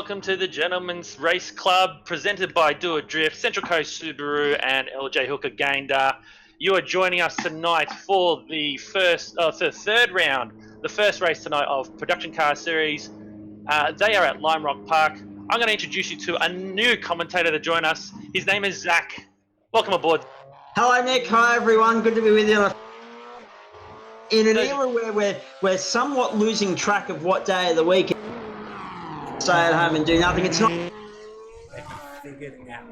Welcome to the Gentlemen's Race Club, presented by Doadrift, Central Coast Subaru, and LJ Hooker Gander. You are joining us tonight for the third round, the first race tonight of Production Car Series. They are at Lime Rock Park. I'm going to introduce you to a new commentator to join us. His name is Zach. Welcome aboard. Hello, Nick. Hi, everyone. Good to be with you. In an era where we're somewhat losing track of what day of the week, stay at home and do nothing. It's not. Figured out.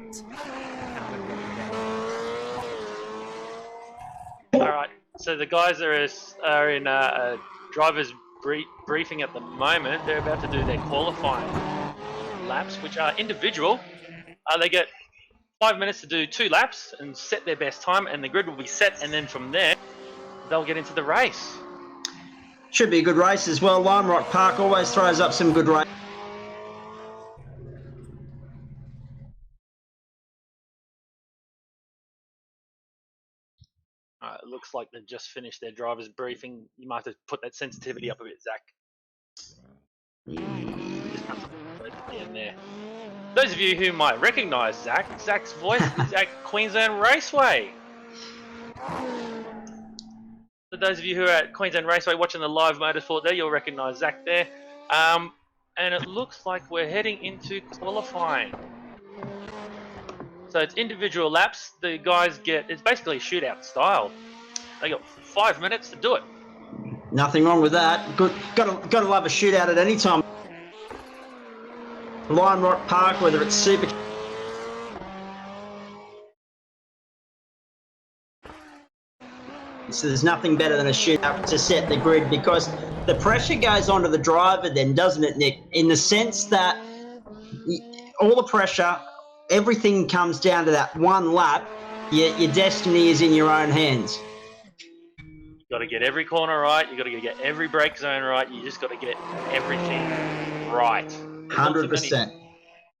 All right. So the guys are in a driver's briefing at the moment. They're about to do their qualifying laps, which are individual. They get 5 minutes to do 2 laps and set their best time, and the grid will be set, and then from there they'll get into the race. Should be a good race as well. Lime Rock Park always throws up some good races. It looks like they've just finished their driver's briefing. You might have to put that sensitivity up a bit, Zach. In there. Those of you who might recognise Zach's voice is at Queensland Raceway. For those of you who are at Queensland Raceway watching the live motorsport there, you'll recognise Zach there. And it looks like we're heading into qualifying. So it's individual laps. The guys it's basically shootout style. They got 5 minutes to do it. Nothing wrong with that. Good. Got to love a shootout at any time. Lime Rock Park, whether it's super. So there's nothing better than a shootout to set the grid, because the pressure goes onto the driver then, doesn't it, Nick? In the sense that all the pressure, everything comes down to that one lap. Your destiny is in your own hands. You got to get every corner right. You got to get every brake zone right. You just got to get everything right. 100%.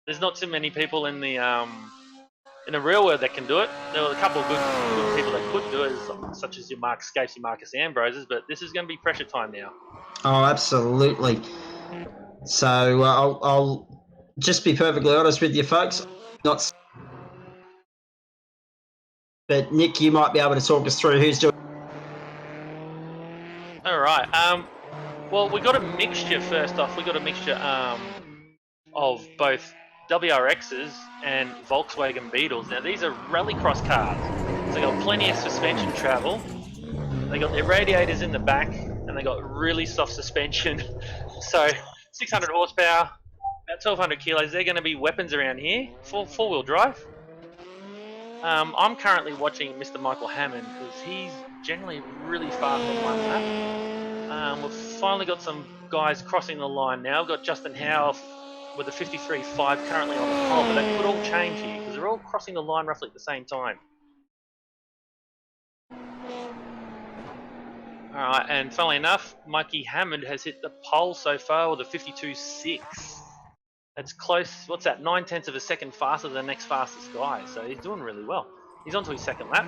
There's not too many people in the real world that can do it. There were a couple of good people that could do it, such as your Mark Scapes, your Marcus Ambroses, but this is going to be pressure time now. Oh, absolutely. So I'll just be perfectly honest with you, folks. But Nick, you might be able to talk us through who's doing. All right. Well, we got a mixture first off. We got a mixture of both WRXs and Volkswagen Beetles. Now these are rallycross cars, so they got plenty of suspension travel. They got their radiators in the back, and they got really soft suspension. So 600 horsepower, about 1,200 kilos. They're going to be weapons around here. Four-wheel drive. I'm currently watching Mr. Michael Hammond because he's generally really fast on one lap. We've finally got some guys crossing the line now. We've got Justin Howe with a 53.5 currently on the pole, but that could all change here because they're all crossing the line roughly at the same time. Alright, and funnily enough, Mikey Hammond has hit the pole so far with a 52.6. That's close, what's that, 9/10 of a second faster than the next fastest guy, so he's doing really well. He's on to his second lap.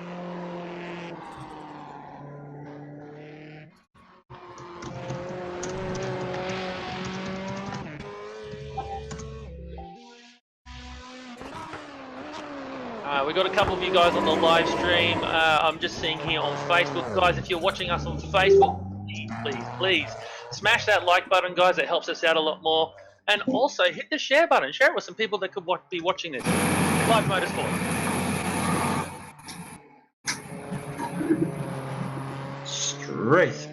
We've got a couple of you guys on the live stream. I'm just seeing here on Facebook. Guys, if you're watching us on Facebook, please smash that like button, guys. It helps us out a lot more. And also hit the share button. Share it with some people that could be watching this. Live motorsport. Straight.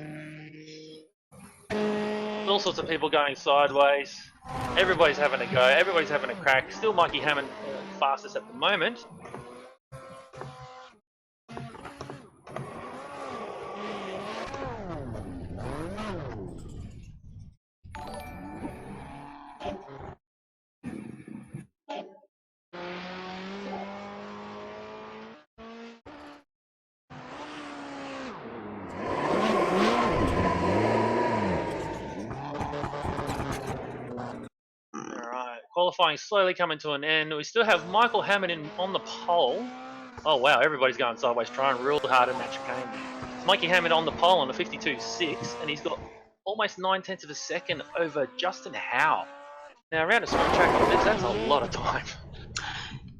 All sorts of people going sideways. Everybody's having a go. Everybody's having a crack. Still Mikey Hammond fastest at the moment. Qualifying slowly coming to an end. We still have Michael Hammond on the pole. Oh wow, everybody's going sideways, trying real hard in that chicane. Mikey Hammond on the pole on a 52.6, and he's got almost 9/10 of a second over Justin Howe. Now, around a small track like this, that's a lot of time.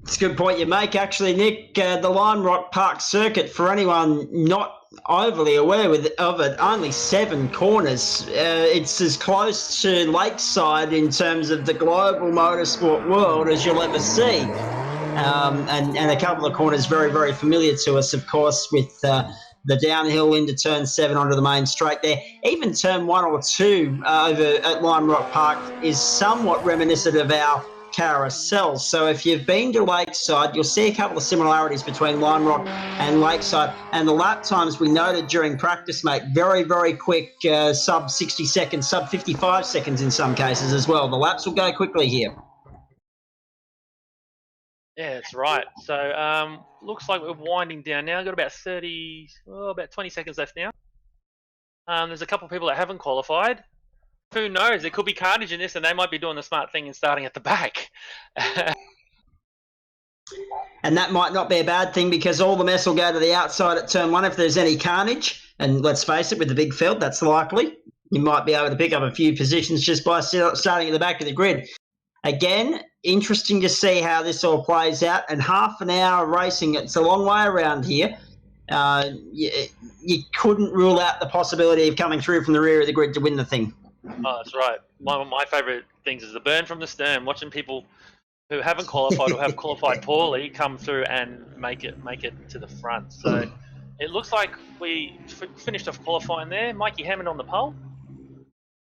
It's a good point you make, actually, Nick. The Lime Rock Park circuit, for anyone not overly aware of it, only 7 corners. It's as close to Lakeside in terms of the global motorsport world as you'll ever see. And a couple of corners very, very familiar to us, of course, with the downhill into turn 7 onto the main straight there. Even turn 1 or 2 over at Lime Rock Park is somewhat reminiscent of our carousel. So if you've been to Lakeside, you'll see a couple of similarities between Lime Rock and Lakeside. And the lap times we noted during practice, mate, very, very quick, sub 60 seconds, sub 55 seconds in some cases as well. The laps will go quickly here. Yeah, that's right. So looks like we're winding down now. Got about 20 seconds left now. There's a couple of people that haven't qualified. Who knows? There could be carnage in this, and they might be doing the smart thing and starting at the back. And that might not be a bad thing, because all the mess will go to the outside at turn 1 if there's any carnage. And let's face it, with the big field, that's likely. You might be able to pick up a few positions just by starting at the back of the grid. Again, interesting to see how this all plays out. And half an hour racing, it's a long way around here. You couldn't rule out the possibility of coming through from the rear of the grid to win the thing. Oh, that's right. One of my favourite things is the burn from the stern, watching people who haven't qualified or have qualified poorly come through and make it to the front. So it looks like we finished off qualifying there. Mikey Hammond on the pole,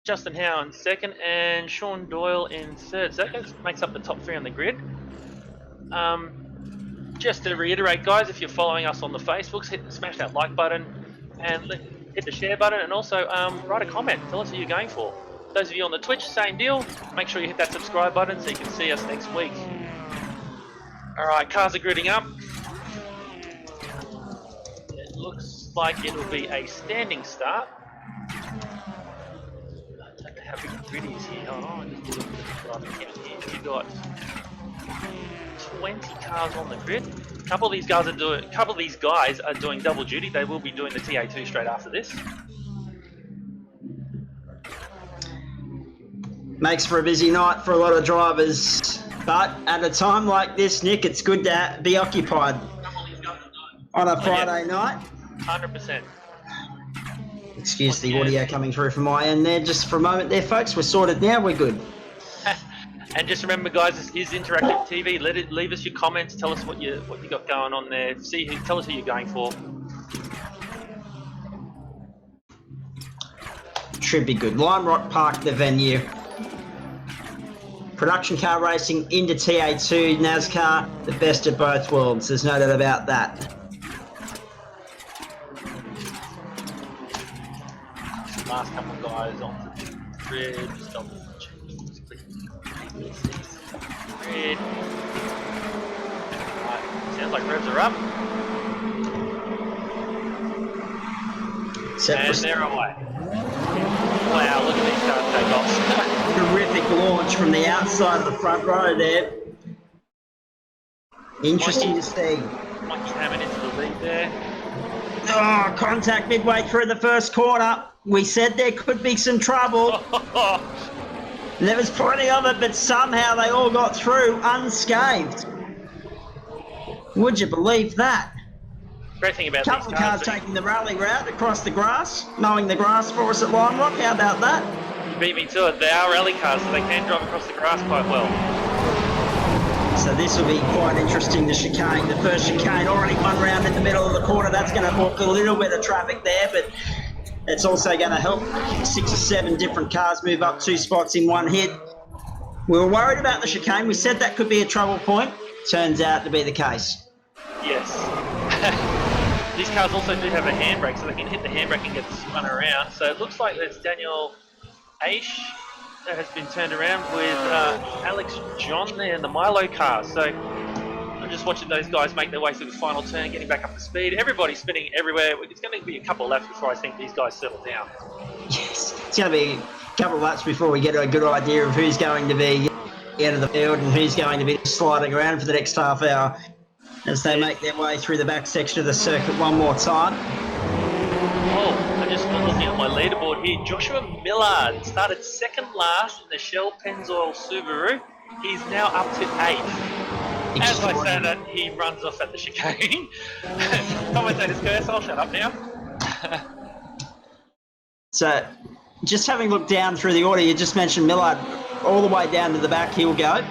Justin Howe in second, and Sean Doyle in third. So that makes up the top 3 on the grid. Just to reiterate, guys, if you're following us on the Facebooks, smash that like button and hit the share button, and also write a comment. Tell us who you're going for. Those of you on the Twitch, same deal. Make sure you hit that subscribe button so you can see us next week. Alright, cars are gridding up. It looks like it'll be a standing start. I don't know how big the grid is here. Oh, just do a bit of driving count here. You've got 20 cars on the grid. A couple of these guys are doing double duty. They will be doing the TA2 straight after this. Makes for a busy night for a lot of drivers, but at a time like this, Nick, it's good to be occupied on a Friday night. 100%. Excuse the audio coming through from my end there just for a moment there, folks. We're sorted now. We're good. And just remember, guys, this is interactive TV. Leave us your comments. Tell us what you got going on there. Tell us who you're going for. Should be good. Lime Rock Park, the venue. Production car racing into TA2, Nascar, the best of both worlds. There's no doubt about that. Last couple of guys on the grid. Just double check. Grid. Right. Sounds like revs are up. And they're away. Wow, look at these cars take off. Terrific launch from the outside of the front row there. Interesting to see. Mikey Hammond into the lead there. Oh, contact midway through the first corner. We said there could be some trouble. There was plenty of it, but somehow they all got through unscathed. Would you believe that? Great thing about Couple these of cars taking the rally route across the grass, mowing the grass for us at Lime Rock. How about that? You beat me to it. They are rally cars, so they can drive across the grass quite well. So this will be quite interesting, the chicane. The first chicane, already one round in the middle of the corner. That's going to book a little bit of traffic there, but it's also going to help 6 or 7 different cars move up 2 spots in one hit. We were worried about the chicane. We said that could be a trouble point. Turns out to be the case. Yes. These cars also do have a handbrake, so they can hit the handbrake and get spun around. So it looks like there's Daniel Aish that has been turned around with Alex John there in the Milo car. So I'm just watching those guys make their way through the final turn, getting back up to speed. Everybody's spinning everywhere. It's going to be a couple of laps before I think these guys settle down. Yes, it's going to be a couple of laps before we get a good idea of who's going to be out of the field and who's going to be sliding around for the next half hour as they make their way through the back section of the circuit one more time. Oh, I'm just looking at my leaderboard here. Joshua Millard started second last in the Shell Pennzoil Subaru. He's now up to 8th. As I say that, he runs off at the chicane. Commentator's curse, I'll shut up now. So, just having looked down through the order, you just mentioned Millard, all the way down to the back he'll go,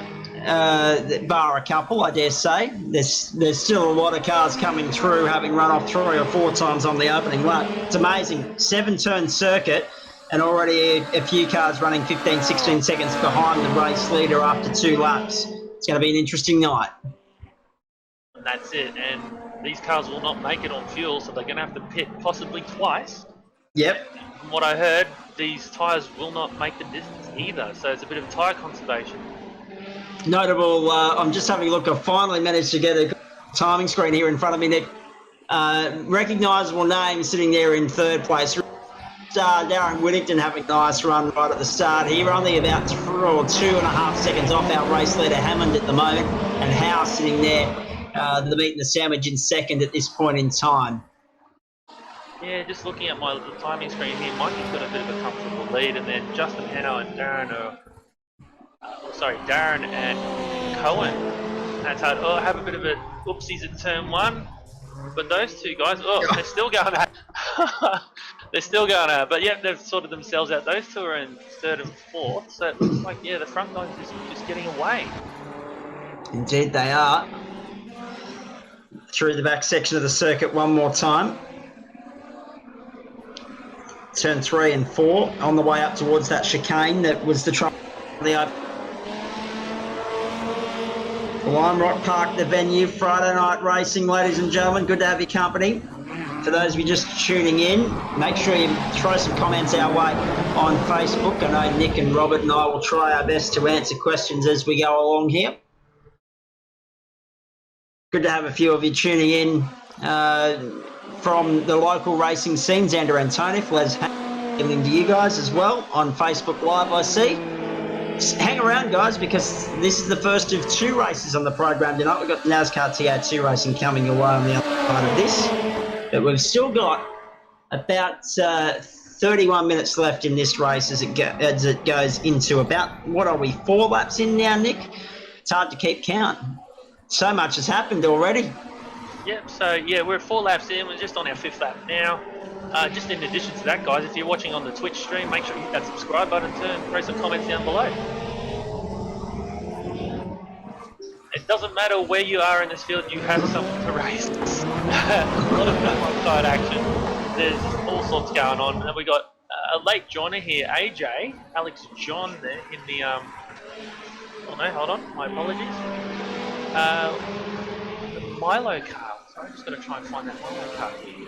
bar a couple, I dare say. There's still a lot of cars coming through, having run off 3 or 4 times on the opening lap. It's amazing, 7-turn circuit, and already a few cars running 15, 16 seconds behind the race leader after 2 laps. It's going to be an interesting night. And that's it, and these cars will not make it on fuel, so they're going to have to pit possibly twice. Yep. From what I heard, these tyres will not make the distance either, so it's a bit of tyre conservation. Notable, I'm just having a look, I've finally managed to get a timing screen here in front of me, Nick. Recognisable name sitting there in 3rd place. Darren Whittington having a nice run right at the start here, only about 2 or 2.5 seconds off our race leader Hammond at the moment, and Howe sitting there, the meat and the sandwich in 2nd at this point in time. Yeah, just looking at my timing screen here, Mikey's got a bit of a comfortable lead, and then Justin Hanno and Darren and Cohen. That's hard. Oh, have a bit of a oopsies at turn 1, but those 2 guys, they're still going at they're still going at it, but yeah, they've sorted themselves out. Those 2 are in 3rd and 4th, so it looks like, yeah, the front guys are just getting away. Indeed they are. Through the back section of the circuit one more time. Turn 3 and 4 on the way up towards that chicane that was the trouble. Lime Rock Park, the venue, Friday night racing, ladies and gentlemen. Good to have your company. For those of you just tuning in, make sure you throw some comments our way on Facebook. I know Nick and Robert and I will try our best to answer questions as we go along here. Good to have a few of you tuning in from the local racing scene. Xander Antonov, Les giving to you guys as well on Facebook Live, I see. Just hang around, guys, because this is the first of 2 races on the program tonight. We've got the NASCAR TR2 racing coming away on the other side of this. But we've still got about 31 minutes left in this race as it goes into about, what are we, 4 laps in now, Nick? It's hard to keep count. So much has happened already. Yep, so yeah, we're 4 laps in, we're just on our 5th lap now. Just in addition to that, guys, if you're watching on the Twitch stream, make sure you hit that subscribe button and throw some comments down below. It doesn't matter where you are in this field, you have something to race. A lot of side action. There's all sorts going on. And we got a late joiner here, AJ, Alex John there in the oh no, hold on, my apologies. The Milo car. Sorry, I'm just going to try and find that Milo car here.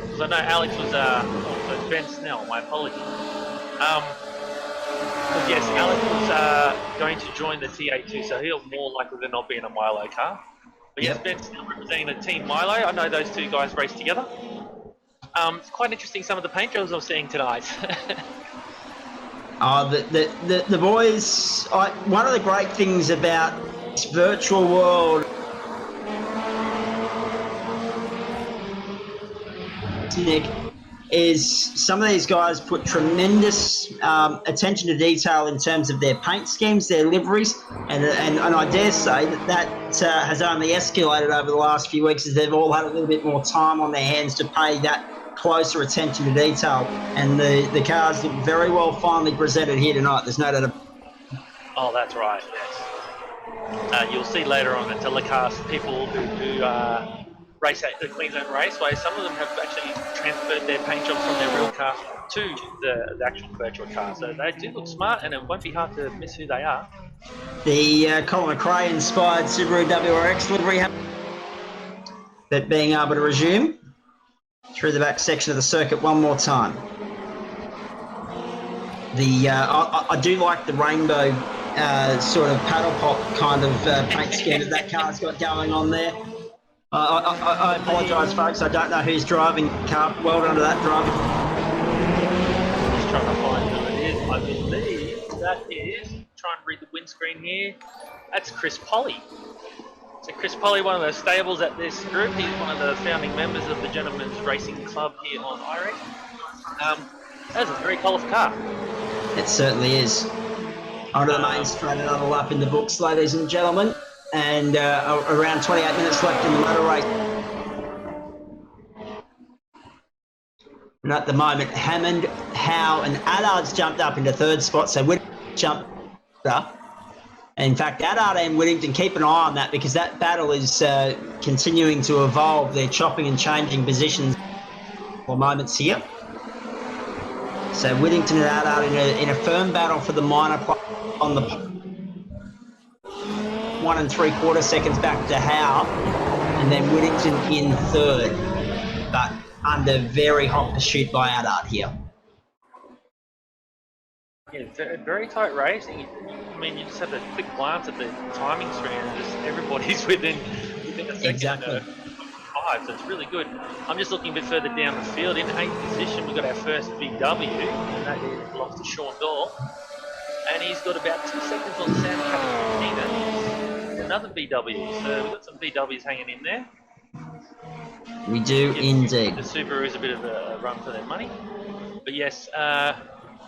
Because I know Alex was also Ben Snell, my apologies. Because yes, Alex was going to join the TA2, so he'll more likely than not be in a Milo car. But yes, Ben Snell representing the team Milo. I know those 2 guys race together. It's quite interesting some of the paint jobs I'm seeing tonight. The boys, one of the great things about this virtual world, Nick, is some of these guys put tremendous attention to detail in terms of their paint schemes, their liveries, and I dare say that has only escalated over the last few weeks as they've all had a little bit more time on their hands to pay that closer attention to detail. And the cars look very well finely presented here tonight. There's no doubt about it. Oh, that's right, yes. You'll see later on the telecast people who race at the Queensland Raceway. Some of them have actually transferred their paint jobs from their real car to the actual virtual car. So they do look smart, and it won't be hard to miss who they are. The Colin McRae inspired Subaru WRX livery that being able to resume through the back section of the circuit one more time. I do like the rainbow sort of paddle pop kind of paint scheme that car's got going on there. I apologise, folks. I don't know who's driving the car. Well done to that driver. Just trying to find who it is. I believe that is, try and read the windscreen here. That's Chris Polly. So Chris Polly, one of the stables at this group, he's one of the founding members of the Gentlemen's Racing Club here on iRacing. That's a very colourful car. It certainly is. Onto the main straight, another lap in the books, ladies and gentlemen. And around 28 minutes left in the motor race. And at the moment, Hammond, Howe and Adard's jumped up into third spot, so Whittington jumped up. In fact, Adard and Whittington, keep an eye on that because that battle is continuing to evolve. They're chopping and changing positions for moments here. So Whittington and Adard in a firm battle for the minor on the 1 3/4 seconds back to Howe, and then Whittington in third, but under very hot pursuit by Adard here. Yeah, very tight race. I mean, you just have a quick glance at the timing screen and just everybody's within a second. Exactly. 5, so it's really good. I'm just looking a bit further down the field. In 8th position, we've got our first VW, and that belongs to Sean Doyle. And he's got about 2 seconds on Sam Capitanina, another VW. So we've got some VWs hanging in there. We do indeed. The Subaru is a bit of a run for their money. But yes,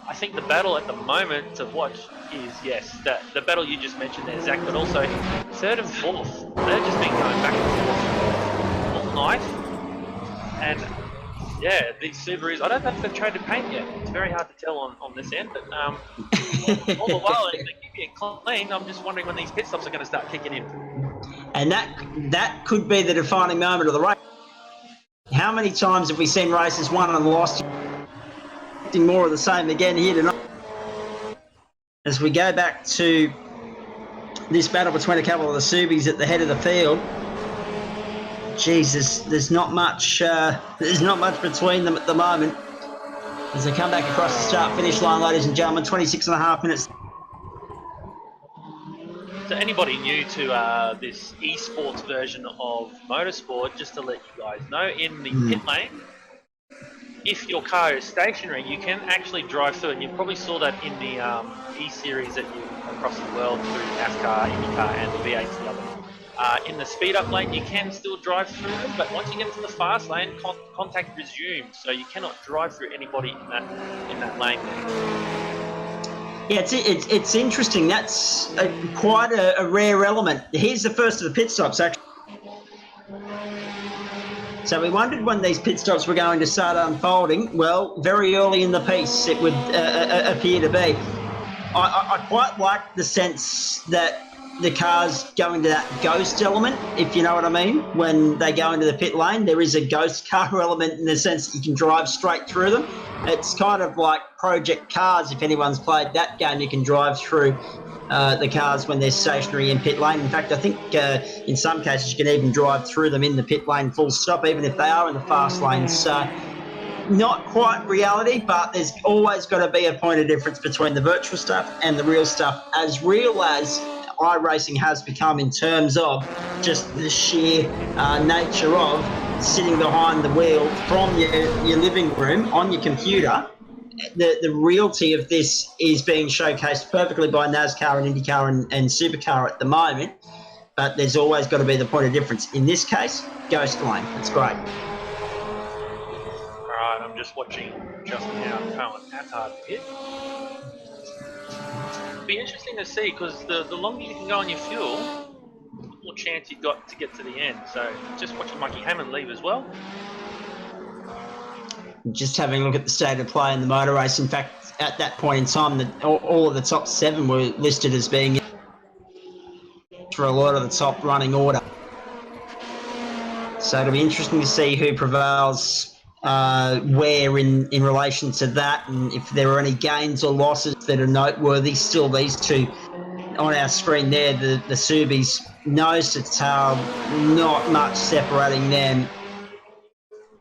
I think the battle at the moment to watch is, yes, the battle you just mentioned there, Zach, but also 3rd and 4th. They've just been going back and forth all night. And yeah, these Subarus, I don't know if they've traded paint yet. It's very hard to tell on this end, but all the while they keep it clean. I'm just wondering when these pit stops are going to start kicking in. And that could be the defining moment of the race. How many times have we seen races won and lost? More of the same again here tonight. As we go back to this battle between a couple of the Subies at the head of the field. Jesus, there's not much between them at the moment. As they come back across the start-finish line, ladies and gentlemen, 26.5 minutes. So anybody new to this esports version of motorsport, just to let you guys know, in the pit lane, if your car is stationary, you can actually drive through it. And you probably saw that in the eSeries that you across the world through Nascar, IndyCar, and the V8s the other. In the speed-up lane, you can still drive through them, but once you get into the fast lane, contact resumes, so you cannot drive through anybody in that lane. Yeah, it's interesting. That's quite a rare element. Here's the first of the pit stops, actually. So we wondered when these pit stops were going to start unfolding. Well, very early in the piece, it would appear to be. I quite like the sense that the car's going to that ghost element, if you know what I mean. When they go into the pit lane, there is a ghost car element in the sense that you can drive straight through them. It's kind of like Project Cars. If anyone's played that game, you can drive through the cars when they're stationary in pit lane. In fact, I think in some cases you can even drive through them in the pit lane full stop, even if they are in the fast lane. So not quite reality, but there's always got to be a point of difference between the virtual stuff and the real stuff, as real as iRacing has become in terms of just the sheer nature of sitting behind the wheel from your living room on your computer. The reality of this is being showcased perfectly by NASCAR and IndyCar and Supercar at the moment, but there's always got to be the point of difference. In this case, ghost lane. It's great. All right, I'm just watching just now Colin Attard pit. It'll be interesting to see because the longer you can go on your fuel, the more chance you've got to get to the end. So just watching Mikey Hammond leave as well. Just having a look at the state of play in the motor race. In fact, at that point in time, all of the top 7 were listed as being for a lot of the top running order. So it'll be interesting to see who prevails where in relation to that, and if there are any gains or losses that are noteworthy. Still, these two on our screen there, the Subies, nose to tail, not much separating them.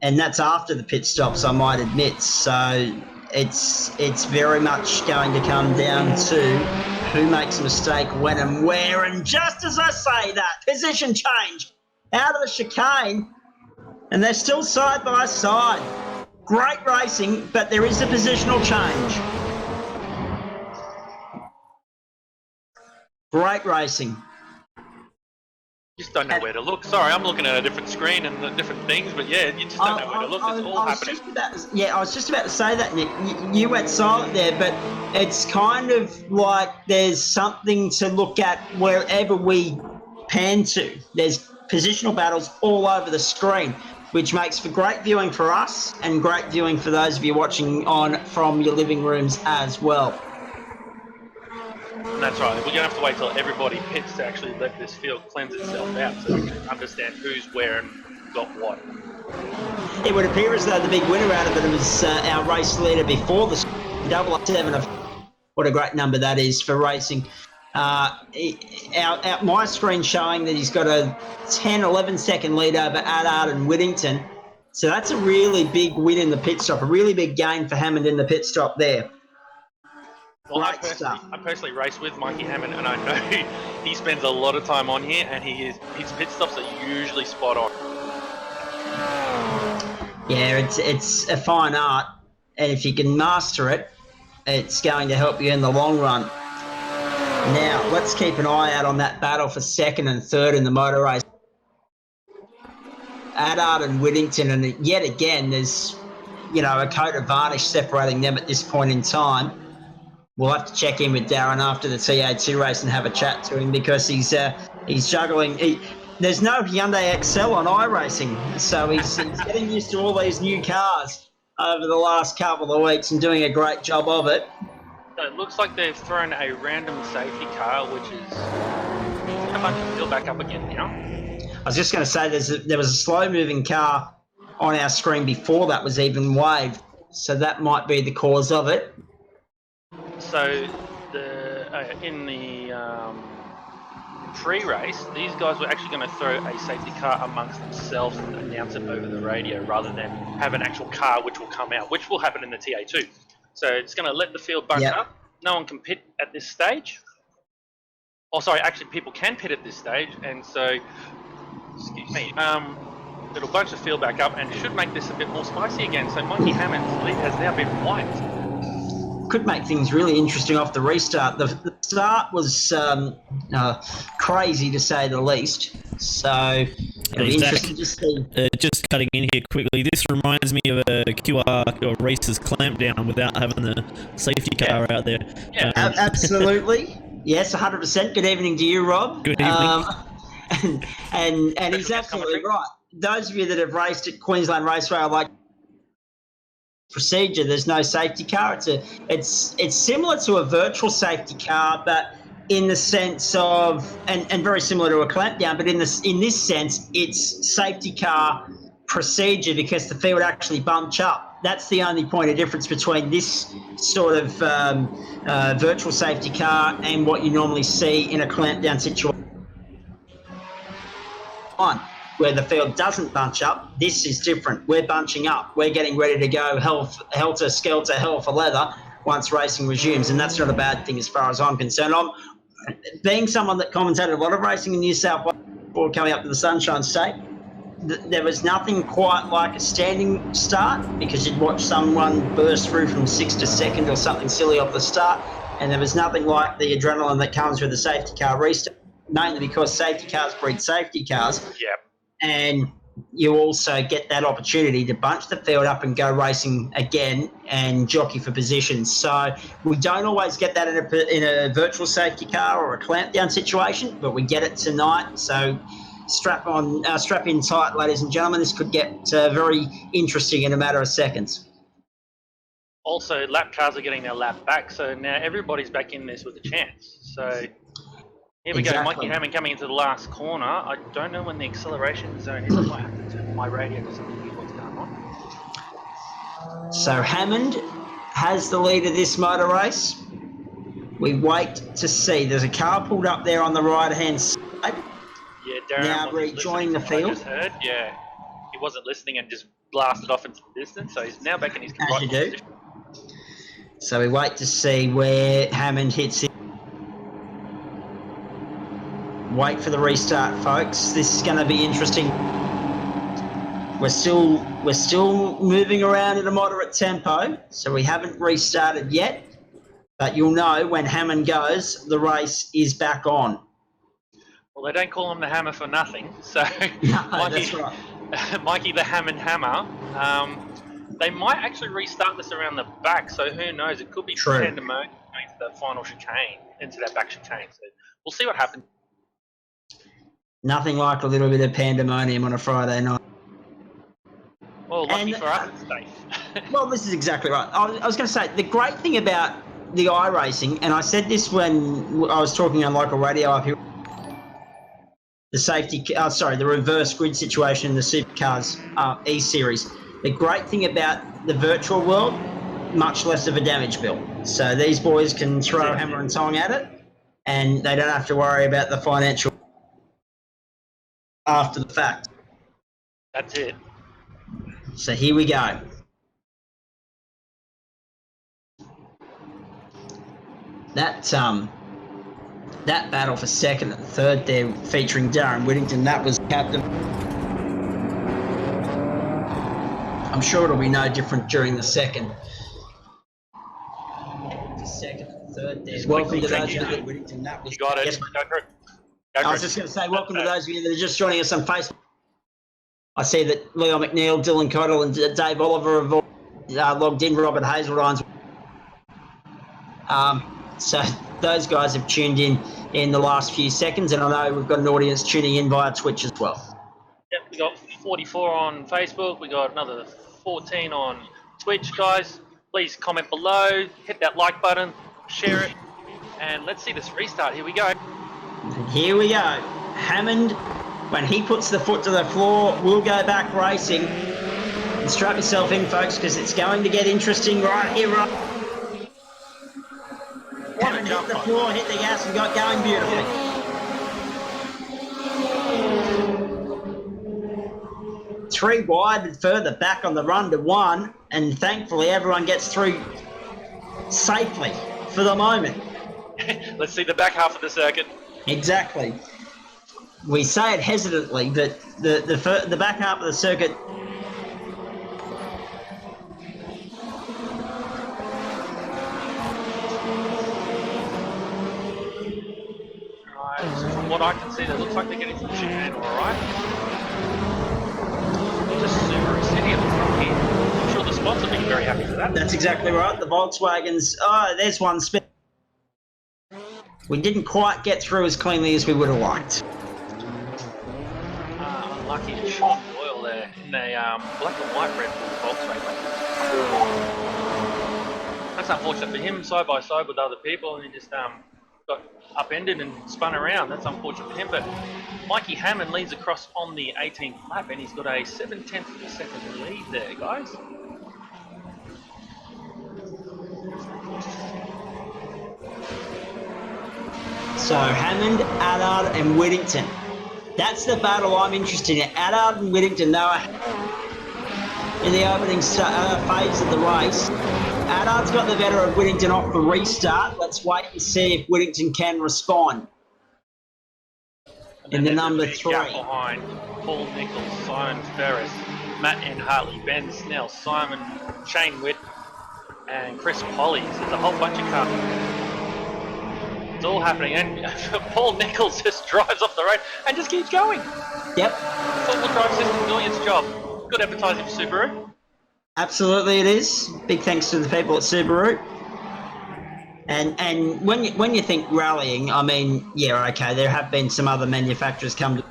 And that's after the pit stops, I might admit. So it's very much going to come down to who makes a mistake, when and where. And just as I say that, position change out of the chicane, and they're still side by side. Great racing, but there is a positional change. Great racing. Just don't know where to look. Sorry, I'm looking at a different screen and the different things, but yeah, you just don't know where to look. It's all happening. I was just about to say that, Nick. You went silent there, but it's kind of like there's something to look at wherever we pan to. There's positional battles all over the screen, which makes for great viewing for us and great viewing for those of you watching on from your living rooms as well. That's right. We're going to have to wait till everybody pits to actually let this field cleanse itself out so we can understand who's where and got what. It would appear as though the big winner out of it was our race leader before the 007 of what a great number that is for racing. My screen showing that he's got a 10-11 second lead over Adard and Whittington. So that's a really big win in the pit stop, a really big gain for Hammond in the pit stop there. Well, I personally race with Mikey Hammond, and I know he spends a lot of time on here, and his pit stops are usually spot on. Yeah, it's a fine art, and if you can master it, it's going to help you in the long run. Now, let's keep an eye out on that battle for second and third in the motor race. Adard and Whittington, and yet again, there's a coat of varnish separating them at this point in time. We'll have to check in with Darren after the TA2 race and have a chat to him because he's juggling. There's no Hyundai Excel on iRacing, so he's getting used to all these new cars over the last couple of weeks and doing a great job of it. So it looks like they've thrown a random safety car, which is a bunch of fill back up again now. I was just going to say there was a slow-moving car on our screen before that was even waved, so that might be the cause of it. So in the pre-race, these guys were actually going to throw a safety car amongst themselves and announce it over the radio rather than have an actual car which will come out, which will happen in the TA2. So it's going to let the field bunch up. No one can pit at this stage. Oh, sorry, actually people can pit at this stage, and so, excuse me, it'll bunch the field back up and should make this a bit more spicy again. So Mikey Hammond's lead has now been wiped. Could make things really interesting off the restart. The start was crazy to say the least. So it'll be interesting to see. Just cutting in here quickly, this reminds me of a QR or racer's clampdown without having the safety car out there. Yeah, absolutely. Yes, 100%. Good evening to you, Rob. Good evening. And he's absolutely right. Those of you that have raced at Queensland Raceway are like, procedure, there's no safety car. It's similar to a virtual safety car, but in the sense of and very similar to a clampdown, but in this sense it's safety car procedure because the field actually bumps up. That's the only point of difference between this sort of virtual safety car and what you normally see in a clampdown situation. Where the field doesn't bunch up, this is different. We're bunching up. We're getting ready to go helter skelter, hell for leather once racing resumes, and that's not a bad thing as far as I'm concerned. I'm being someone that commentated a lot of racing in New South Wales before coming up to the Sunshine State. There was nothing quite like a standing start because you'd watch someone burst through from 6th to 2nd or something silly off the start, and there was nothing like the adrenaline that comes with a safety car restart, mainly because safety cars breed safety cars. Yep. And you also get that opportunity to bunch the field up and go racing again and jockey for positions. So we don't always get that in a virtual safety car or a clampdown situation, but we get it tonight. So strap in tight, ladies and gentlemen. This could get very interesting in a matter of seconds. Also, lap cars are getting their lap back, so now everybody's back in this with a chance. So here we go, Mikey Hammond coming into the last corner. I don't know when the acceleration zone is. I might have to turn my radio to something what's going on. So Hammond has the lead of this motor race. We wait to see. There's a car pulled up there on the right-hand side. Yeah, Darren now rejoining the field. I just heard, yeah. He wasn't listening and just blasted off into the distance, so he's now back in his right position. So we wait to see where Hammond hits it. Wait for the restart, folks. This is going to be interesting. We're still moving around at a moderate tempo, so we haven't restarted yet. But you'll know when Hammond goes, the race is back on. Well, they don't call him the Hammer for nothing. So, No, Mikey, that's right. Mikey the Hammond Hammer. They might actually restart this around the back, so who knows? It could be True. pandemonium going to the final chicane, into that back chicane. So we'll see what happens. Nothing like a little bit of pandemonium on a Friday night. Well, lucky And- for us, it's safe. Well, this is exactly right. I was going to say, the great thing about the iRacing, and I said this when I was talking on local radio up here, the reverse grid situation in the supercars eSeries. The great thing about the virtual world, much less of a damage bill. So these boys can throw hammer and tong at it, and they don't have to worry about the financial after the fact. That's it. So here we go. That battle for second and third there, featuring Darren Whittington, that was captain. I'm sure it'll be no different during the second. Second and third there. Welcome to those of you Whittington. That was. You got it. Yes, Go for it. I was just going to say, welcome to those of you that are just joining us on Facebook. I see that Leo McNeil, Dylan Cottle, and Dave Oliver have all logged in. Robert Hazelrine's. So those guys have tuned in the last few seconds, and I know we've got an audience tuning in via Twitch as well. Yep, we got 44 on Facebook. We got another 14 on Twitch, guys. Please comment below, hit that like button, share it, and let's see this restart. Here we go. And here we go. Hammond, when he puts the foot to the floor, will go back racing. And strap yourself in, folks, because it's going to get interesting right here, right. Hammond hit the floor, hit the gas, and got going beautifully. Three wide and further back on the run to one, and thankfully everyone gets through safely for the moment. Let's see the back half of the circuit. Exactly. We say it hesitantly, but the back half of the circuit. Right, so from what I can see, it looks like they're getting some chicane, alright. Just Subaru City at the front here. I'm sure the spots will be very happy with that. That's exactly right. The Volkswagens. Oh, there's one spin. We didn't quite get through as cleanly as we would have liked. Unlucky to Sean Doyle there in the black and white Red Bull Volkswagen. That's unfortunate for him, side by side with other people, and he just got upended and spun around. That's unfortunate for him, but Mikey Hammond leads across on the 18th lap, and he's got a 7/10 of a second lead there, guys. So Hammond, Allard, and Whittington. That's the battle I'm interested in. Allard and Whittington, they were in the opening phase of the race. Allard's got the better of Whittington off the restart. Let's wait and see if Whittington can respond. In the number 3. Behind Paul Nichols, Simon Ferris, Matt and Hartley, Ben Snell, Simon, Shane Witt, and Chris Polly. So there's a whole bunch of cars. It's all happening, and Paul Nichols just drives off the road and just keeps going. Yep. Four-wheel drive system doing its job. Good advertising for Subaru. Absolutely it is. Big thanks to the people at Subaru. And when you think rallying, I mean, yeah, okay, there have been some other manufacturers come to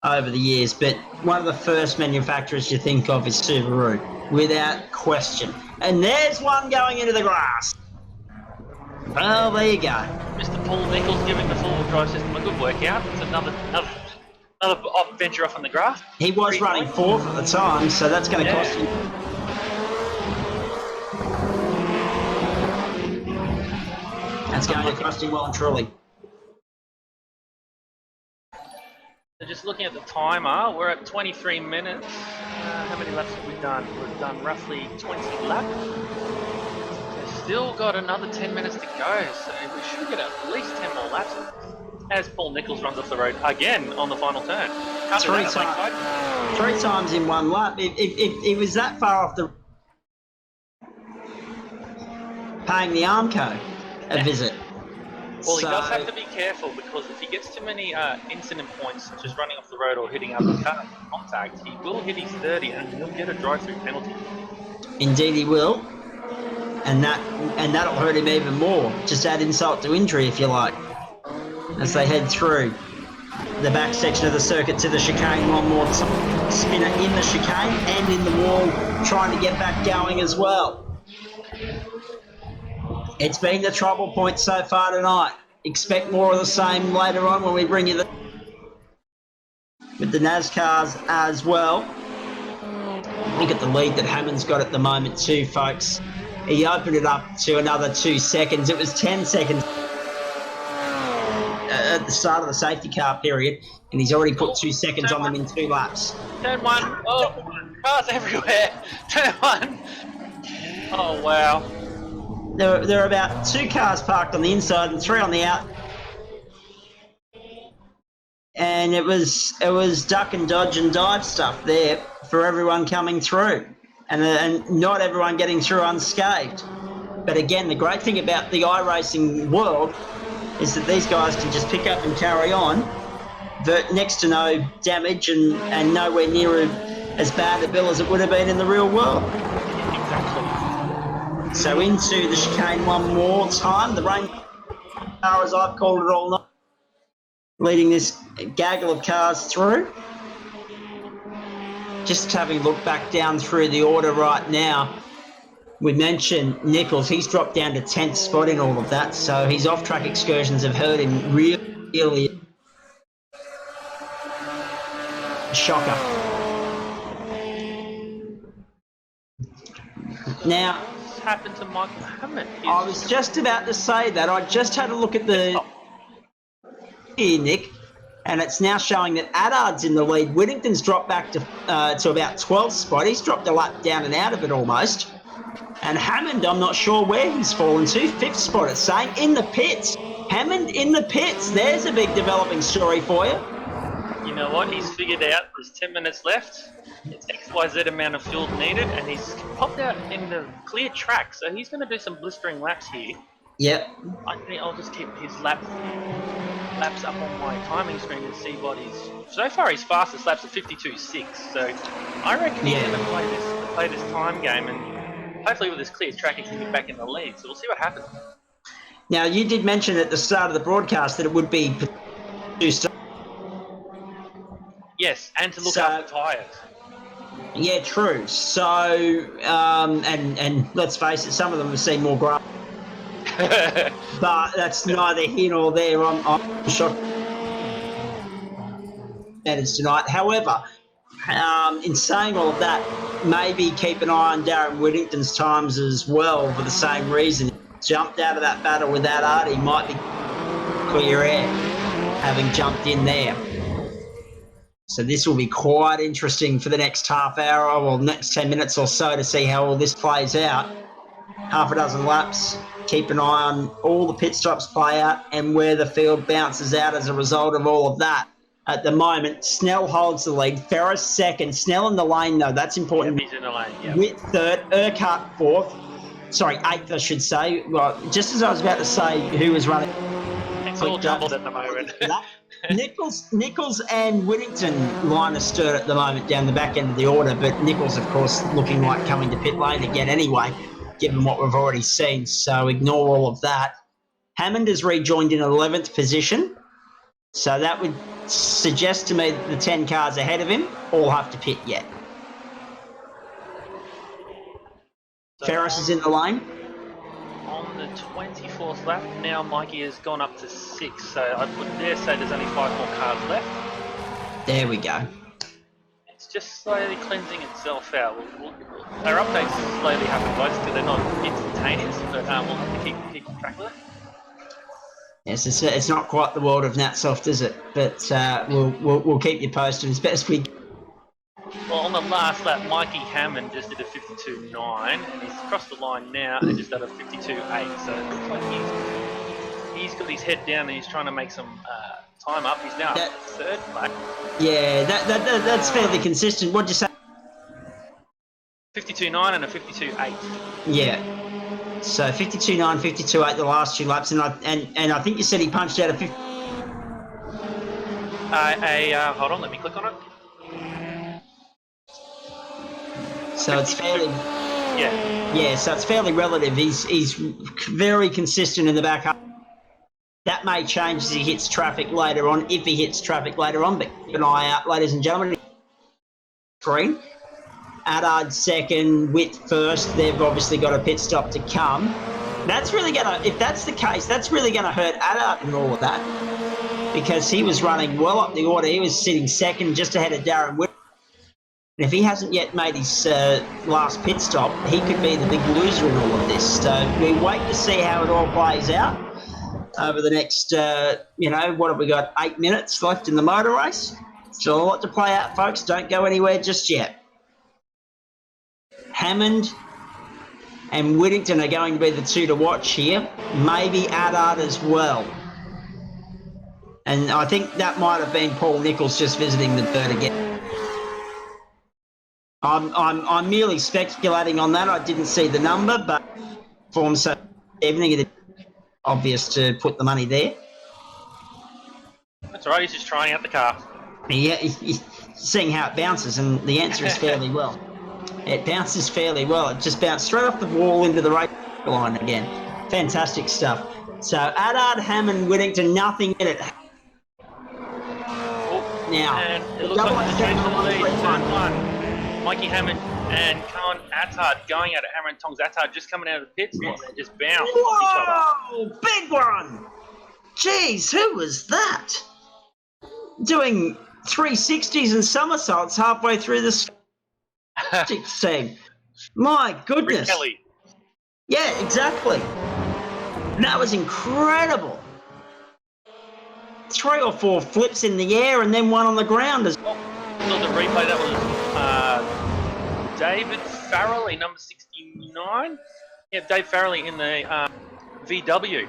over the years, but one of the first manufacturers you think of is Subaru, without question. And there's one going into the grass. Well, there you go. Mr. Paul Nichols giving the four-wheel drive system a good workout. It's another venture off on the grass. He was running 4th at the time, so that's going to cost him. That's going to cost him well and truly. So just looking at the timer, we're at 23 minutes. How many laps have we done? We've done roughly 20 laps. Still got another 10 minutes to go, so we should get at least 10 more laps as Paul Nichols runs off the road again on the final turn. Three times in one lap. If he was that far off the... paying the Armco a visit. Well, he So, does have to be careful because if he gets too many incident points, such as running off the road or hitting other car contact, he will hit his 30 and he'll get a drive-through penalty. indeed he will. And that'll hurt him even more. Just add insult to injury, if you like, as they head through the back section of the circuit to the chicane one more time. Spinner in the chicane and in the wall, trying to get back going as well. It's been the trouble point so far tonight. Expect more of the same later on when we bring you with the NASCARs as well. Look at the lead that Hammond's got at the moment too, folks. He opened it up to another 2 seconds. It was 10 seconds at the start of the safety car period, and he's already put 2 seconds on them in 2 laps. Turn 1. Oh, cars everywhere. Turn 1. Oh, wow. There are about 2 cars parked on the inside and 3 on the out. And it was duck and dodge and dive stuff there for everyone coming through, and not everyone getting through unscathed. But again, the great thing about the iRacing world is that these guys can just pick up and carry on, but next to no damage and nowhere near as bad a bill as it would have been in the real world. Exactly. So into the chicane one more time. The rain car, as I've called it all night, leading this gaggle of cars through. Just having a look back down through the order right now. We mentioned Nichols. He's dropped down to 10th spot in all of that, so his off-track excursions have hurt him really. Shocker. Now, What's happened to Michael Hammond? I was just about to say that. I just had a look at the here, Nick, and it's now showing that Addard's in the lead. Whittington's dropped back to about 12th spot. He's dropped a lap down and out of it almost. And Hammond, I'm not sure where he's fallen to. 5th spot, it's saying, in the pits. Hammond in the pits. There's a big developing story for you. You know what? He's figured out there's 10 minutes left. It's XYZ amount of fuel needed, and he's popped out in the clear track, so he's going to do some blistering laps here. Yep. I think I'll just keep his laps up on my timing screen and see what he's... So far, his fastest laps are 52.6, so I reckon he's going to play this time game, and hopefully with this clear track he can get back in the lead, so we'll see what happens. Now, you did mention at the start of the broadcast that it would be... Yes, and to look after tyres. Yeah, true. So, and let's face it, some of them have seen more grass. But that's neither here nor there. I'm shocked that it's tonight. However, in saying all of that, maybe keep an eye on Darren Whittington's times as well for the same reason. Jumped out of that battle with that Artie, might be clear air, having jumped in there. So this will be quite interesting for the next half hour or next 10 minutes or so to see how all this plays out. Half a dozen laps. Keep an eye on all the pit stops play out and where the field bounces out as a result of all of that. At the moment, Snell holds the lead. Ferris second. Snell in the lane, though. That's important. He's in the lane, yeah. Witt third. Urquhart fourth. Sorry, 8th, I should say. Well, just as I was about to say who was running. It's all jumbled at the moment. Nichols and Whittington line a stir at the moment down the back end of the order, but Nichols, of course, looking like coming to pit lane again anyway, given what we've already seen, so ignore all of that. Hammond is rejoined in 11th position, so that would suggest to me that the 10 cars ahead of him all have to pit yet. So Ferris is in the lane. On the 24th lap, now Mikey has gone up to 6, so I would dare say there's only 5 more cars left. There we go. It's just slowly cleansing itself out. Our updates slowly happen both because they're not instantaneous, but we'll have to keep track of it. Yes, it's not quite the world of Natsoft, is it? But we'll keep you posted as best we can. Well, on the last lap, Mikey Hammond just did a 52.9, and he's across the line now and just did a 52.8. So it looks like he's got his head down and he's trying to make some time up. He's now up to third place. Yeah, that's fairly consistent. What'd you say? 52.9 and a 52.8. Yeah. So 52.9, 52.8 the last 2 laps, and I think you said he punched out a 50. Hold on, let me click on it. So it's fairly, Yeah. so it's fairly relative. He's very consistent in the back half. That may change as he hits traffic later on, if he hits traffic later on, but keep an eye out, ladies and gentlemen. Green. Attard second, Witt first. They've obviously got a pit stop to come. That's really gonna, if that's the case, that's really gonna hurt Attard and all of that, because he was running well up the order. He was sitting second, just ahead of Darren Witt. And if he hasn't yet made his last pit stop, he could be the big loser in all of this. So we wait to see how it all plays out over the next, what have we got? 8 minutes left in the motor race. Still a lot to play out, folks. Don't go anywhere just yet. Hammond and Whittington are going to be the two to watch here. Maybe Attard as well. And I think that might have been Paul Nicholls just visiting the bird again. I'm merely speculating on that. I didn't see the number, but form so evening it is obvious to put the money there. That's all right. He's just trying out the car. Yeah, he's seeing how it bounces, and the answer is fairly well. It bounces fairly well. It just bounced straight off the wall into the race line again. Fantastic stuff. So Attard, Hammond, Whittington, nothing in it. Now, and it looks like it's changed to the lead. Turn one. Mikey Hammond and Cohen Attard going at it. Hammer and Tongs Attard just coming out of the pits. And they just bounce off each other. Whoa! Big one! Jeez, who was that? Doing 360s and somersaults halfway through the thing. My goodness. Rick Kelly. Yeah, exactly. That was incredible. 3 or 4 flips in the air and then one on the ground as well. Saw the replay. That was David Farrelly, number 69. Yeah, Dave Farrelly in the VW.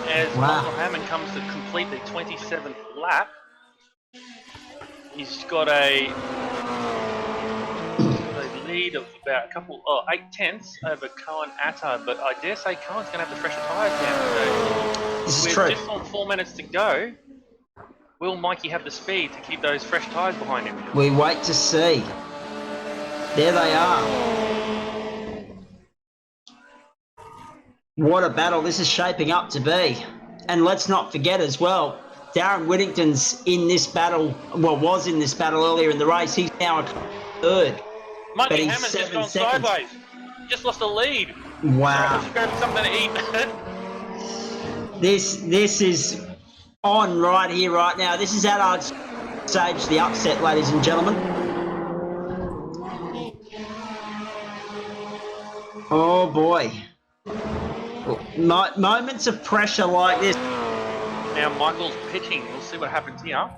As Michael Hammond comes to complete the 27th lap. He's got a lead of about 8 tenths over Cohen Attard, but I dare say Cohen's going to have the fresher tyres now. This is with true. Just on 4 minutes to go, will Mikey have the speed to keep those fresh tyres behind him? We wait to see. There they are. What a battle this is shaping up to be. And let's not forget as well, Darren Whittington's in this battle, was in this battle earlier in the race. He's now a third. Mikey Hammond's just gone sideways. Just lost a lead. Wow. Just grab something to eat. This is on right here, right now. This is Attard's stage, the upset, ladies and gentlemen. Oh boy. Moments of pressure like this. Now Michael's pitching. We'll see what happens here.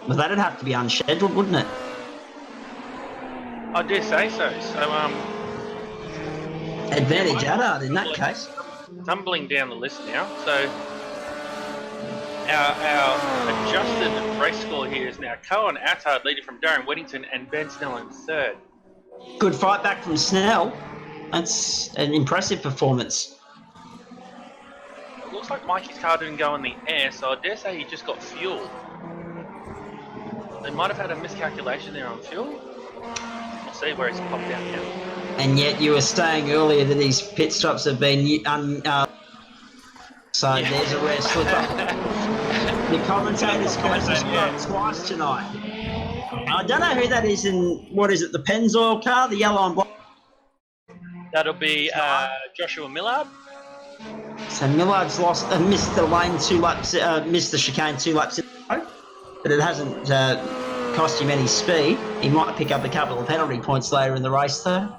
Well, that'd have to be unscheduled, wouldn't it? I dare say so. So, advantage Attard in that case. Tumbling down the list now. So, our adjusted race score here is now Cohen Attard leading from Darren Whittington and Ben Snell in third. Good fight back from Snell. That's an impressive performance. It looks like Mikey's car didn't go in the air, so I dare say he just got fuel. They might have had a miscalculation there on fuel. We'll see where he's popped out now. And yet you were saying earlier that these pit stops have been so yeah. There's a rare slipper. The commentators caused us twice tonight. I don't know who that is in, what is it, the Pennzoil car, the yellow and black? That'll be Joshua Millard. So Millard's missed the lane 2 laps, missed the chicane 2 laps in a row, but it hasn't cost him any speed. He might pick up a couple of penalty points later in the race though.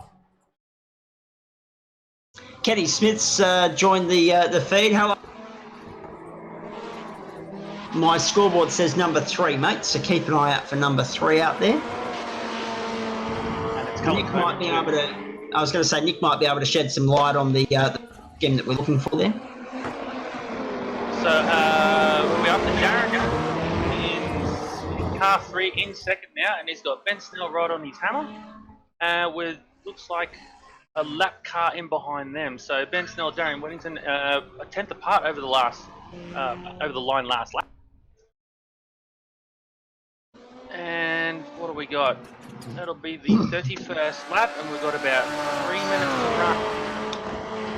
Kenny Smith's joined the feed. Hello. My scoreboard says number 3, mate, so keep an eye out for number 3 out there. Nick might be able to, I was going to say, Nick might be able to shed some light on the game that we're looking for there. So we're up to Darren in car 3 in second now, and he's got Ben Snell right on his hammer. With looks like a lap car in behind them. So Ben Snell, Darren Whittington, a tenth apart over the line last lap. And what do we got? That'll be the 31st lap, and we've got about 3 minutes to run.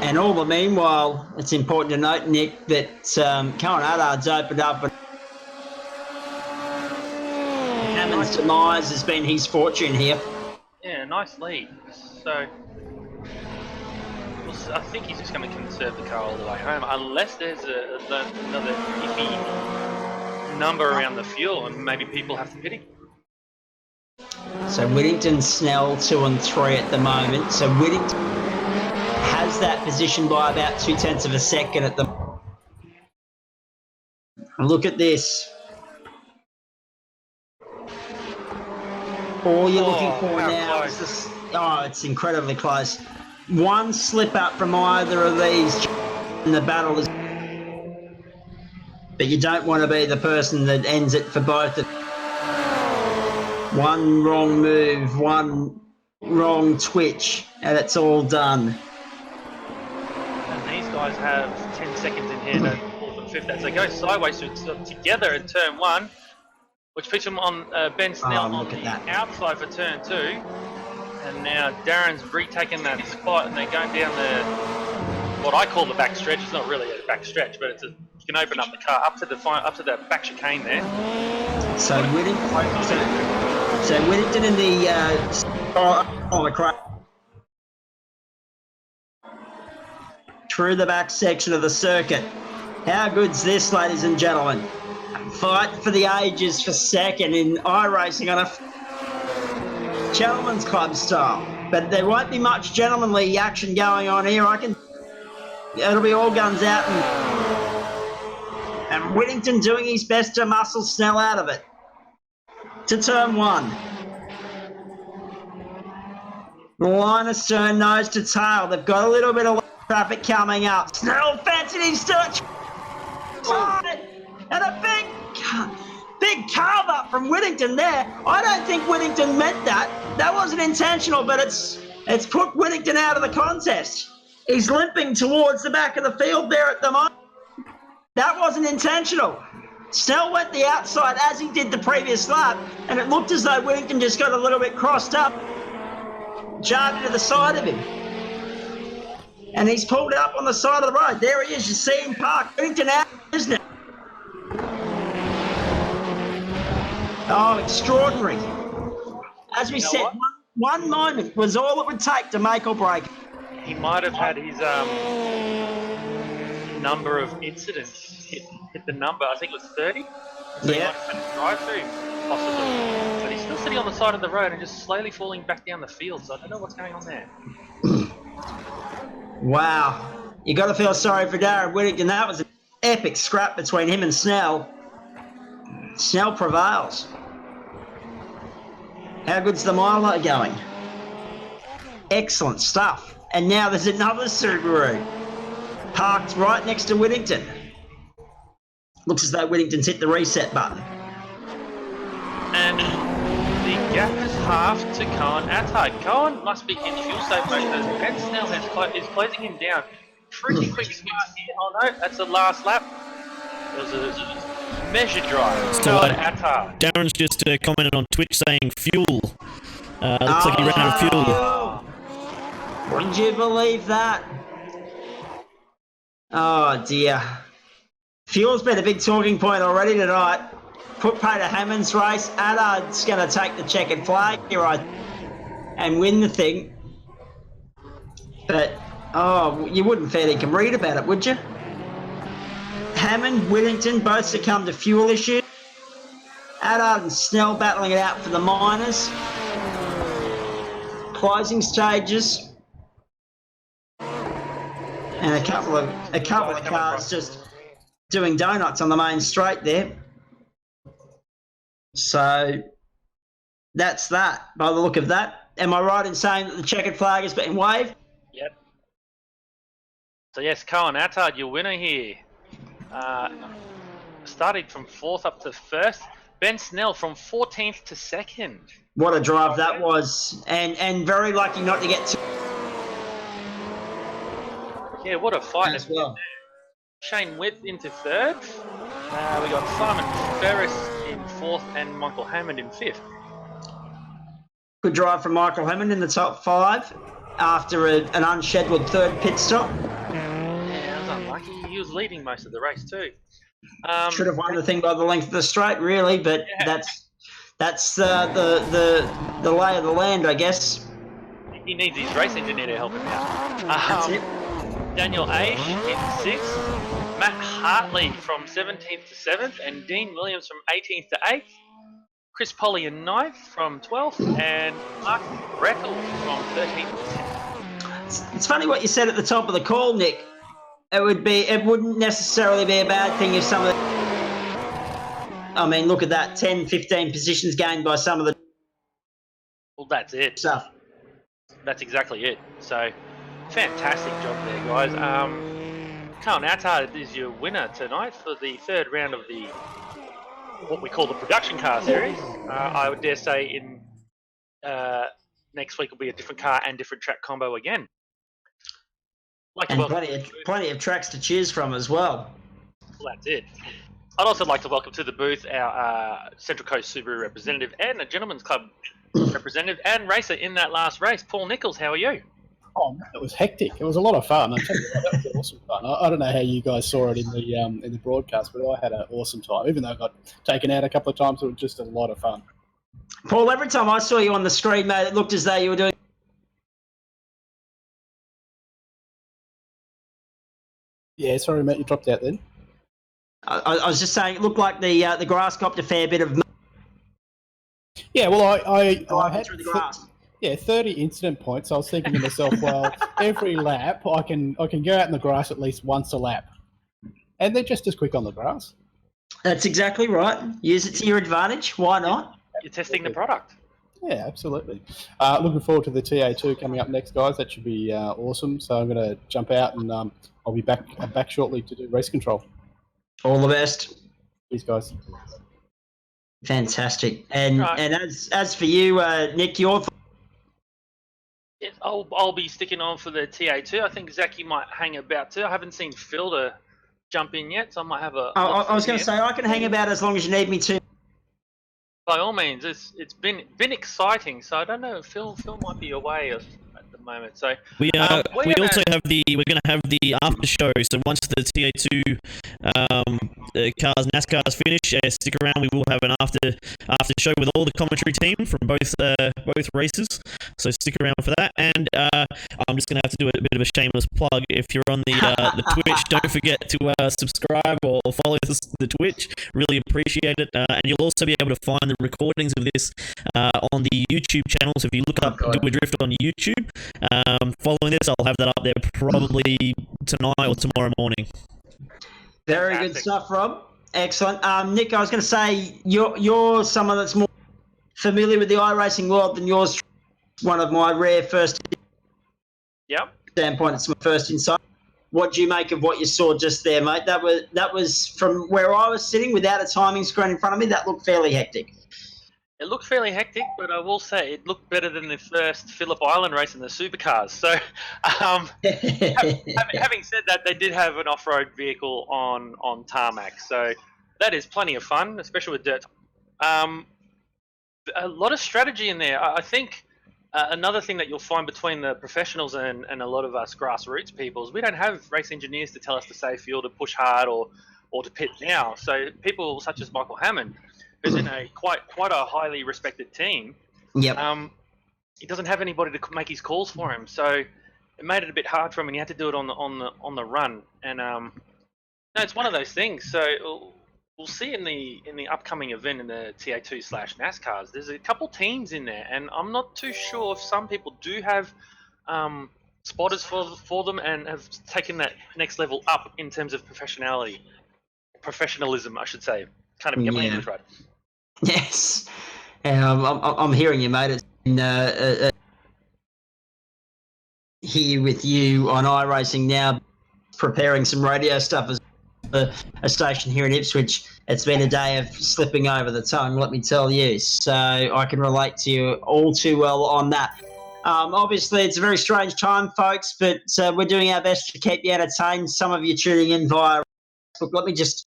And all the meanwhile, it's important to note, Nick, that Cohen Allard's opened up, and Hammond's demise has been his fortune here. Yeah, nice lead. So I think he's just going to conserve the car all the way home, unless there's another iffy number around the fuel, and maybe people have to pit him. So Whittington, Snell, 2 and 3 at the moment. So Whittington has that position by about 0.2 of a second at the. Look at this. All you're looking for now is this. Oh, it's incredibly close. One slip up from either of these, and the battle is. But you don't want to be the person that ends it for both of them. One wrong move, one wrong twitch, and it's all done. And these guys have 10 seconds in here to fourth and fifth as they go sideways together in turn 1, which puts them on Ben Snell on the outside for turn 2. And now Darren's retaken that spot, and they're going down what I call the back stretch. It's not really a back stretch, but you can open up the car up to the back chicane there. So Whittington in the through the back section of the circuit. How good's this, ladies and gentlemen? Fight for the ages for second in iRacing on a gentleman's club style. But there won't be much gentlemanly action going on here. It'll be all guns out, and Whittington doing his best to muscle Snell out of it. To turn 1. The line of stern nose to tail. They've got a little bit of traffic coming up. Snell fancied his start. And a big carve up from Whittington there. I don't think Whittington meant that. That wasn't intentional, but it's put Whittington out of the contest. He's limping towards the back of the field there at the moment. That wasn't intentional. Snell went the outside as he did the previous lap, and it looked as though Whittington just got a little bit crossed up, jarred into the side of him. And he's pulled up on the side of the road. There he is. You see him parked. Whittington out, isn't it? Oh, extraordinary. As we said, one moment was all it would take to make or break. He might have had his number of incidents hit the number. I think it was 30. So he might have been a drive-through, possibly. But he's still sitting on the side of the road and just slowly falling back down the field. So I don't know what's going on there. Wow. You got to feel sorry for Darren Whittington. That was an epic scrap between him and Snell. Snell prevails. How good's the miler going? Excellent stuff. And now there's another Subaru parked right next to Whittington. Looks as though Whittington's hit the reset button. And the gap is half to Cohen Attard. Cohen must be in fuel safe mode because Ben Snell is closing him down. Pretty quick speed here. Oh no, that's the last lap. It was a measured drive. Cohen Attard. Darren's just commented on Twitch saying fuel. Looks like he ran out of fuel. Would you believe that? Oh dear. Fuel's been a big talking point already tonight. Put pay to Hammond's race. Allard's going to take the checkered flag here and win the thing. But, you wouldn't fairly can read about it, would you? Hammond, Whittington both succumbed to fuel issues. Allard and Snell battling it out for the minors. Closing stages. And a couple of cars just doing donuts on the main straight there. So that's that, by the look of that. Am I right in saying that the checkered flag has been waved? Yep. So yes, Cohen Attard, your winner here. Started from 4th up to 1st. Ben Snell from 14th to 2nd. What a drive that was. And very lucky not to get too Yeah, what a fight as well. Shane Witt into third. We got Simon Ferris in fourth and Michael Hammond in fifth. Good drive from Michael Hammond in the top 5 after an unscheduled third pit stop. Yeah, I was unlucky. He was leading most of the race too. Should have won the thing by the length of the straight, really, but Yeah. that's the lay of the land, I guess. He needs his race engineer to help him out. That's it. Daniel Aish in 6th, Matt Hartley from 17th to 7th, and Dean Williams from 18th to 8th. Chris Polly in 9th from 12th, and Mark Reckel from 13th to 10th. It's funny what you said at the top of the call, Nick. It wouldn't necessarily be a bad thing if some of the, I mean, look at that, 10, 15 positions gained by some of the Well, that's it. stuff. That's exactly it. So, fantastic job there, guys. Carl Nattard is your winner tonight for the third round of the what we call the production car series. I would dare say in next week will be a different car and different track combo again. Like to And welcome, plenty of tracks to choose from as well. well, that's it. I'd also like to welcome to the booth our Central Coast Subaru representative and a Gentleman's Club representative and racer in that last race, Paul Nichols. How are you? Oh, man, it was hectic. It was a lot of fun. I tell you what, that was awesome fun. I don't know how you guys saw it in the broadcast, but I had an awesome time. Even though I got taken out a couple of times, it was just a lot of fun. Paul, every time I saw you on the screen, mate, it looked as though you were doing. Yeah, sorry, mate, you dropped out then. I was just saying, it looked like the grass copped a fair bit of. Yeah, well, I had through the grass. 30 incident points. I was thinking to myself, well, every lap I can go out in the grass at least once a lap, and they're just as quick on the grass. That's exactly right. Use it to your advantage. Why not? You're testing the product. Yeah, absolutely. Looking forward to the TA2 coming up next, guys. That should be awesome. So I'm going to jump out, and I'll be back shortly to do race control. All the best. Cheers, guys. Fantastic. And Right. and as for you, Nick, your Yes, I'll be sticking on for the TA2. I think Zachy might hang about too. I haven't seen Phil to jump in yet, so I might have a. I was going to say I can hang about as long as you need me to. By all means, it's been exciting. So I don't know. Phil might be away at the moment. So We we're also gonna- we're going to have the after show. So once the TA2 cars NASCAR's finished, stick around. We will have an after show with all the commentary team from both races. So stick around for that. And I'm just going to have to do a bit of a shameless plug. If you're on the Twitch, don't forget to subscribe or follow the Twitch. Really appreciate it. And you'll also be able to find the recordings of this on the YouTube channel. So if you look up Doadrift on YouTube, following this, I'll have that up there probably tonight or tomorrow morning. Very good stuff, Rob. Excellent. Nick, I was going to say you're someone that's more familiar with the iRacing world than yours. One of my rare first Yep. standpoint. It's my first insight. What do you make of what you saw just there, mate? That was from where I was sitting without a timing screen in front of me. That looked fairly hectic. It looked fairly hectic, but I will say it looked better than the first Phillip Island race in the supercars. So, having said that, they did have an off-road vehicle on tarmac, so that is plenty of fun, especially with dirt. A lot of strategy in there. I think another thing that you'll find between the professionals and a lot of us grassroots people is we don't have race engineers to tell us to save fuel, to push hard, or to pit now. So people such as Michael Hammond, who's in a quite a highly respected team, Yep. he doesn't have anybody to make his calls for him. So it made it a bit hard for him, and he had to do it on the run. And no, it's one of those things. So we'll see in the upcoming event in the TA2/NASCARs. There's a couple teams in there, and I'm not too sure if some people do have spotters for them and have taken that next level up in terms of professionalism, I should say. Can't even get my English right. Yes. I'm hearing you, mate. It's been, here with you on iRacing now, preparing some radio stuff as a station here in Ipswich. It's been a day of slipping over the tongue, let me tell you. So I can relate to you all too well on that. Obviously, it's a very strange time, folks, but we're doing our best to keep you entertained. Some of you tuning in via Facebook. Let me just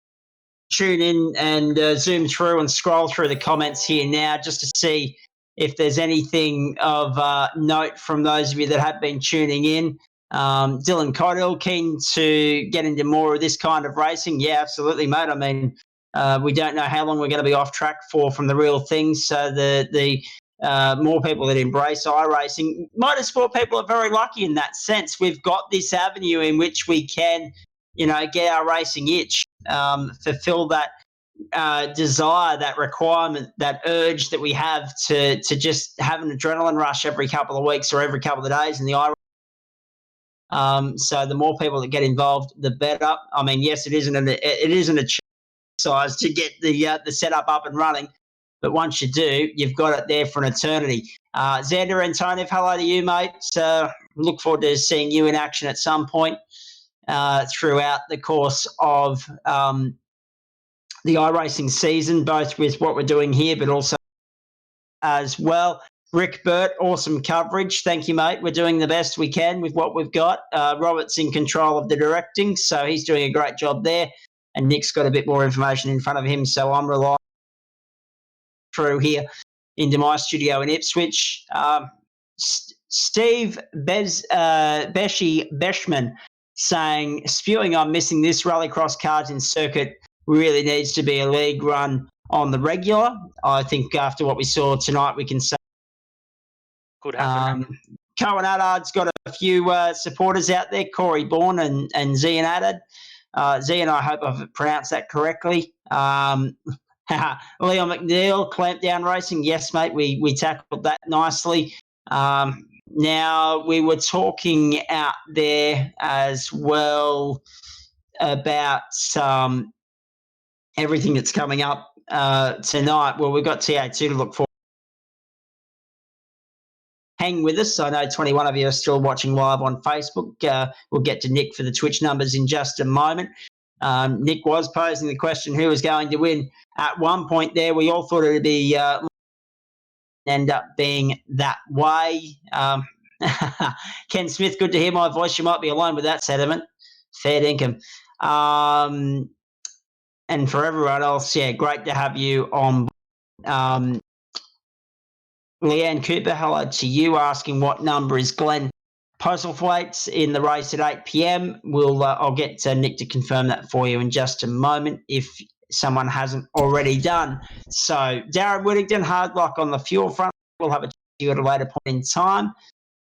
tune in and zoom through and scroll through the comments here now just to see if there's anything of note from those of you that have been tuning in. Dylan Cotterill, keen to get into more of this kind of racing. Yeah, absolutely, mate. I mean, we don't know how long we're going to be off track for from the real thing. So the more people that embrace iRacing, motorsport people are very lucky in that sense. We've got this avenue in which we can, get our racing itch, fulfill that desire, that requirement, that urge that we have to just have an adrenaline rush every couple of weeks or every couple of days in the iRacing. So the more people that get involved, the better. I mean, yes, it isn't a exercise to get the setup up and running, but once you do, you've got it there for an eternity. Xander Antonov, hello to you, mate. Look forward to seeing you in action at some point throughout the course of the iRacing season, both with what we're doing here, but also as well. Rick Burt, awesome coverage. Thank you, mate. We're doing the best we can with what we've got. Robert's in control of the directing, so he's doing a great job there. And Nick's got a bit more information in front of him, so I'm relying through here into my studio in Ipswich. Steve Beshman saying, spewing, I'm missing this rallycross karting circuit really needs to be a league run on the regular. I think after what we saw tonight, we can say could happen. Cohen Addard's got a few supporters out there, Corey Bourne and Zian Addard. Zian, I hope I've pronounced that correctly. Leon McNeil, Clampdown Racing. Yes, mate, we tackled that nicely. Now, we were talking out there as well about everything that's coming up tonight. Well, we've got TA2 to look forward. Hang with us. I know 21 of you are still watching live on Facebook. We'll get to Nick for the Twitch numbers in just a moment. Nick was posing the question, who was going to win? At one point there, we all thought it would be end up being that way. Ken Smith, good to hear my voice. You might be alone with that sentiment. Fair dinkum. And for everyone else, yeah, great to have you on. Leanne Cooper, hello to you, asking what number is Glenn Postlethwaite's in the race at 8 p.m. I'll get Nick to confirm that for you in just a moment if someone hasn't already done. So Darren Whittington, hard luck on the fuel front. We'll have a chat at a later point in time.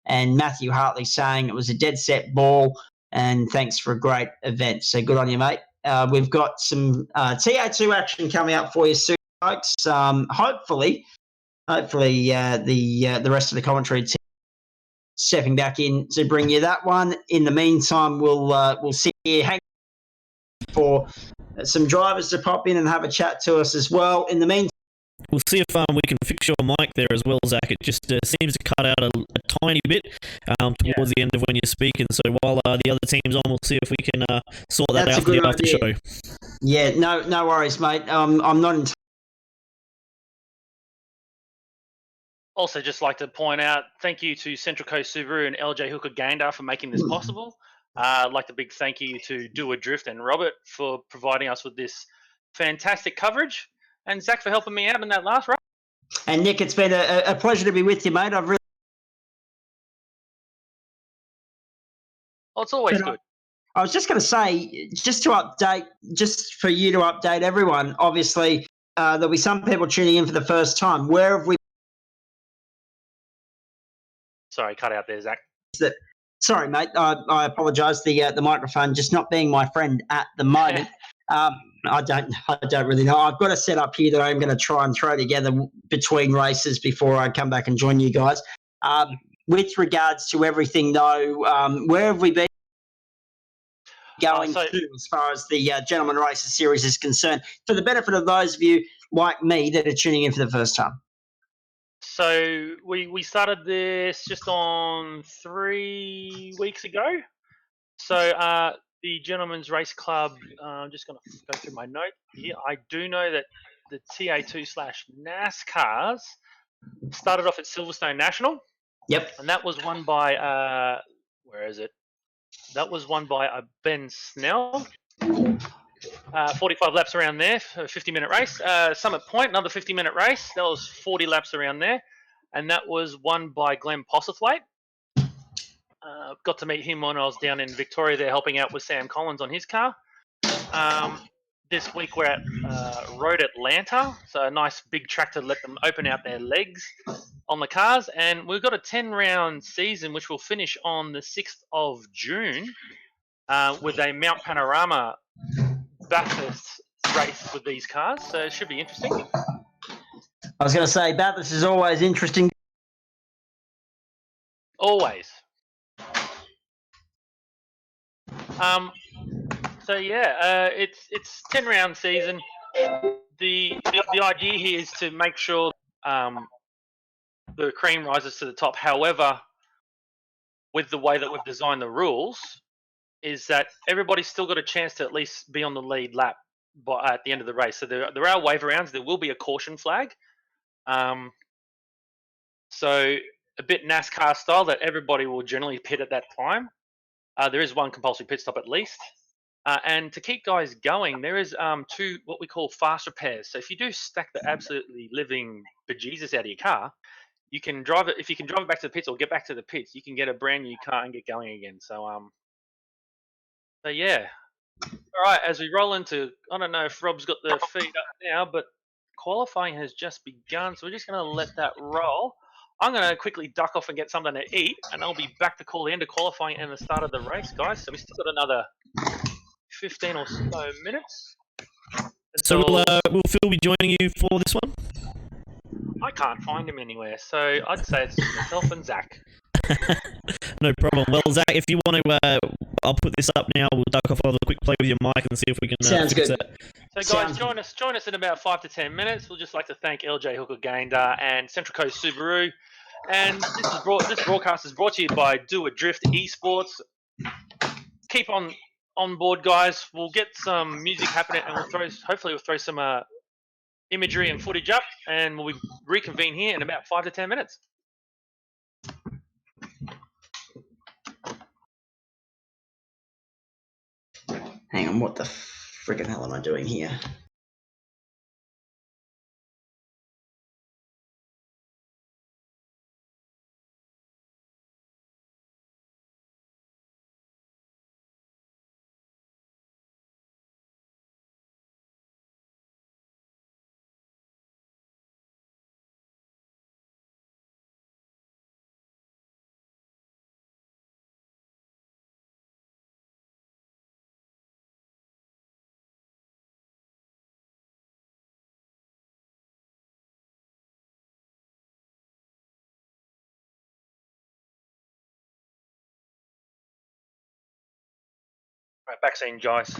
And Matthew Hartley saying it was a dead set ball and thanks for a great event. So good on you, mate. We've got some TA2 action coming up for you soon, folks. Hopefully the rest of the commentary team stepping back in to bring you that one. In the meantime, we'll sit here, hang for some drivers to pop in and have a chat to us as well. In the meantime, we'll see if we can fix your mic there as well, Zach. It just seems to cut out a tiny bit towards the end of when you're speaking. So while the other team's on, we'll see if we can sort that out for the after show. Yeah, no worries, mate. I'm not Also, just like to point out, thank you to Central Coast Subaru and LJ Hooker Gander for making this possible. I'd like a big thank you to Doadrift and Robert for providing us with this fantastic coverage, and Zach for helping me out in that last race. And Nick, it's been a pleasure to be with you, mate. Well, it's always good. I was just going to say, just for you to update everyone, obviously there'll be some people tuning in for the first time. Where have we... Sorry, cut out there, Zach. Sorry, mate. I apologise. The microphone just not being my friend at the moment. I don't really know. I've got a setup here that I'm going to try and throw together between races before I come back and join you guys. With regards to everything, though, where have we been going to as far as the Gentleman Races Series is concerned? For the benefit of those of you like me that are tuning in for the first time. So we started this just on 3 weeks ago. So the Gentlemen's Race Club, I'm just going to go through my note here. I do know that the TA2/NASCARs started off at Silverstone National. Yep. and that was won by where is it? That was won by Ben Snell. 45 laps around there, a 50-minute race. Summit Point, another 50-minute race. That was 40 laps around there, and that was won by Glenn Postlethwaite. Got to meet him when I was down in Victoria there helping out with Sam Collins on his car. This week we're at Road Atlanta, so a nice big track to let them open out their legs on the cars. And we've got a 10-round season which will finish on the 6th of June with a Mount Panorama Bathurst race with these cars, so it should be interesting. I was going to say, Bathurst is always interesting. Always. So yeah, it's 10-round season. The idea here is to make sure the cream rises to the top. However, with the way that we've designed the rules, is that everybody's still got a chance to at least be on the lead lap at the end of the race. So there are wave rounds. There will be a caution flag. So a bit NASCAR style that everybody will generally pit at that time. There is one compulsory pit stop at least. And to keep guys going, there is two what we call fast repairs. So if you do stack the absolutely living bejesus out of your car, you can drive it. If you can drive it back to the pits or get back to the pits, you can get a brand new car and get going again. So yeah. All right, as we roll into, I don't know if Rob's got the feed up now, but qualifying has just begun, so we're just going to let that roll. I'm going to quickly duck off and get something to eat, and I'll be back to call the end of qualifying and the start of the race, guys. So we still got another 15 or so minutes. So will Phil be joining you for this one? I can't find him anywhere, so I'd say it's just myself and Zach. No problem. Well, Zach, if you want to, I'll put this up now. We'll duck off, have a quick play with your mic and see if we can. Sounds fix good. That. So, guys, join us in about 5 to 10 minutes. We'll just like to thank LJ Hooker Gander and Central Coast Subaru. And this broadcast is brought to you by Doadrift Esports. Keep on board, guys. We'll get some music happening, and hopefully we'll throw some imagery and footage up, and we'll reconvene here in about 5 to 10 minutes. Hang on, what the friggin' hell am I doing here? Right, back scene, guys.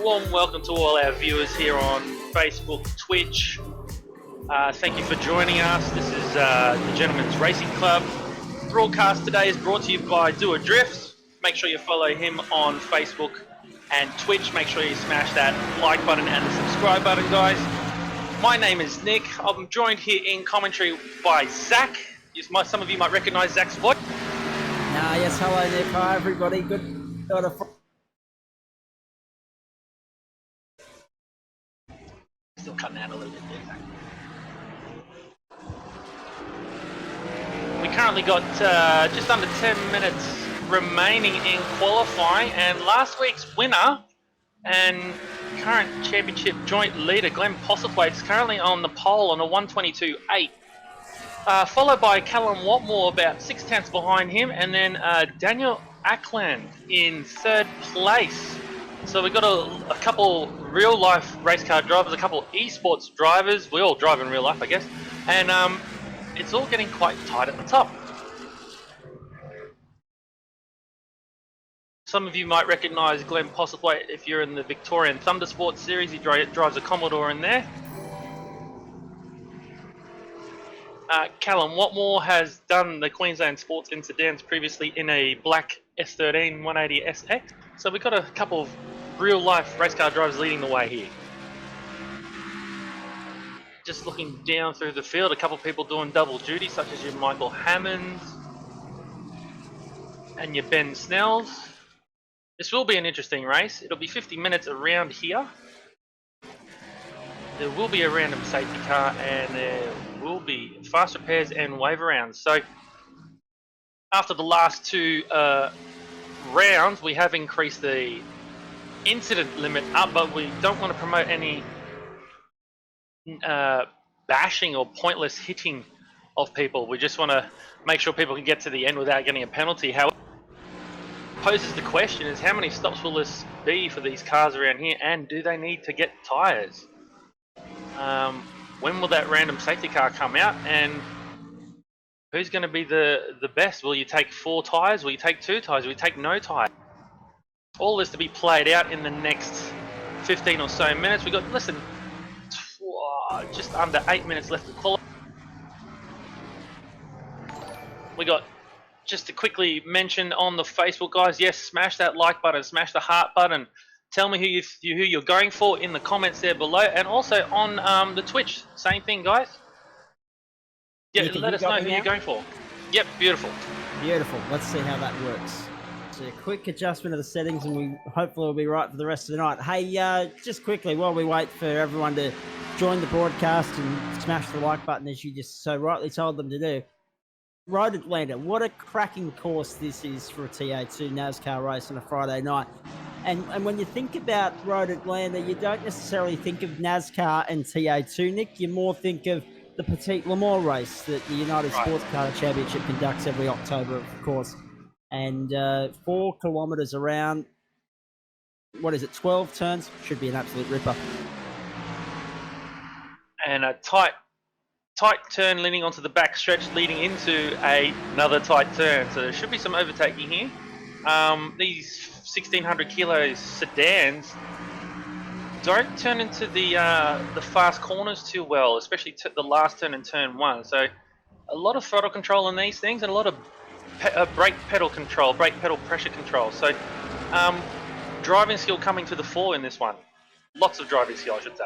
warm welcome to all our viewers here on Facebook, Twitch. Thank you for joining us. This is the Gentleman's Racing Club. Broadcast today is brought to you by Doadrift. Make sure you follow him on Facebook and Twitch. Make sure you smash that like button and the subscribe button, guys. My name is Nick. I'm joined here in commentary by Zach. Some of you might recognise Zach's voice. Yes, hello Nick. Hi everybody. Good. Still cutting out a little bit there, Zach. We currently got just under 10 minutes remaining in qualifying, and last week's winner and current championship joint leader Glenn Postlethwaite is currently on the pole on a 122.8, followed by Callum Watmore about 6 tenths behind him, and then Daniel Ackland in third place. So we've got a couple real life race car drivers, a couple esports drivers. We all drive in real life, I guess, and it's all getting quite tight at the top. Some of you might recognise Glenn Postlethwaite if you're in the Victorian Thundersport series. He drives a Commodore in there. Callum Watmore has done the Queensland Sports in sedans previously in a black S13 180 SX. So we've got a couple of real life race car drivers leading the way here. Just looking down through the field, a couple of people doing double duty, such as your Michael Hammonds and your Ben Snells. This will be an interesting race. It'll be 50 minutes around here. There will be a random safety car, and there will be fast repairs and wave arounds. So after the last two rounds, we have increased the incident limit up, but we don't want to promote any bashing or pointless hitting of people. We just want to make sure people can get to the end without getting a penalty. However, poses the question is, how many stops will this be for these cars around here, and do they need to get tyres? When will that random safety car come out, and who's going to be the best? Will you take 4 tyres? Will you take 2 tyres? Will you take no tyres? All this to be played out in the next 15 or so minutes. We've got just under 8 minutes left to qualify. We got, just to quickly mention on the Facebook, guys, yes, smash that like button, smash the heart button. Tell me who you're going for in the comments there below, and also on the Twitch, same thing, guys. Yeah, let us know who you're going for. Yep, beautiful. Beautiful. Let's see how that works. So a quick adjustment of the settings, and we hopefully will be right for the rest of the night. Hey, just quickly, while we wait for everyone to join the broadcast and smash the like button, as you just so rightly told them to do. Road Atlanta, what a cracking course this is for a TA2 NASCAR race on a Friday night. And when you think about Road Atlanta, you don't necessarily think of NASCAR and TA2, Nick. You more think of the Petite Le Mans race that the United Sports Car Championship conducts every October, of course. And 4 kilometres around, 12 turns? Should be an absolute ripper. And a tight turn leading onto the back stretch, leading into another tight turn. So there should be some overtaking here. These 1600 kilo sedans don't turn into the fast corners too well, especially the last turn in turn 1. So a lot of throttle control in these things, and a lot of brake pedal control, brake pedal pressure control. So driving skill coming to the fore in this one. Lots of driving skill, I should say.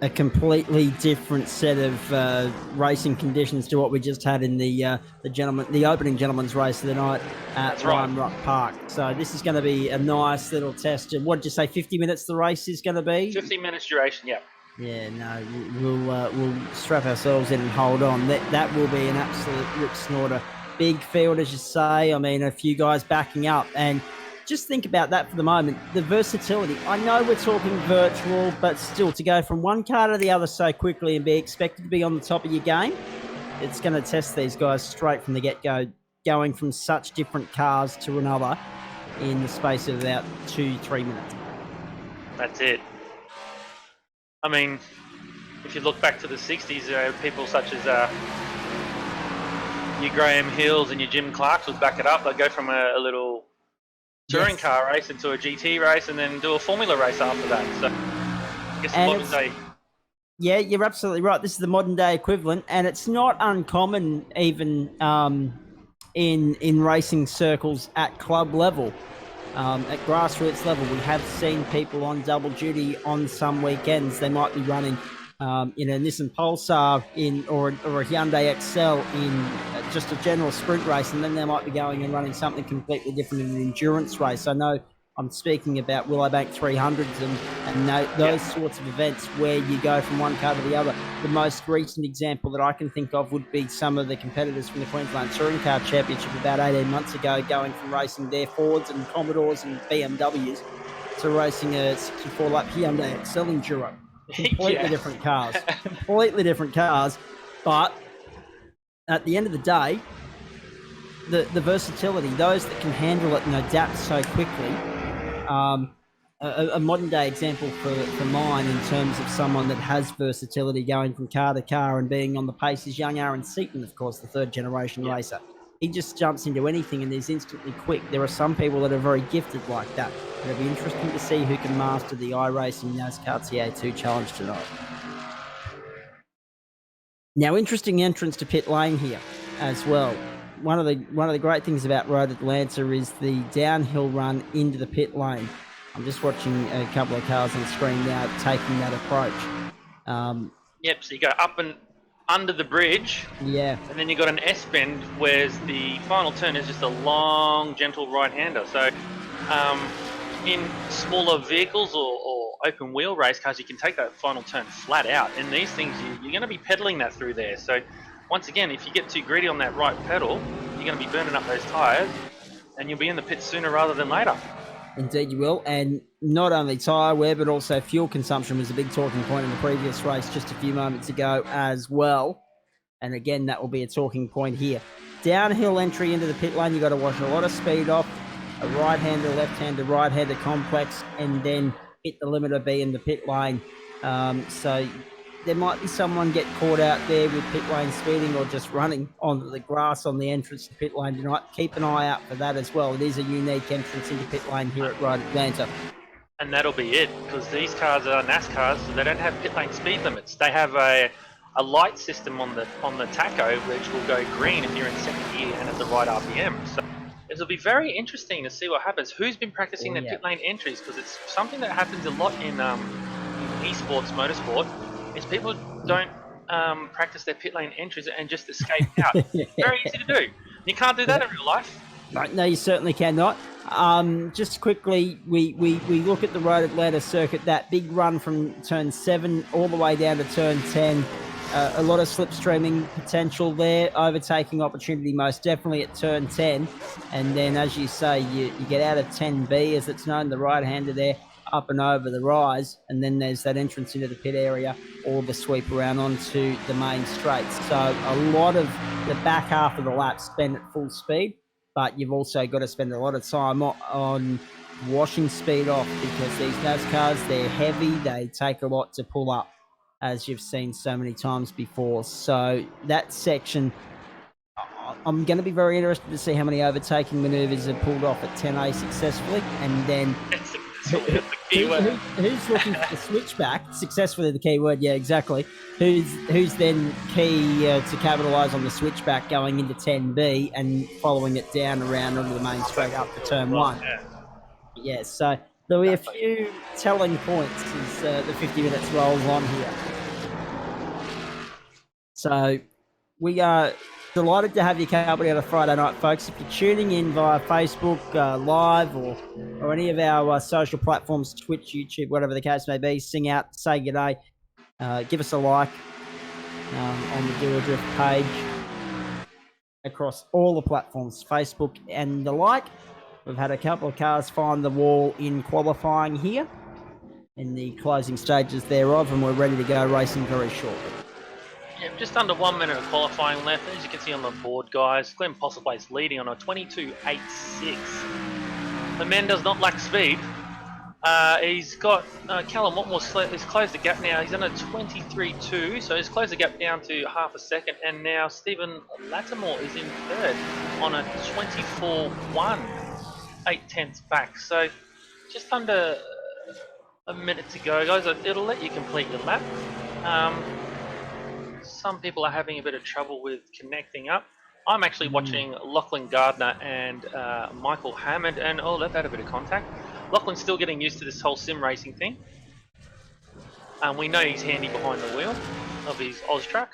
A completely different set of racing conditions to what we just had in the opening gentleman's race of the night at Ryan Rock Park. So this is going to be a nice little test. What did you say? 50 minutes the race is going to be? 50 minutes duration. Yeah. Yeah. No, we'll strap ourselves in and hold on. That will be an absolute rip snorter. Big field, as you say. I mean, a few guys backing up, and just think about that for the moment. The versatility. I know we're talking virtual, but still, to go from one car to the other so quickly and be expected to be on the top of your game, it's going to test these guys straight from the get-go, going from such different cars to another in the space of about 2-3 minutes. That's it. I mean, if you look back to the 60s, people such as your Graham Hills and your Jim Clarks would back it up. They'd go from a little touring Yes. car race into a GT race and then do a Formula race after that. So I guess the And modern day. Yeah, you're absolutely right. This is the modern day equivalent, and it's not uncommon even in racing circles at club level. At grassroots level, we have seen people on double duty on some weekends. They might be running in a Nissan Pulsar or a Hyundai Excel in just a general sprint race, and then they might be going and running something completely different in an endurance race. I know I'm speaking about Willowbank 300s and those sorts of events where you go from one car to the other. The most recent example that I can think of would be some of the competitors from the Queensland Touring Car Championship about 18 months ago, going from racing their Fords and Commodores and BMWs to racing a 64-lap Hyundai Excel Enduro. Completely different cars. Completely different cars. But at the end of the day, the versatility, those that can handle it and adapt so quickly, a modern day example for mine in terms of someone that has versatility going from car to car and being on the pace is young Aaron Seaton, of course, the third generation racer. He just jumps into anything and is instantly quick. There are some people that are very gifted like that. It'll be interesting to see who can master the iRacing NASCAR TA2 challenge tonight. Now, interesting entrance to pit lane here as well. One of the great things about Road Atlanta is the downhill run into the pit lane. I'm just watching a couple of cars on screen now taking that approach. Yep, so you go up and under the bridge. Yeah. And then you got an S-bend, whereas the final turn is just a long, gentle right-hander. So in smaller vehicles or open wheel race cars, you can take that final turn flat out. In these things, you're going to be pedaling that through there. So once again, if you get too greedy on that right pedal, you're going to be burning up those tyres and you'll be in the pit sooner rather than later. Indeed you will. And not only tyre wear, but also fuel consumption was a big talking point in the previous race just a few moments ago as well. And again, that will be a talking point here. Downhill entry into the pit lane, you've got to wash a lot of speed off. A right-hander, left-hander, right-hander complex, and then hit the limiter B in the pit lane. So there might be someone get caught out there with pit lane speeding or just running onto the grass on the entrance to pit lane tonight. Keep an eye out for that as well. It is a unique entrance into pit lane here at Road Atlanta. And that'll be it, because these cars are NASCARs, so they don't have pit lane speed limits. They have a light system on the tacho, which will go green if you're in second gear and at the right RPM. So it'll be very interesting to see what happens. Who's been practicing their pit lane entries? Because it's something that happens a lot in esports, motorsport, is people don't practice their pit lane entries and just escape out. Very easy to do. You can't do that in real life. No, you certainly cannot. Just quickly, we look at the Road Atlanta circuit, that big run from turn 7 all the way down to turn 10. A lot of slipstreaming potential there, overtaking opportunity most definitely at turn 10. And then, as you say, you get out of 10B, as it's known, the right-hander there, up and over the rise. And then there's that entrance into the pit area or the sweep around onto the main straights. So a lot of the back half of the lap spent at full speed, but you've also got to spend a lot of time on washing speed off, because these NASCARs, they're heavy, they take a lot to pull up, as you've seen so many times before. So that section, I'm going to be very interested to see how many overtaking manoeuvres are pulled off at 10A successfully, and then who's looking for the switchback successfully, the key word, yeah, exactly. Who's then key to capitalise on the switchback going into 10B and following it down around onto the main straight up to turn 1. Yeah, so there'll be a few telling points as the 50 minutes rolls on here. So we are delighted to have your company on a Friday night, folks. If you're tuning in via Facebook Live or any of our social platforms, Twitch, YouTube, whatever the case may be, sing out, say g'day, give us a like on the Doadrift page across all the platforms, Facebook and the like. We've had a couple of cars find the wall in qualifying here in the closing stages thereof, and we're ready to go racing very shortly. Yeah, just under 1 minute of qualifying left. As you can see on the board, guys, Glenn Postleplate's leading on a 22.86. The man does not lack speed. He's got Callum Watmore has closed the gap now. He's on a 23.2, so he's closed the gap down to half a second. And now Stephen Lattimore is in third on a 24.1. 8/10 back. So just under a minute to go, guys. It'll let you complete your lap. Some people are having a bit of trouble with connecting up. I'm actually watching Lachlan Gardner and Michael Hammond, and oh, they've had a bit of contact. Lachlan's still getting used to this whole sim racing thing. We know he's handy behind the wheel of his Oz truck.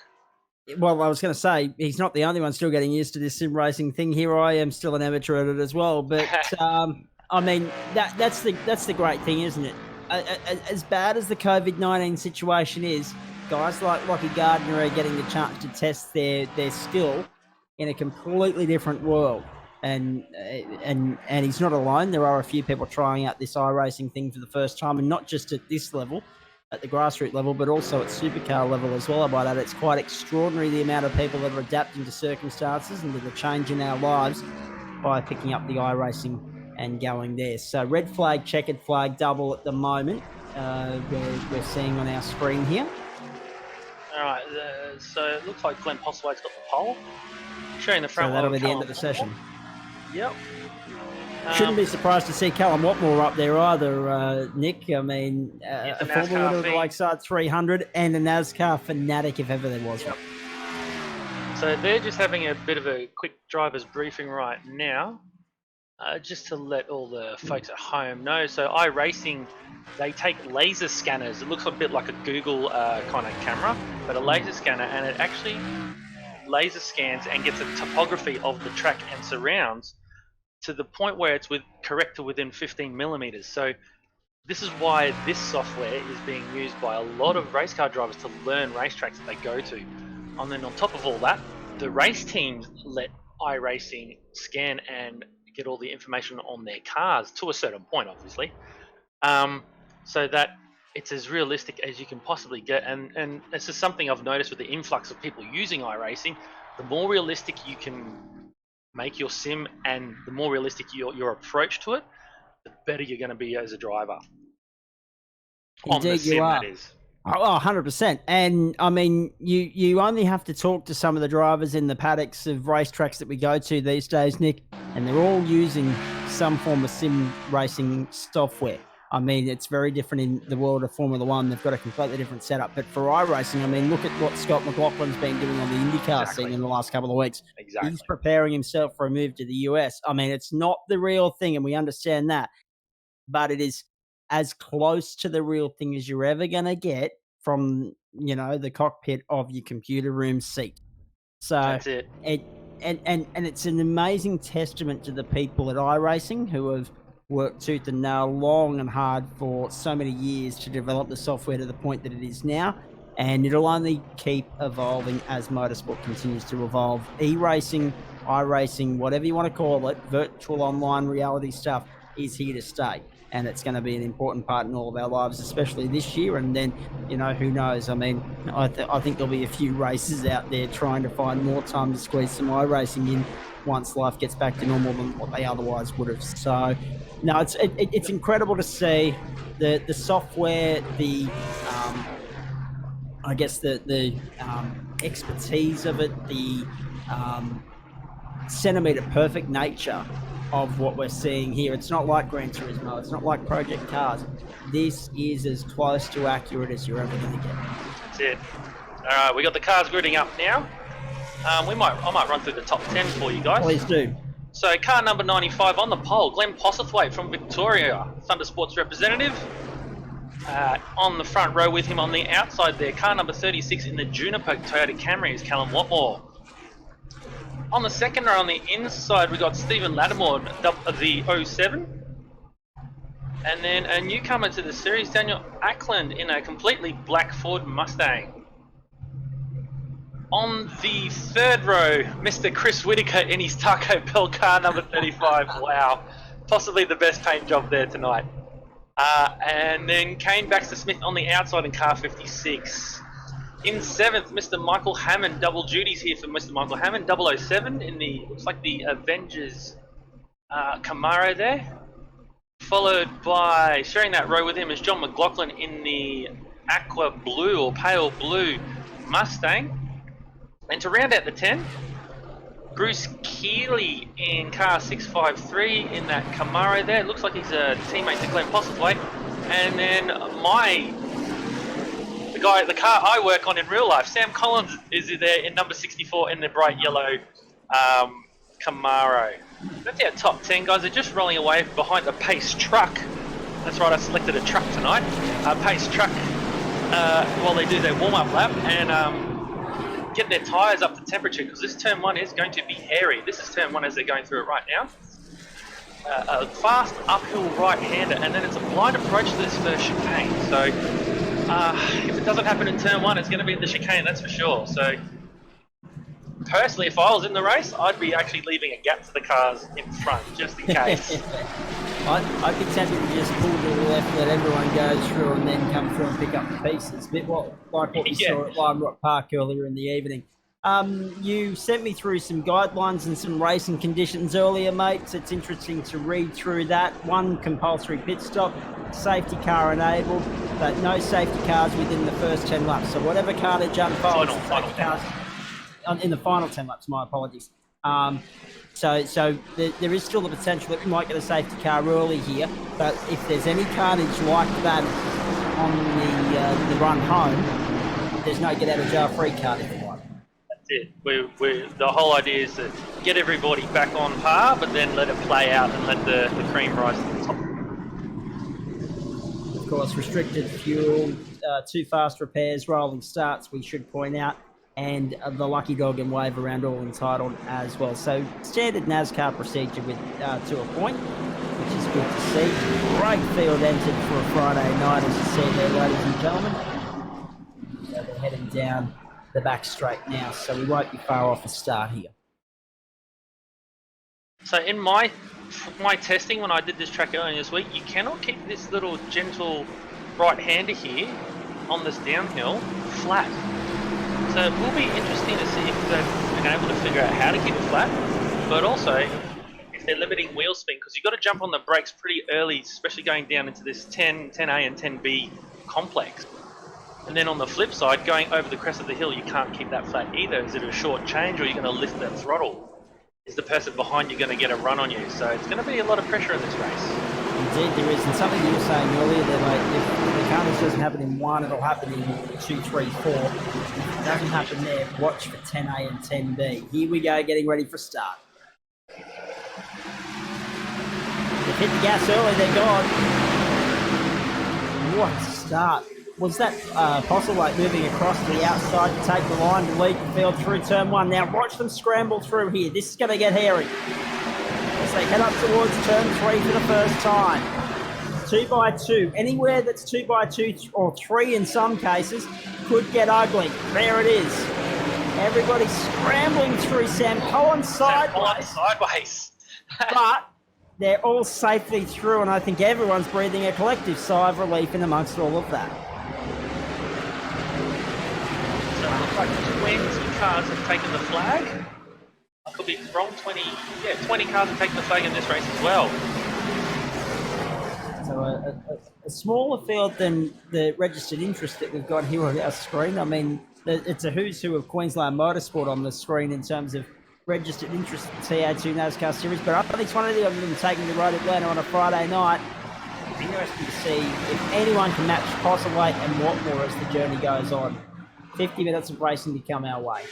Well, I was going to say he's not the only one still getting used to this sim racing thing. Here I am, still an amateur at it as well. But I mean, that's the great thing, isn't it? As bad as the COVID-19 situation is, guys like Lockie Gardner are getting the chance to test their skill in a completely different world. And he's not alone. There are a few people trying out this iRacing thing for the first time, and not just at this level, at the grassroots level, but also at supercar level as well. About that, it's quite extraordinary the amount of people that are adapting to circumstances and to the change in our lives by picking up the iRacing and going there. So red flag, checkered flag, double at the moment. We're seeing on our screen here. All right, so it looks like Glenn Postlewaite's got the pole. Showing the front. So that'll be the end of the session. Yep. Shouldn't be surprised to see Callum Watmore up there either, Nick. I mean, a Formula One Lakeside 300 and a NASCAR fanatic if ever there was one. So they're just having a bit of a quick driver's briefing right now, just to let all the folks at home know. So iRacing, they take laser scanners. It looks a bit like a Google kind of camera, but a laser scanner, and it actually laser scans and gets a topography of the track and surrounds to the point where it's correct to within 15 millimeters. So this is why this software is being used by a lot of race car drivers to learn racetracks that they go to. And then on top of all that, the race teams let iRacing scan and get all the information on their cars to a certain point, obviously, so that it's as realistic as you can possibly get. And this is something I've noticed with the influx of people using iRacing. The more realistic you can make your sim and the more realistic your approach to it, the better you're going to be as a driver. On the sim, that is. Oh, 100%. And I mean, you only have to talk to some of the drivers in the paddocks of racetracks that we go to these days, Nick, and they're all using some form of sim racing software. I mean, it's very different in the world of Formula One. They've got a completely different setup. But for iRacing, I mean, look at what Scott McLaughlin's been doing on the IndyCar scene in the last couple of weeks. Exactly. He's preparing himself for a move to the US. I mean, it's not the real thing, and we understand that. But it is as close to the real thing as you're ever going to get from, you know, the cockpit of your computer room seat. So that's it. And it's an amazing testament to the people at iRacing who have worked tooth and nail long and hard for so many years to develop the software to the point that it is now. And it'll only keep evolving as motorsport continues to evolve. E-racing, iRacing, whatever you want to call it, virtual online reality stuff is here to stay. And it's going to be an important part in all of our lives, especially this year. And then, you know, who knows? I mean, I think there'll be a few races out there trying to find more time to squeeze some iRacing in once life gets back to normal than what they otherwise would have. So, no, it's incredible to see the software, I guess the expertise of it, the centimetre perfect nature of what we're seeing here. It's not like Gran Turismo. It's not like Project Cars. This is as close to accurate as you're ever going to get. That's it. All right, we got the cars gridding up now. I might run through the top 10 for you guys. Please do. So car number 95 on the pole, Glenn Postlethwaite from Victoria, Thunder Sports representative. On the front row with him on the outside there, car number 36 in the Juniper Toyota Camry is Callum Watmore. On the second row on the inside, we got Stephen Lattimore of the 07. And then a newcomer to the series, Daniel Ackland in a completely black Ford Mustang. On the third row, Mr. Chris Whitaker in his Taco Bell car number 35. Wow, possibly the best paint job there tonight. And then Kane Baxter-Smith on the outside in car 56. In seventh, Mr. Michael Hammond, double duties here for Mr. Michael Hammond, 007 in the, looks like the Avengers Camaro there. Followed by, sharing that row with him, is John McLaughlin in the aqua blue or pale blue Mustang. And to round out the 10, Bruce Keeley in car 653 in that Camaro there. It looks like he's a teammate to Glenn Postlethwaite. And then the car I work on in real life, Sam Collins, is there in number 64 in the bright yellow Camaro. That's our top 10 guys. They're just rolling away behind the Pace truck. That's right, I selected a truck tonight. Pace truck while they do their warm-up lap and get their tyres up to temperature, because this turn 1 is going to be hairy. This is turn 1 as they're going through it right now. A fast uphill right-hander, and then it's a blind approach to this first chicane. So if it doesn't happen in turn 1, it's going to be in the chicane, that's for sure. So personally, if I was in the race, I'd be actually leaving a gap to the cars in front, just in case. I'd be tempted to just pull to the left, let everyone go through, and then come through and pick up the pieces. A bit like what we saw at Lime Rock Park earlier in the evening. You sent me through some guidelines and some racing conditions earlier, mates. It's interesting to read through that. 1 compulsory pit stop, safety car enabled, but no safety cars within the first 10 laps. So whatever carnage unfolds, Final 10 laps. In the final 10 laps, my apologies. So there is still the potential that we might get a safety car early here, but if there's any carnage like that on the run home, there's no get out of jail free card if you want. That's it. The whole idea is to get everybody back on par, but then let it play out and let the cream rise to the top. Of course, restricted fuel, 2 fast repairs, rolling starts, we should point out, and the lucky dog and wave around all entitled as well. So standard NASCAR procedure with to a point, which is good to see. Great field entered for a Friday night, as you see there, ladies and gentlemen. So they're heading down the back straight now, so we won't be far off a start here. So in my testing when I did this track earlier this week, you cannot keep this little gentle right-hander here on this downhill flat. So it will be interesting to see if they've been able to figure out how to keep it flat, but also if they're limiting wheel spin, because you've got to jump on the brakes pretty early, especially going down into this 10A and 10B complex. And then on the flip side, going over the crest of the hill, you can't keep that flat either. Is it a short change, or you're going to lift that throttle? Is the person behind you going to get a run on you? So it's going to be a lot of pressure in this race. Indeed there is, and something you were saying earlier that if the carnage doesn't happen in 1, it'll happen in 2, 3, 4. If it doesn't happen there, watch for 10A and 10B. Here we go, getting ready for start. They've hit the gas early, they're gone. What a start. Was that Postlethwaite moving across to the outside to take the line to lead the field through turn 1? Now watch them scramble through here. This is going to get hairy as they head up towards turn 3 for the first time. 2x2. Anywhere that's 2x2 or 3 in some cases could get ugly. There it is. Everybody scrambling through. Sam Collins sideways. But they're all safely through, and I think everyone's breathing a collective sigh of relief in amongst all of that. So it looks like 20 cars have taken the flag. I could be wrong, 20 cars have taken the flag in this race as well. So a smaller field than the registered interest that we've got here on our screen. I mean, it's a who's who of Queensland motorsport on the screen in terms of registered interest in TA2 NASCAR series, but I think it's one of them taking the road Atlanta on a Friday night. It's interesting to see if anyone can match Postlethwaite and Watmore as the journey goes on. 50 minutes of racing to come our way.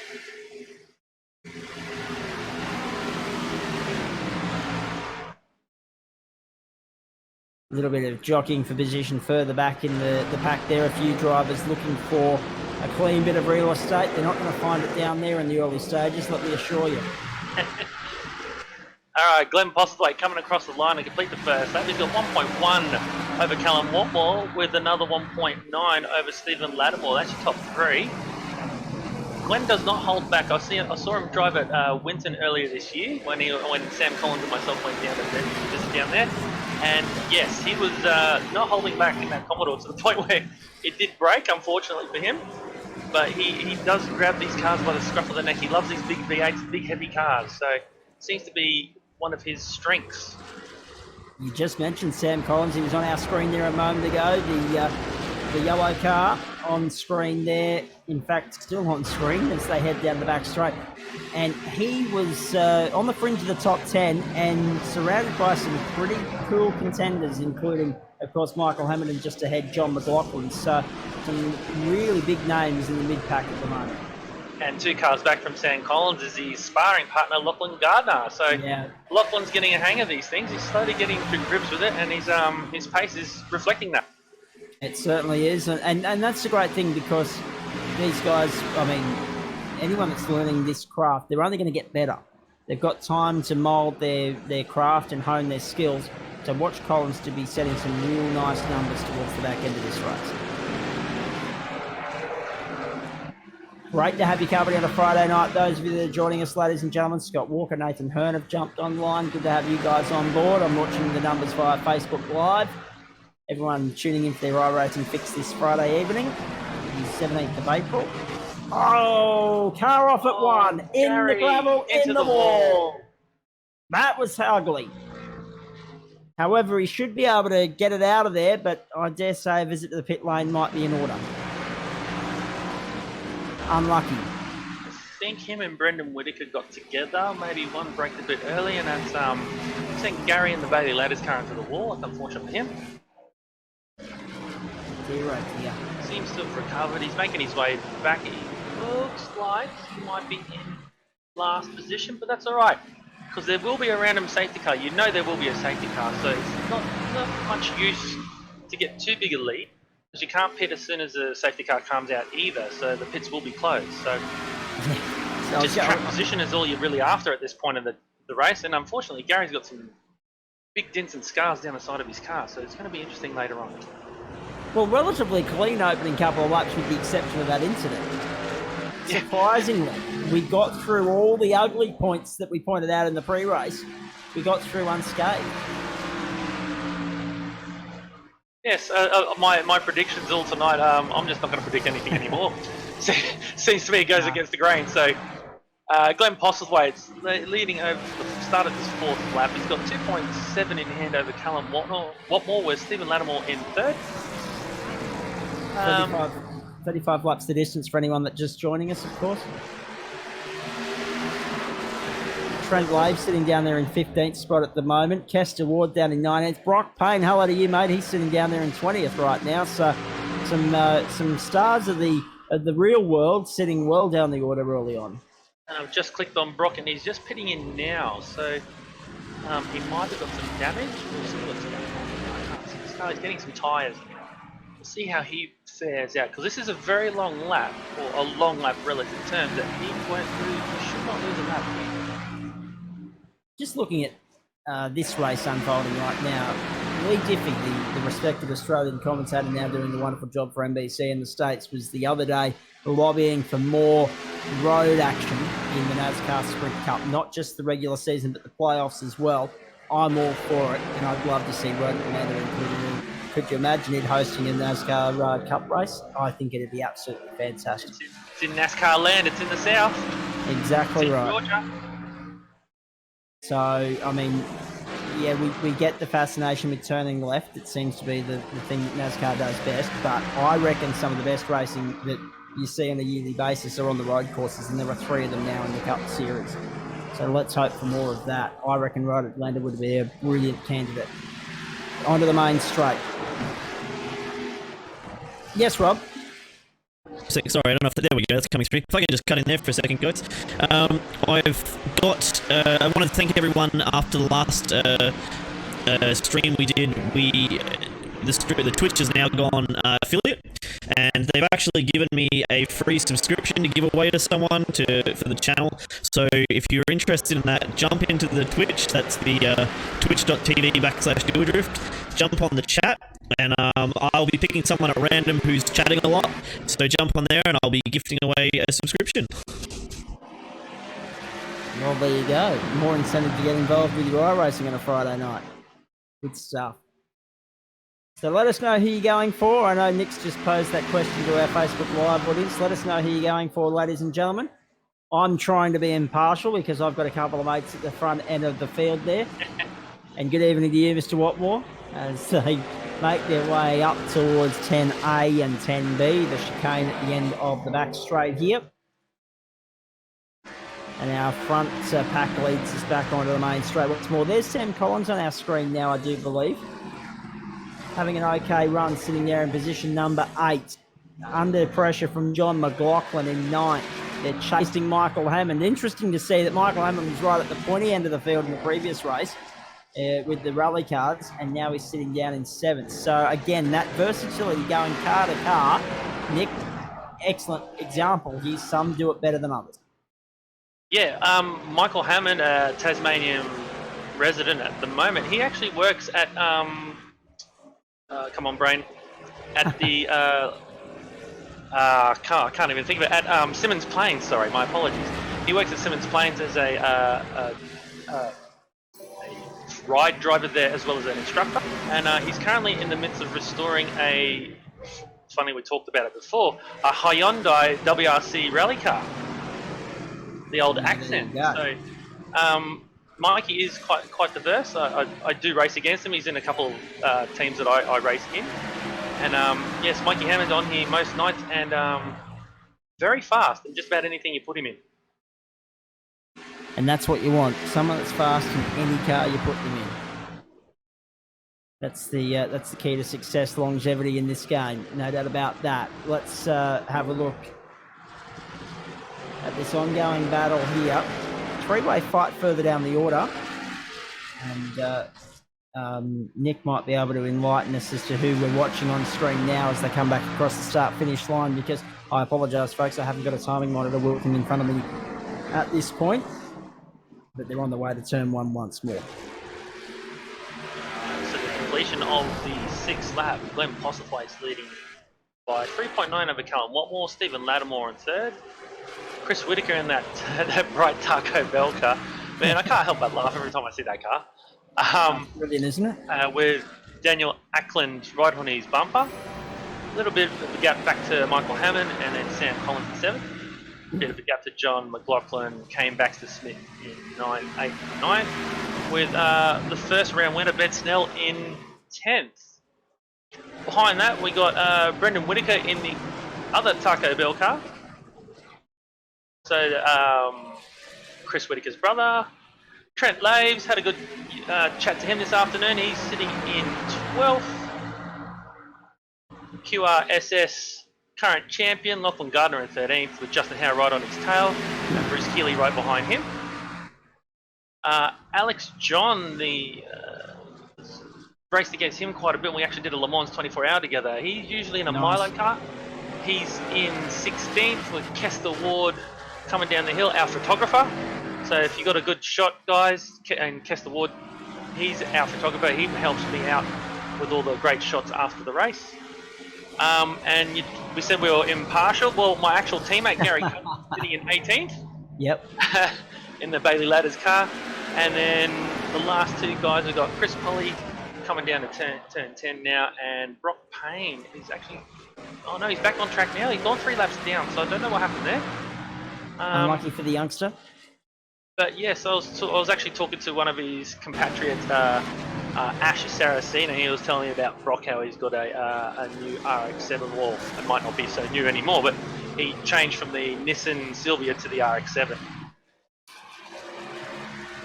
A little bit of jockeying for position further back in the pack there. A few drivers looking for a clean bit of real estate. They're not going to find it down there in the early stages, let me assure you. All right, Glenn Postlethwaite coming across the line to complete the first lap. He's got 1.1 over Callum Watmore with another 1.9 over Stephen Lattimore. That's your top 3. Glenn does not hold back. I saw him drive at Winton earlier this year when Sam Collins and myself went down to visit down there. And yes, he was not holding back in that Commodore to the point where it did break, unfortunately for him. But he does grab these cars by the scruff of the neck. He loves these big V8s, big heavy cars. So it seems to be one of his strengths. You just mentioned Sam Collins. He was on our screen there a moment ago. The yellow car on screen there. In fact, still on screen as they head down the back straight. And he was on the fringe of the top 10 and surrounded by some pretty cool contenders, including, of course, Michael Hamilton just ahead, John McLaughlin. So some really big names in the mid-pack at the moment. And 2 cars back from Sam Collins is his sparring partner, Lachlan Gardner. So Yeah. Lachlan's getting a hang of these things. He's slowly getting to grips with it, and his pace is reflecting that. It certainly is. And that's the great thing, because these guys, I mean, anyone that's learning this craft, they're only going to get better. They've got time to mould their craft and hone their skills. So watch Collins to be setting some real nice numbers towards the back end of this race. Great to have you covered on a Friday night. Those of you that are joining us, ladies and gentlemen, Scott Walker, Nathan Hearn have jumped online. Good to have you guys on board. I'm watching the numbers via Facebook Live. Everyone tuning in for their iRacing fix this Friday evening, the 17th of April. Oh, car off at one. In Gary, the gravel, in the wall. That was ugly. However, he should be able to get it out of there, but I dare say a visit to the pit lane might be in order. Unlucky. I think him and Brendan Whitaker got together. Maybe one braked a bit early, and that's sent Gary and the Bailey Ladders car into the wall. That's unfortunate for him. Seems to have recovered. He's making his way back. He looks like he might be in last position, but that's all right, because there will be a random safety car. You know there will be a safety car, so it's not much use to get too big a lead, because you can't pit as soon as the safety car comes out either, so the pits will be closed. So just track position is all you're really after at this point of the race, and unfortunately Gary's got some big dents and scars down the side of his car, so it's going to be interesting later on. Well, relatively clean opening couple of laps with the exception of that incident. Yeah. Surprisingly, we got through all the ugly points that we pointed out in the pre-race. We got through unscathed. Yes, my predictions all tonight, I'm just not going to predict anything anymore. Seems to me it goes against the grain. So Glenn Postlethwaite's leading over the start of his 4th lap. He's got 2.7 in hand over Callum Watmore, with Stephen Lattimore in 3rd. 35 laps the distance for anyone that's just joining us, of course. Trent Lave sitting down there in 15th spot at the moment. Kester Ward down in 19th. Brock Payne, hello to you, mate. He's sitting down there in 20th right now. So some stars of the real world sitting well down the order early on. And I've just clicked on Brock, and he's just pitting in now. So he might have got some damage. We'll see what's going on. I can't see his car. He's getting some tyres. We'll see how he fares out, because this is a very long lap, or a long lap relative terms, that he should not lose a lap. Just looking at this race unfolding right now, Lee Diffie, the respected Australian commentator now doing a wonderful job for NBC in the States, was the other day lobbying for more road action in the NASCAR Sprint Cup, not just the regular season, but the playoffs as well. I'm all for it, and I'd love to see Road Atlanta included. Could you imagine it hosting a NASCAR Cup race? I think it'd be absolutely fantastic. It's in NASCAR land. It's in the south. Exactly right. Georgia. So, I mean, yeah, we get the fascination with turning left. It seems to be the thing that NASCAR does best. But I reckon some of the best racing that you see on a yearly basis are on the road courses, and there are 3 of them now in the Cup Series. So let's hope for more of that. I reckon Road Atlanta would be a brilliant candidate. Onto the main straight. Yes, Rob? Sorry, I don't know if there we go. That's coming through. If I can just cut in there for a second, guys. I've got. I want to thank everyone after the last stream we did. The Twitch has now gone affiliate, and they've actually given me a free subscription to give away to someone for the channel. So if you're interested in that, jump into the Twitch. That's the twitch.tv/Doadrift. Jump on the chat, and I'll be picking someone at random who's chatting a lot. So jump on there, and I'll be gifting away a subscription. Well, there you go. More incentive to get involved with your iRacing on a Friday night. Good stuff. So let us know who you're going for. I know Nick's just posed that question to our Facebook Live audience. Let us know who you're going for, ladies and gentlemen. I'm trying to be impartial because I've got a couple of mates at the front end of the field there. And good evening to you, Mr. Watmore. As make their way up towards 10A and 10B, the chicane at the end of the back straight here. And our front pack leads us back onto the main straight once more. There's Sam Collins on our screen now, I do believe. Having an okay run, sitting there in position number 8. Under pressure from John McLaughlin in 9th. They're chasing Michael Hammond. Interesting to see that Michael Hammond was right at the pointy end of the field in the previous race with the rally cars, and now he's sitting down in 7th. So again, that versatility going car to car, Nick, excellent example here. Some do it better than others. Yeah, Michael Hammond, a Tasmanian resident at the moment, he actually works at, come on brain, at the, I can't even think of it, at Simmons Plains, sorry, my apologies. He works at Simmons Plains as a ride driver there as well as an instructor, and he's currently in the midst of restoring funny we talked about it before, a Hyundai WRC rally car. The old accent. So, Mikey is quite diverse. I do race against him. He's in a couple of teams that I race in. And yes, Mikey Hammond's on here most nights and very fast in just about anything you put him in. And that's what you want. Someone that's fast in any car you put them in. That's the key to success, longevity in this game. No doubt about that. Let's have a look at this ongoing battle here. Three-way fight further down the order. And Nick might be able to enlighten us as to who we're watching on screen now as they come back across the start-finish line, because I apologise, folks, I haven't got a timing monitor working in front of me at this point. But they're on the way to turn 1 once more. So the completion of the 6th lap, Glenn Postlethwaite's leading by 3.9 over Callum Watmore, Stephen Lattimore in 3rd. Chris Whitaker in that bright Taco Bell car. Man, I can't help but laugh every time I see that car. Brilliant, isn't it? With Daniel Ackland right on his bumper. A little bit of a gap back to Michael Hammond, and then Sam Collins in 7th. A bit of a gap to John McLaughlin, Kane Baxter Smith in 9, 8, 9. With the first round winner, Ben Snell, in 10th. Behind that, we got Brendan Whitaker in the other Taco Bell car. So, Chris Whitaker's brother, Trent Laves, had a good chat to him this afternoon. He's sitting in 12th. QRSS current champion, Lachlan Gardner in 13th, with Justin Howe right on his tail, and Bruce Keeley right behind him. Alex John, raced against him quite a bit. We actually did a Le Mans 24-hour together. He's usually in a Milo car. He's in 16th with Kester Ward coming down the hill, our photographer. So if you got a good shot, guys, and Kester Ward, he's our photographer. He helps me out with all the great shots after the race. And we said we were impartial. Well, my actual teammate, Gary, sitting in 18th. Yep. In the Bailey Ladders car. And then the last two guys, we've got Chris Polly coming down to turn 10 now, and Brock Payne is actually... Oh no, he's back on track now. He's gone 3 laps down, so I don't know what happened there. Unlucky for the youngster. But yes, I was actually talking to one of his compatriots, Ash Saracena. He was telling me about Brock, how he's got a new RX-7 wall. It might not be so new anymore, but he changed from the Nissan Silvia to the RX-7.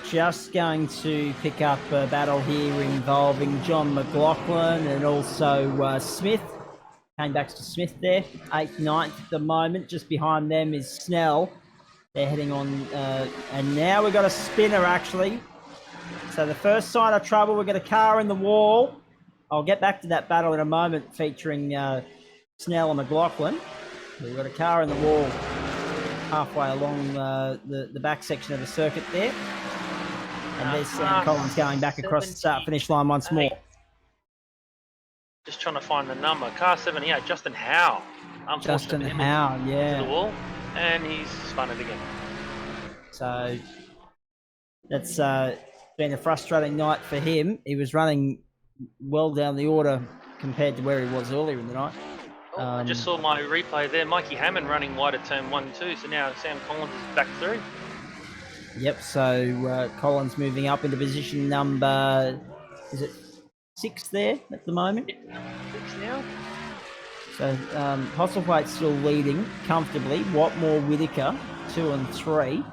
Just going to pick up a battle here involving John McLaughlin and also Smith. Came back to Smith there, 8th, 9th at the moment. Just behind them is Snell. They're heading on, and now we've got a spinner actually. So the first sign of trouble, we've got a car in the wall. I'll get back to that battle in a moment featuring Snell and McLaughlin. We've got a car in the wall halfway along the back section of the circuit there. And there's Sam Collins going back across the start-finish line once more. Just trying to find the number. Car 78, Justin Howe. Justin Howe, yeah. To the wall, and he's spun it again. So that's been a frustrating night for him. He was running well down the order compared to where he was earlier in the night. I just saw my replay there. Mikey Hammond running wide at turn 1 and 2, so now Sam Collins is back through. Yep, so Collins moving up into position number, is it 6 there at the moment. Six now. So Postlethwaite's still leading comfortably. Watmore, Whitaker, 2 and 3.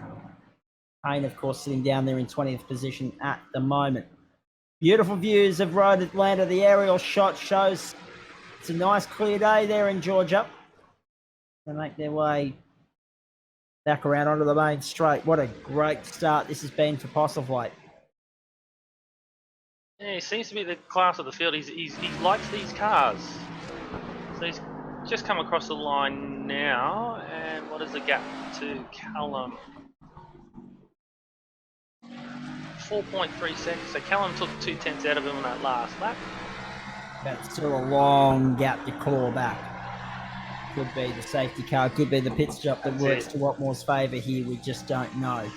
Payne, of course, sitting down there in 20th position at the moment. Beautiful views of Road Atlanta. The aerial shot shows it's a nice clear day there in Georgia. They make their way back around onto the main straight. What a great start this has been for Postlethwaite. Yeah, he seems to be the class of the field. He likes these cars. So he's just come across the line now, and what is the gap to Callum? 4.3 seconds. So Callum took 2/10 out of him on that last lap. That's still a long gap to claw back. Could be the safety car, could be the pit stop that works to Watmore's favour here. We just don't know.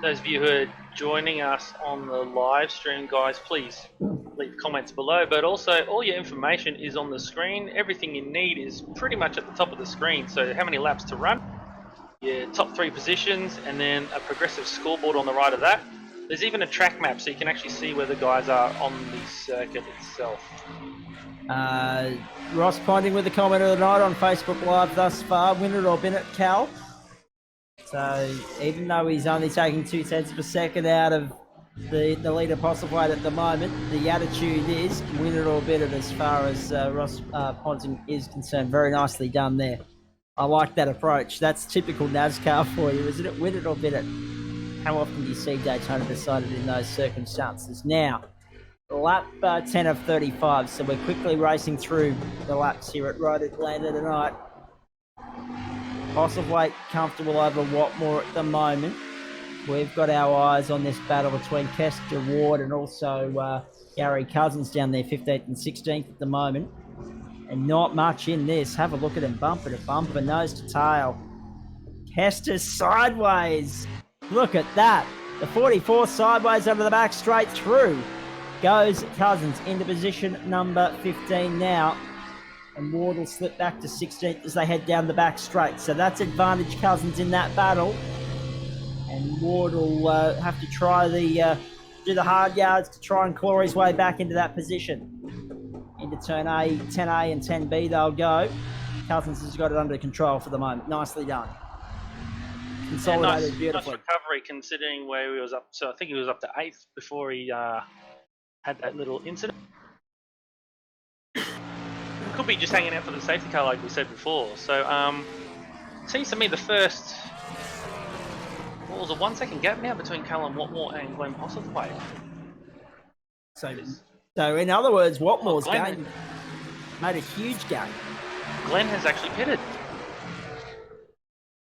Those of you who are joining us on the live stream, guys, please leave comments below. But also, all your information is on the screen. Everything you need is pretty much at the top of the screen. So how many laps to run, your top 3 positions, and then a progressive scoreboard on the right of that. There's even a track map, so you can actually see where the guys are on the circuit itself. Ross Ponting with the comment of the night on Facebook Live thus far. Win it or bin it, Cal. So even though he's only taking 2/10 of a second out of the leader Postlethwaite at the moment, the attitude is win it or bin it as far as Ross Ponting is concerned. Very nicely done there. I like that approach. That's typical NASCAR for you, isn't it? Win it or bin it. How often do you see Daytona decided in those circumstances? Now, lap 10 of 35, so we're quickly racing through the laps here at Road Atlanta tonight. Postlethwaite comfortable over Watmore at the moment. We've got our eyes on this battle between Kester Ward and also Gary Cousins down there, 15th and 16th at the moment. And not much in this. Have a look at him, bumper to bumper, nose to tail. Kester sideways. Look at that. The 44 sideways under the back, straight through. Goes Cousins into position number 15 now. And Ward will slip back to 16th as they head down the back straight. So that's advantage Cousins in that battle. And Ward will have to try do the hard yards to try and claw his way back into that position. Into turn A, 10A and 10B they'll go. Cousins has got it under control for the moment. Nicely done. Consolidated beautifully. Nice recovery considering where he was up. So I think he was up to 8th before he had that little incident. Could be just hanging out for the safety car like we said before. So seems to me the first, what was a 1 second gap now between Callum Watmore and Glenn Postlethwaite. So in other words, Watmore's game made a huge gain. Glenn has actually pitted.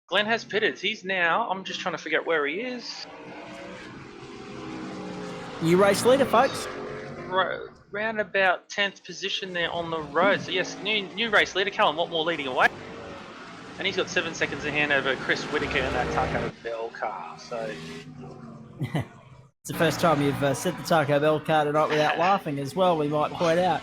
Glenn has pitted. He's now, I'm just trying to figure out where he is. New race leader, folks. Round about 10th position there on the road. So yes, new race leader, Callum Watmore leading away. And he's got 7 seconds in hand over Chris Whitaker in that Taco Bell car. So it's the first time you've said the Taco Bell car tonight without laughing as well, we might point out.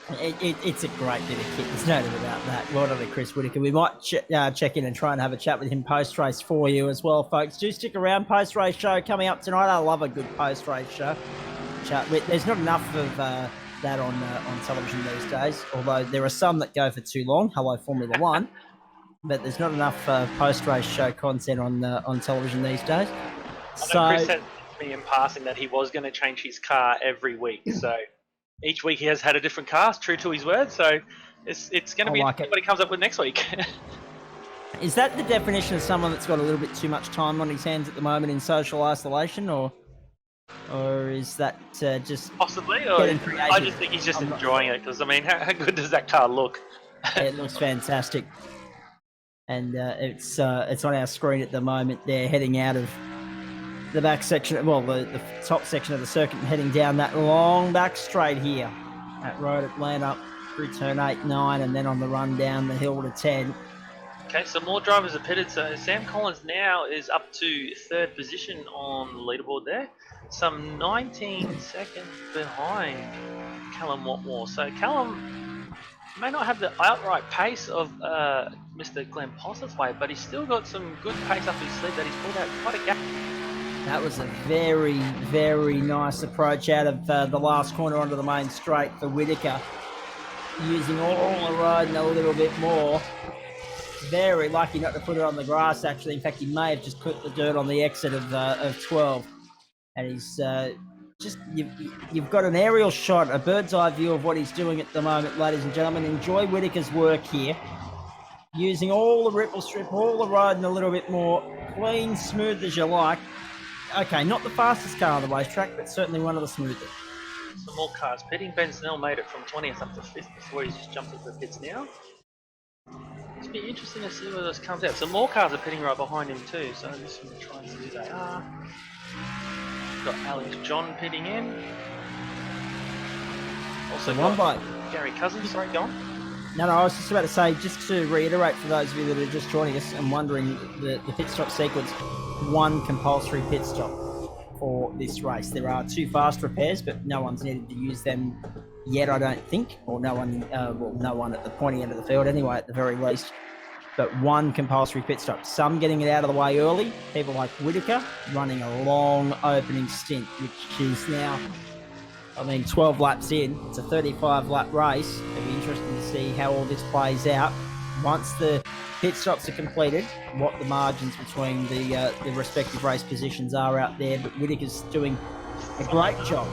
It's a great bit of kit. There's no doubt about that. Well done to Chris Whitaker. We might check in and try and have a chat with him post-race for you as well, folks. Do stick around. Post-race show coming up tonight. I love a good post-race show. There's not enough of that on television these days, although there are some that go for too long. Hello, Formula One. But there's not enough post-race show content on television these days. I know Chris said to me in passing that he was going to change his car every week. So each week he has had a different car, true to his word. So it's going to be what he comes up with next week. Is that the definition of someone that's got a little bit too much time on his hands at the moment in social isolation, or is that just possibly? Or I just think he's just enjoying it because I mean, how good does that car look? It looks fantastic, and it's on our screen at the moment. They're heading out of the back section, well, the top section of the circuit, and heading down that long back straight here at Road Atlanta through turn 8, 9, and then on the run down the hill to 10. Okay, so more drivers are pitted. So Sam Collins now is up to 3rd position on the leaderboard there. Some 19 seconds behind Callum Watmore. So Callum may not have the outright pace of Mr. Glenn Postlethwaite, but he's still got some good pace up his sleeve that he's pulled out quite a gap. That was a very, very nice approach out of the last corner onto the main straight for Whittaker. Using all the road and a little bit more. Very lucky not to put it on the grass, actually. In fact, he may have just put the dirt on the exit of 12. And he's you've got an aerial shot, a bird's eye view of what he's doing at the moment, ladies and gentlemen. Enjoy Whittaker's work here. Using all the ripple strip, all the road and a little bit more. Clean, smooth as you like. Okay, not the fastest car on the racetrack, but certainly one of the smoothest. Some more cars pitting. Ben Snell made it from 20th up to 5th before he's just jumped into the pits now. It's be interesting to see where this comes out. Some more cars are pitting right behind him too, so I'm just going to try and see who they are. Got Alex John pitting in. Also one by Gary Cousins, sorry, go on. No, I was just about to say, just to reiterate for those of you that are just joining us and wondering, the pit stop sequence, one compulsory pit stop for this race. There are 2 fast repairs, but no one's needed to use them yet, I don't think, or no one at the pointy end of the field anyway, at the very least. But one compulsory pit stop. Some getting it out of the way early. People like Whittaker running a long opening stint, which is now, 12 laps in. It's a 35-lap race. It'll be interesting to see how all this plays out. Once the pit stops are completed, what the margins between the respective race positions are out there. But Whittaker's doing a great job.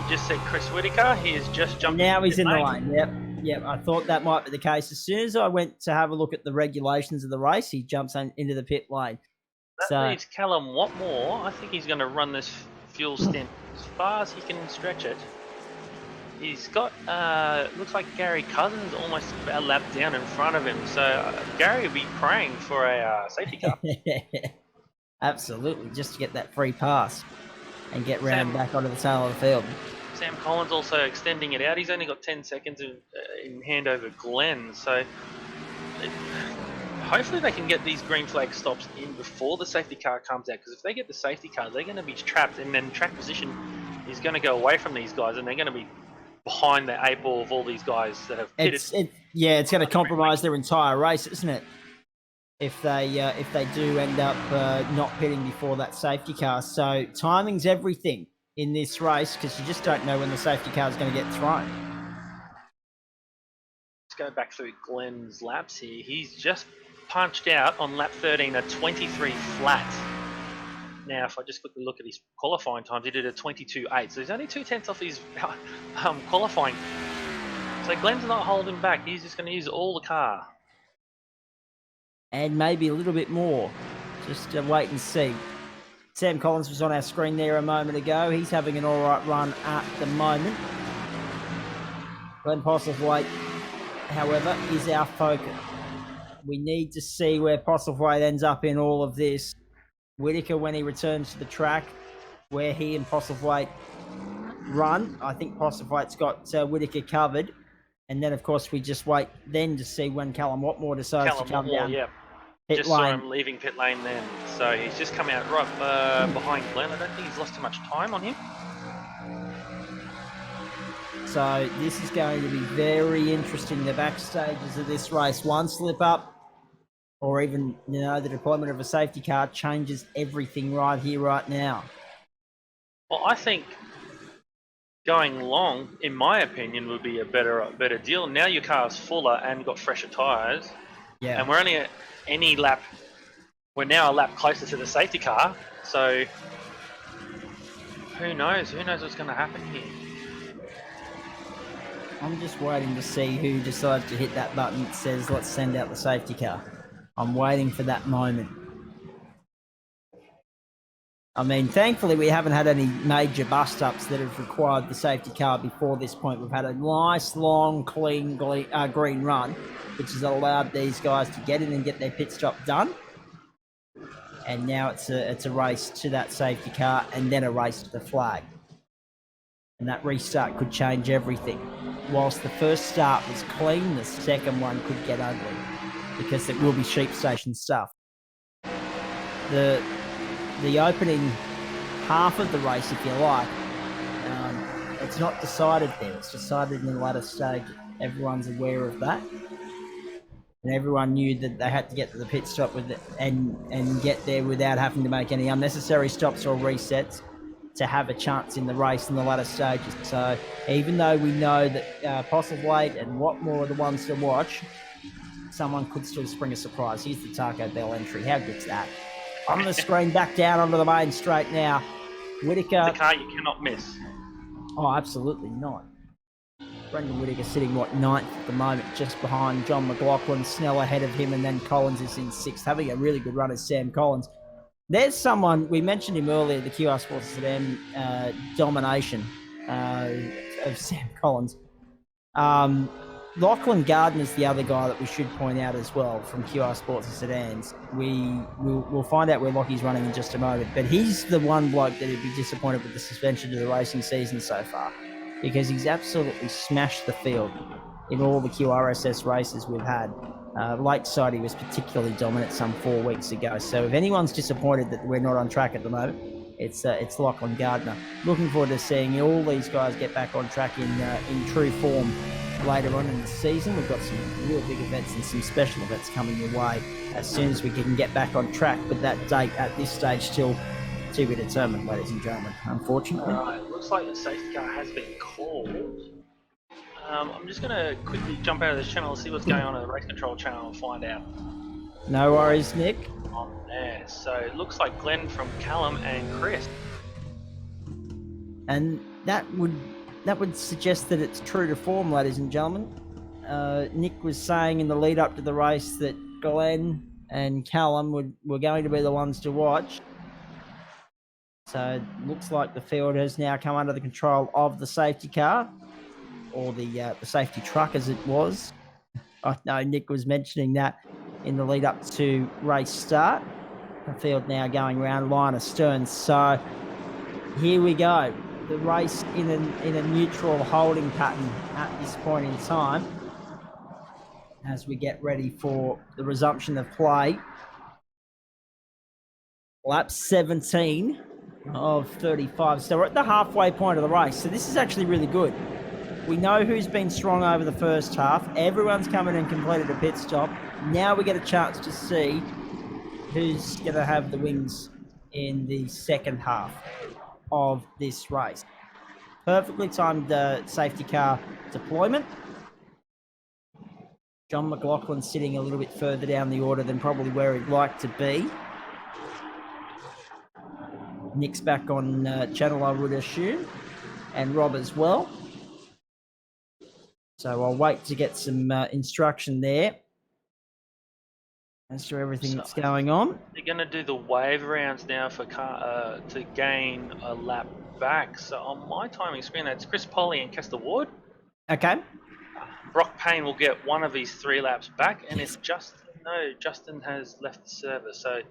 You just said Chris Whittaker. He has just jumped. Now he's in the lane. Yep. I thought that might be the case. As soon as I went to have a look at the regulations of the race, he jumps into the pit lane. That leaves Callum Watmore. I think he's going to run this fuel stint as far as he can stretch it. He's got, looks like Gary Cousins almost a lap down in front of him. So Gary will be praying for a safety car. Absolutely, just to get that free pass and get round back onto the tail of the field. Sam Collins also extending it out. He's only got 10 seconds in hand over Glenn. So hopefully they can get these green flag stops in before the safety car comes out. Because if they get the safety car, they're going to be trapped. And then track position is going to go away from these guys. And they're going to be behind the 8 ball of all these guys that have pitted. It's going to compromise their entire race, isn't it? If they do end up not pitting before that safety car. So timing's everything in this race, because you just don't know when the safety car is going to get thrown. Let's go back through Glenn's laps here. He's just punched out on lap 13 a 23 flat. Now, if I just quickly look at his qualifying times, he did a 22.8. So he's only 2/10 off his qualifying. So Glenn's not holding back. He's just going to use all the car. And maybe a little bit more. Just wait and see. Sam Collins was on our screen there a moment ago. He's having an all right run at the moment. Glenn Postlethwaite, however, is our focus. We need to see where Postlethwaite ends up in all of this. Whittaker, when he returns to the track, where he and Postlethwaite run. I think Postlethwaite's got Whittaker covered. And then, of course, we just wait then to see when Callum Watmore decides to come down. Yeah. Pit just lane. saw him leaving pit lane then. So he's just come out right behind Glenn. I don't think he's lost too much time on him. So this is going to be very interesting. The back stages of this race. One slip up or even, the deployment of a safety car changes everything right here, right now. Well, I think going long, in my opinion, would be a better deal. Now your car's fuller and got fresher tyres. Yeah. And we're only at any lap. We're now a lap closer to the safety car. So who knows? Who knows what's going to happen here? I'm just waiting to see who decides to hit that button that says, let's send out the safety car. I'm waiting for that moment. Thankfully, we haven't had any major bust-ups that have required the safety car before this point. We've had a nice, long, clean green run, which has allowed these guys to get in and get their pit stop done. And now it's a race to that safety car and then a race to the flag. And that restart could change everything. Whilst the first start was clean, the second one could get ugly because it will be sheep station stuff. The opening half of the race, if you like, it's not decided there. It's decided in the latter stage. Everyone's aware of that. And everyone knew that they had to get to the pit stop with it and get there without having to make any unnecessary stops or resets to have a chance in the race in the latter stages. So even though we know that Postlethwaite and Watmore are the ones to watch, someone could still spring a surprise. Here's the Taco Bell entry. How good's that? On the screen, back down onto the main straight now. Whittaker. The car you cannot miss. Oh, absolutely not. Brendan Whittaker sitting, ninth at the moment, just behind John McLaughlin. Snell ahead of him, and then Collins is in sixth, having a really good run as Sam Collins. There's someone, we mentioned him earlier, the QR Sports Sedan domination of Sam Collins. Lachlan Gardner's the other guy that we should point out as well from QR Sports and Sedans. We'll find out where Lockie's running in just a moment, but he's the one bloke that would be disappointed with the suspension to the racing season so far, because he's absolutely smashed the field in all the QRSS races we've had. Lakeside, he was particularly dominant some 4 weeks ago. So if anyone's disappointed that we're not on track at the moment, it's Lachlan Gardner. Looking forward to seeing all these guys get back on track in true form later on in the season. We've got some real big events and some special events coming your way as soon as we can get back on track. But that date at this stage still to be determined, ladies and gentlemen, unfortunately. Alright, looks like the safety car has been called. I'm just going to quickly jump out of this channel and see what's going on in the race control channel and find out. No worries, Nick. On there. So it looks like Glenn from Callum and Chris. And that would suggest that it's true to form, ladies and gentlemen. Nick was saying in the lead up to the race that Glenn and Callum were going to be the ones to watch. So it looks like the field has now come under the control of the safety car, or the safety truck as it was. I know Nick was mentioning that in the lead up to race start. The field now going around line astern. So here we go. The race in a neutral holding pattern at this point in time as we get ready for the resumption of play. Lap 17 of 35. So we're at the halfway point of the race. So this is actually really good. We know who's been strong over the first half. Everyone's come in and completed a pit stop. Now we get a chance to see who's going to have the wings in the second half of this race. Perfectly timed safety car deployment. John McLaughlin sitting a little bit further down the order than probably where he'd like to be. Nick's back on channel, I would assume, and Rob as well. So I'll wait to get some instruction there as to everything that's going on. They're going to do the wave rounds now for to gain a lap back. So on my timing screen, that's Chris Polly and Kester Ward. Okay. Brock Payne will get one of his 3 laps back, and it's Justin has left the server. So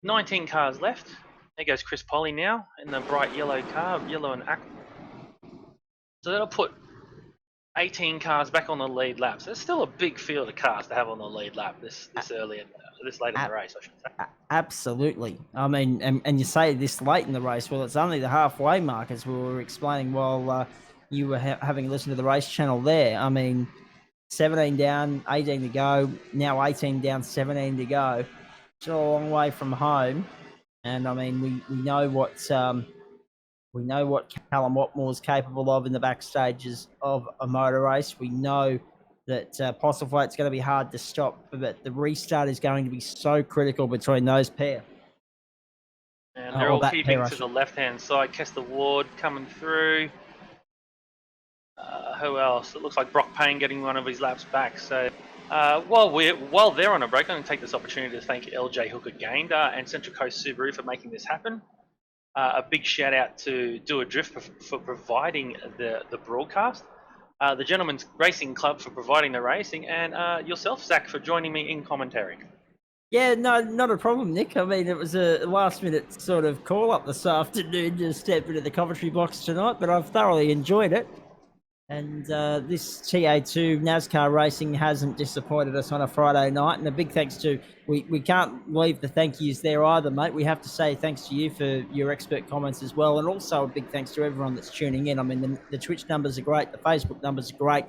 19 cars left. There goes Chris Polly now in the bright yellow car, yellow and aqua. So that'll put 18 cars back on the lead laps. There's still a big field of cars to have on the lead lap this early in this late in the race, I should say. Absolutely. I mean, and you say this late in the race. Well, it's only the halfway mark, as we were explaining while you were having a listen to the race channel there. I mean, 17 down, 18 to go. Now 18 down, 17 to go. Still a long way from home. And I mean, we know what Callum Watmore is capable of in the back stages of a motor race. We know that Postlethwaite's going to be hard to stop, but the restart is going to be so critical between those pair. And they're all keeping to the left-hand side. Kester Ward coming through. Who else? It looks like Brock Payne getting one of his laps back. So while they're on a break, I'm going to take this opportunity to thank LJ Hook again and Central Coast Subaru for making this happen. A big shout out to Doadrift for providing the broadcast, the Gentlemen's Racing Club for providing the racing, and yourself, Zach, for joining me in commentary. Yeah, no, not a problem, Nick. I mean, it was a last-minute sort of call-up this afternoon to step into the commentary box tonight, but I've thoroughly enjoyed it. And this TA2 Nascar racing hasn't disappointed us on a Friday night. And a big thanks to, we can't leave the thank yous there either, mate. We have to say thanks to you for your expert comments as well. And also a big thanks to everyone that's tuning in. I mean, the Twitch numbers are great. The Facebook numbers are great.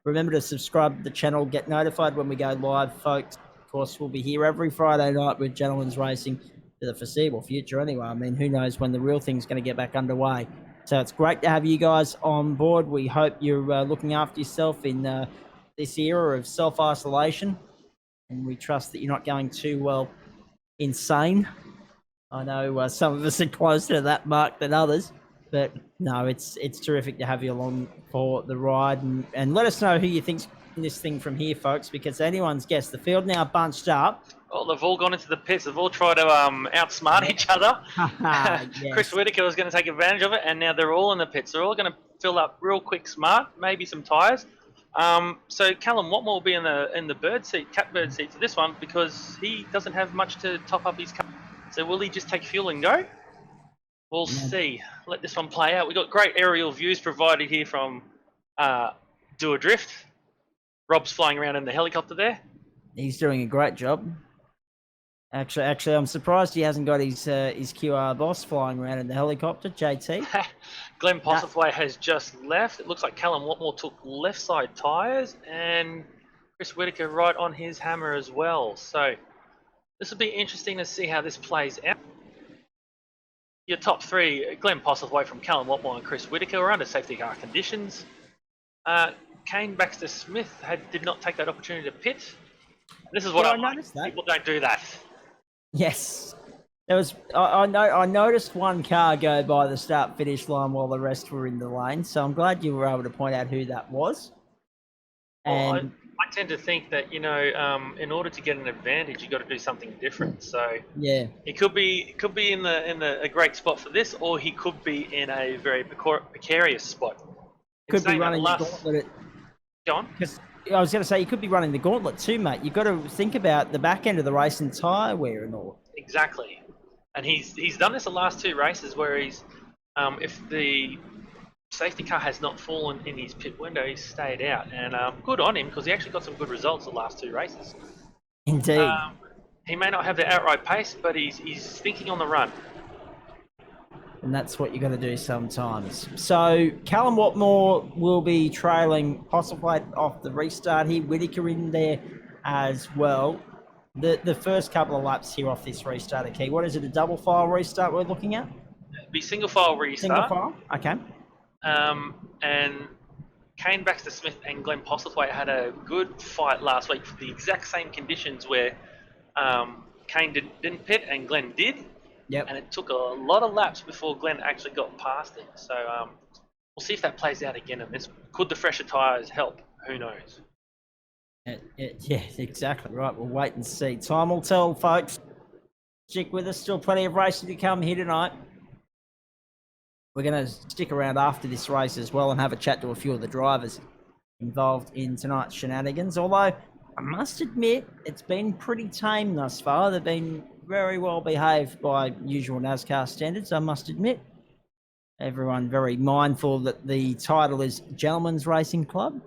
Remember to subscribe to the channel, get notified when we go live, folks. Of course, we'll be here every Friday night with Gentlemen's Racing for the foreseeable future anyway. I mean, who knows when the real thing's going to get back underway. So it's great to have you guys on board. We hope you're looking after yourself in this era of self-isolation. And we trust that you're not going too, insane. I know some of us are closer to that mark than others. But no, it's terrific to have you along for the ride. And let us know who you think's in this thing from here, folks, because anyone's guess. The field now bunched up. Oh, they've all gone into the pits. They've all tried to outsmart each other. Yes. Chris Whitaker was going to take advantage of it, and now they're all in the pits. They're all going to fill up real quick, smart, maybe some tyres. So Callum Watmore will be in the bird seat, catbird seat for this one, because he doesn't have much to top up his car. So will he just take fuel and go? We'll see. Let this one play out. We've got great aerial views provided here from Doadrift. Rob's flying around in the helicopter there. He's doing a great job. Actually, I'm surprised he hasn't got his QR boss flying around in the helicopter, JT. Glenn Postlethwaite has just left. It looks like Callum Watmore took left side tyres, and Chris Whitaker right on his hammer as well. So this will be interesting to see how this plays out. Your top three, Glenn Postlethwaite from Callum Watmore and Chris Whitaker, are under safety car conditions. Kane Baxter Smith did not take that opportunity to pit. This is what I noticed. People don't do that. Yes, there was. I noticed one car go by the start finish line while the rest were in the lane. So I'm glad you were able to point out who that was. Well, And I tend to think that in order to get an advantage, you got to do something different. So yeah, he could be in a great spot for this, or he could be in a very precarious spot. could be running the gauntlet. Go on. Because I was going to say, you could be running the gauntlet too, mate. You've got to think about the back end of the race and tyre wear and all. Exactly, and he's done this the last two races where he's if the safety car has not fallen in his pit window, he's stayed out, and good on him because he actually got some good results the last two races. Indeed. He may not have the outright pace, but he's thinking on the run. And that's what you got to do sometimes. So Callum Watmore will be trailing Postlethwaite off the restart here. Whitaker in there as well. The first couple of laps here off this restart are key. What is it, a double file restart we're looking at? It'd be single file restart. Single file? Okay. And Kane Baxter Smith and Glenn Postlethwaite had a good fight last week for the exact same conditions where Kane didn't pit and Glenn did. Yep. And it took a lot of laps before Glenn actually got past him. So we'll see if that plays out again in this. Could the fresher tyres help? Who knows? Yeah, exactly right. We'll wait and see. Time will tell, folks. Stick with us. Still plenty of racing to come here tonight. We're going to stick around after this race as well and have a chat to a few of the drivers involved in tonight's shenanigans. Although, I must admit, it's been pretty tame thus far. They've been very well behaved by usual NASCAR standards, I must admit. Everyone very mindful that the title is Gentlemen's Racing Club.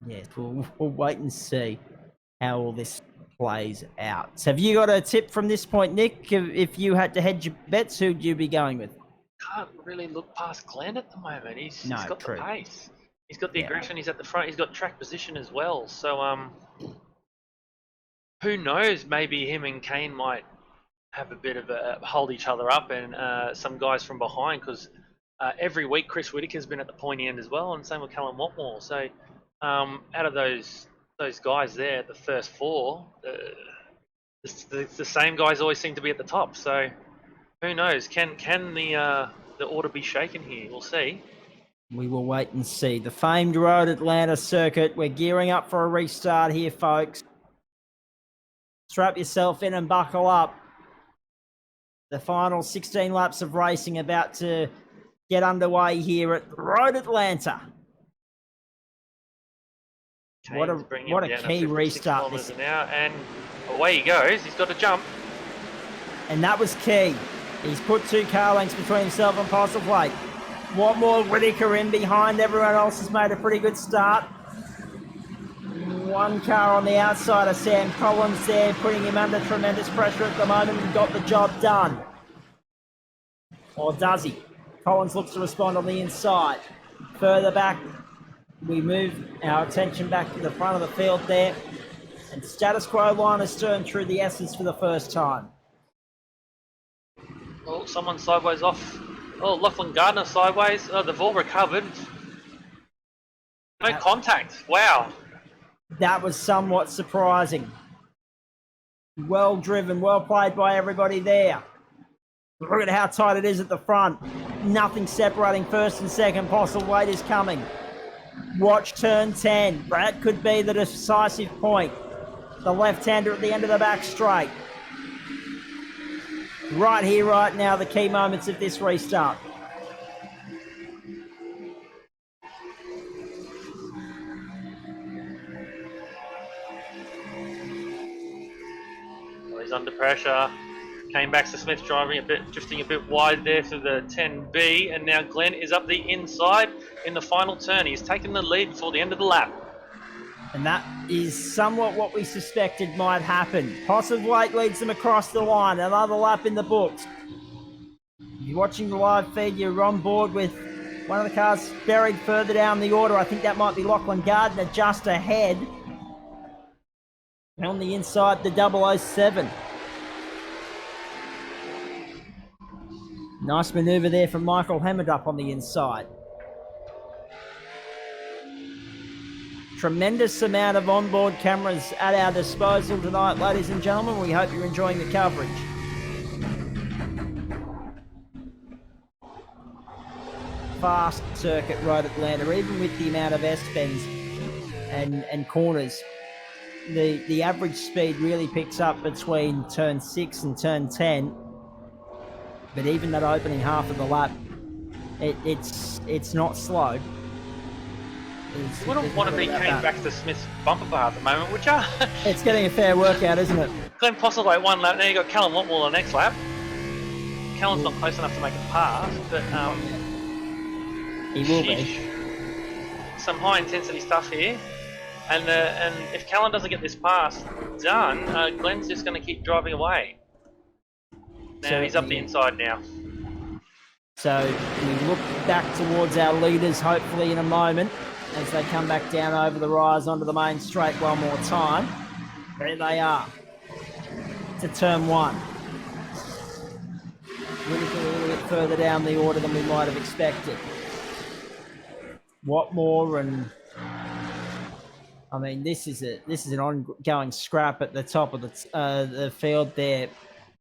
Yes, we'll wait and see how all this plays out. So have you got a tip from this point, Nick? If you had to hedge your bets, who'd you be going with? Can't really look past Glenn at the moment. He's got true. the pace. He's got the aggression. He's at the front. He's got track position as well. So who knows? Maybe him and Kane might have a bit of a hold each other up, and some guys from behind, because every week Chris Whitaker's been at the pointy end as well, and same with Callum Watmore. So out of those guys there, the first four, the same guys always seem to be at the top. So who knows? Can the order be shaken here? We'll see. We will wait and see. The famed Road Atlanta circuit. We're gearing up for a restart here, folks. Strap yourself in and buckle up. The final 16 laps of racing about to get underway here at Road Atlanta. What a key restart this is. Now, and away he goes. He's got to jump. And that was key. He's put 2 car lengths between himself and Postlethwaite. Watmore, Whitaker in behind. Everyone else has made a pretty good start. 1 car on the outside of Sam Collins there, putting him under tremendous pressure at the moment and got the job done. Or does he? Collins looks to respond on the inside. Further back, we move our attention back to the front of the field there. And status quo line has turned through the S's for the first time. Oh, someone sideways off. Oh, Lachlan Gardner sideways. Oh, they've all recovered. No contact. Wow. That was somewhat surprising. Well driven, well played by everybody there. Look at how tight it is at the front. Nothing separating first and second. Possible Wade is coming. Watch turn 10. That could be the decisive point. The left-hander at the end of the back straight. Right here, right now, the key moments of this restart. Well, he's under pressure. Came back to Smith driving a bit, drifting a bit wide there for the 10B, and now Glenn is up the inside in the final turn. He's taken the lead before the end of the lap. And that is somewhat what we suspected might happen. Positive Weight leads them across the line. Another lap in the books. If you're watching the live feed, you're on board with one of the cars buried further down the order. I think that might be Lachlan Gardner just ahead. And on the inside, the 007. Nice manoeuvre there from Michael Hemmedup on the inside. Tremendous amount of onboard cameras at our disposal tonight, ladies and gentlemen. We hope you're enjoying the coverage. Fast circuit road Atlanta, even with the amount of S-bends and corners. The average speed really picks up between turn 6 and turn 10. But even that opening half of the lap, it's not slow. You wouldn't want to be coming back to Smith's bumper bar at the moment, would you? It's getting a fair workout, isn't it? Glenn Postlethwaite one lap, now you got Callum Watmore the next lap. Callum's not close enough to make a pass, but he will be. Some high intensity stuff here, and if Callum doesn't get this pass done, Glenn's just going to keep driving away. Now So he's up the inside now. So we look back towards our leaders, hopefully in a moment, as they come back down over the rise onto the main straight one more time. There they are. To turn 1. Really a little bit further down the order than we might have expected. Watmore and I mean this is an ongoing scrap at the top of the field there.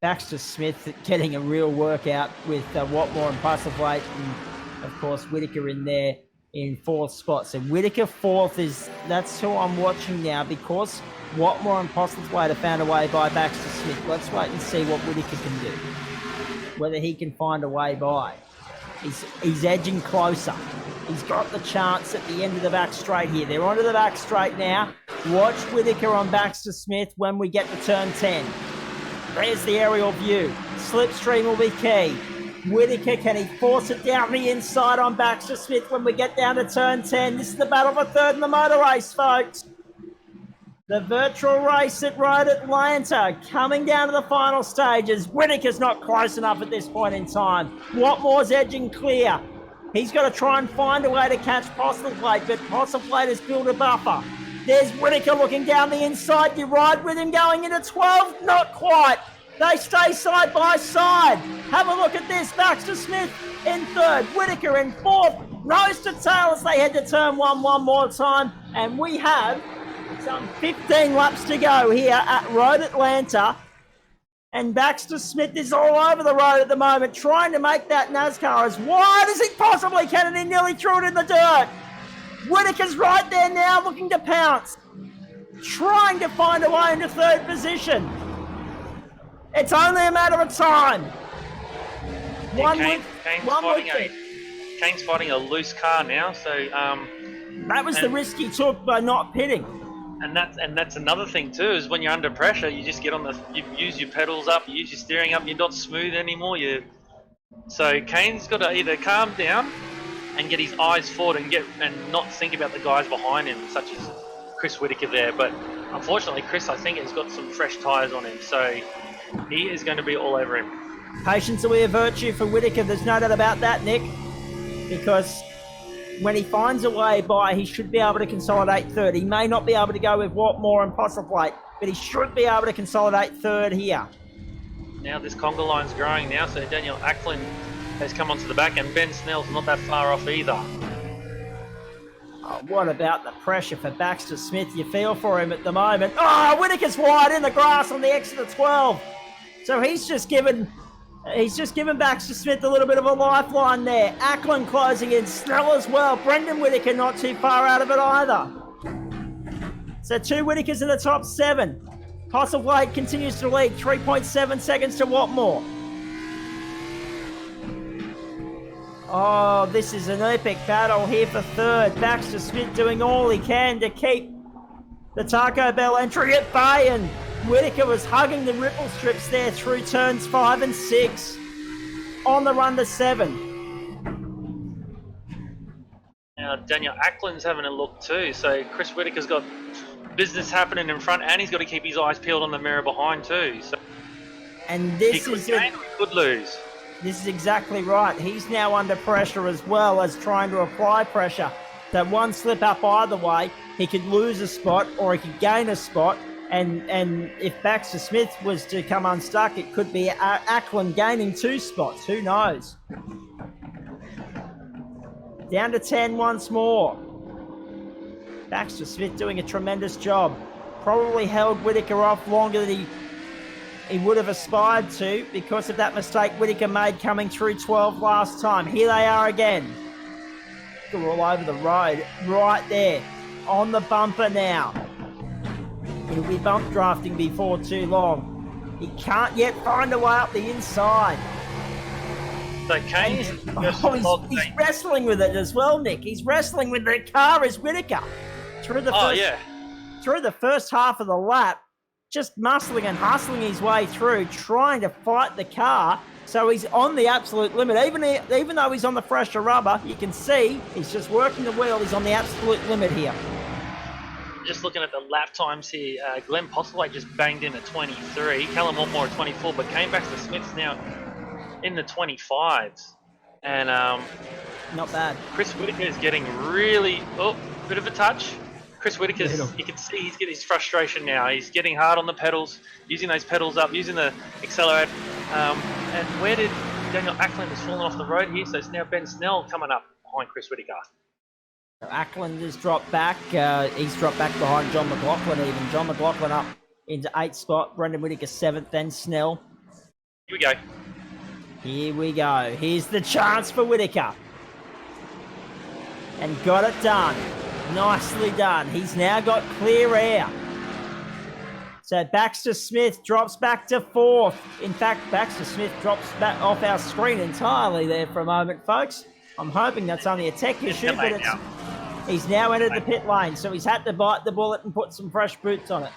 Baxter Smith getting a real workout with Watmore and Postlethwaite, and of course Whittaker in there in 4th spot. So Whittaker 4th that's who I'm watching now, because Watmore and Postlethwaite are found away by Baxter Smith. Let's wait and see what Whittaker can do, whether he can find a way by. He's edging closer. He's got the chance at the end of the back straight here. They're onto the back straight now. Watch Whittaker on Baxter Smith when we get to turn 10. There's the aerial view. Slipstream will be key. Whittaker, can he force it down the inside on Baxter Smith when we get down to turn 10? This is the battle for third in the motor race, folks. The virtual race at Road Atlanta coming down to the final stages. Whittaker's not close enough at this point in time. Watmore's edging clear. He's got to try and find a way to catch Postlethwaite, but Postlethwaite has built a buffer. There's Whittaker looking down the inside. You ride with him going into 12? Not quite. They stay side by side. Have a look at this. Baxter Smith in 3rd. Whittaker in 4th. Nose to tail as they head to turn 1 one more time. And we have some 15 laps to go here at Road Atlanta. And Baxter Smith is all over the road at the moment, trying to make that Nascar as wide as he possibly can, and he nearly threw it in the dirt. Whittaker's right there now, looking to pounce, trying to find a way into 3rd position. It's only a matter of time. Kane's fighting a loose car now, so that was the risk he took by not pitting. And that's another thing too, is when you're under pressure, you just get you use your pedals up, you use your steering up, you're not smooth anymore. So Kane's got to either calm down and get his eyes forward and not think about the guys behind him, such as Chris Whittaker there. But unfortunately, Chris, I think, has got some fresh tyres on him, so he is going to be all over him. Patience will be a virtue for Whittaker. There's no doubt about that, Nick, because when he finds a way by, he should be able to consolidate third. He may not be able to go with Watmore and Postlethwaite, but he should be able to consolidate third here. Now this conga line's growing now, so Daniel Ackland has come onto the back, and Ben Snell's not that far off either. Oh, what about the pressure for Baxter Smith? You feel for him at the moment. Oh, Whittaker's wide in the grass on the exit of 12. So he's just given Baxter Smith a little bit of a lifeline there. Ackland closing in, Snell as well. Brendan Whittaker not too far out of it either. So 2 Whittakers in the top 7. Postlethwaite continues to lead, 3.7 seconds to Watmore. Oh, this is an epic battle here for third. Baxter Smith doing all he can to keep the Taco Bell entry at bay, and Whittaker was hugging the ripple strips there through turns 5 and 6 on the run to 7. Now Daniel Ackland's having a look too, so Chris Whittaker's got business happening in front, and he's got to keep his eyes peeled on the mirror behind too. So And he this could is gain or he could lose. This is exactly right. He's now under pressure as well as trying to apply pressure. That one slip up either way, he could lose a spot or he could gain a spot. And if Baxter Smith was to come unstuck, it could be Ackland gaining 2 spots. Who knows? Down to 10 once more. Baxter Smith doing a tremendous job. Probably held Whittaker off longer than he would have aspired to because of that mistake Whittaker made coming through 12 last time. Here they are again. They're all over the road, right there, on the bumper now. He'll be bump drafting before too long. He can't yet find a way up the inside. So Kane's He's wrestling with it as well, Nick. He's wrestling with the car as Whittaker. Through the first half of the lap, just muscling and hustling his way through, trying to fight the car. So he's on the absolute limit. Even though he's on the fresher rubber, you can see he's just working the wheel. He's on the absolute limit here. Just looking at the lap times here, Glenn Postlethwaite just banged in at 23, Callum Watmore at 24, but Kane Baxter Smith's now in the 25s. And not bad. Chris Whittaker is getting really, bit of a touch. Chris Whittaker's, you can see he's getting his frustration now. He's getting hard on the pedals, using those pedals up, using the accelerator. And where did Daniel Ackland has fallen off the road here? So it's now Ben Snell coming up behind Chris Whittaker. Ackland has dropped back. He's dropped back behind John McLaughlin even. John McLaughlin up into 8th spot. Brendan Whittaker 7th, then Snell. Here we go. Here we go. Here's the chance for Whittaker. And got it done. Nicely done. He's now got clear air. So Baxter Smith drops back to 4th. In fact, Baxter Smith drops back off our screen entirely there for a moment, folks. I'm hoping that's only a tech issue, but he's now entered the pit lane, so he's had to bite the bullet and put some fresh boots on it.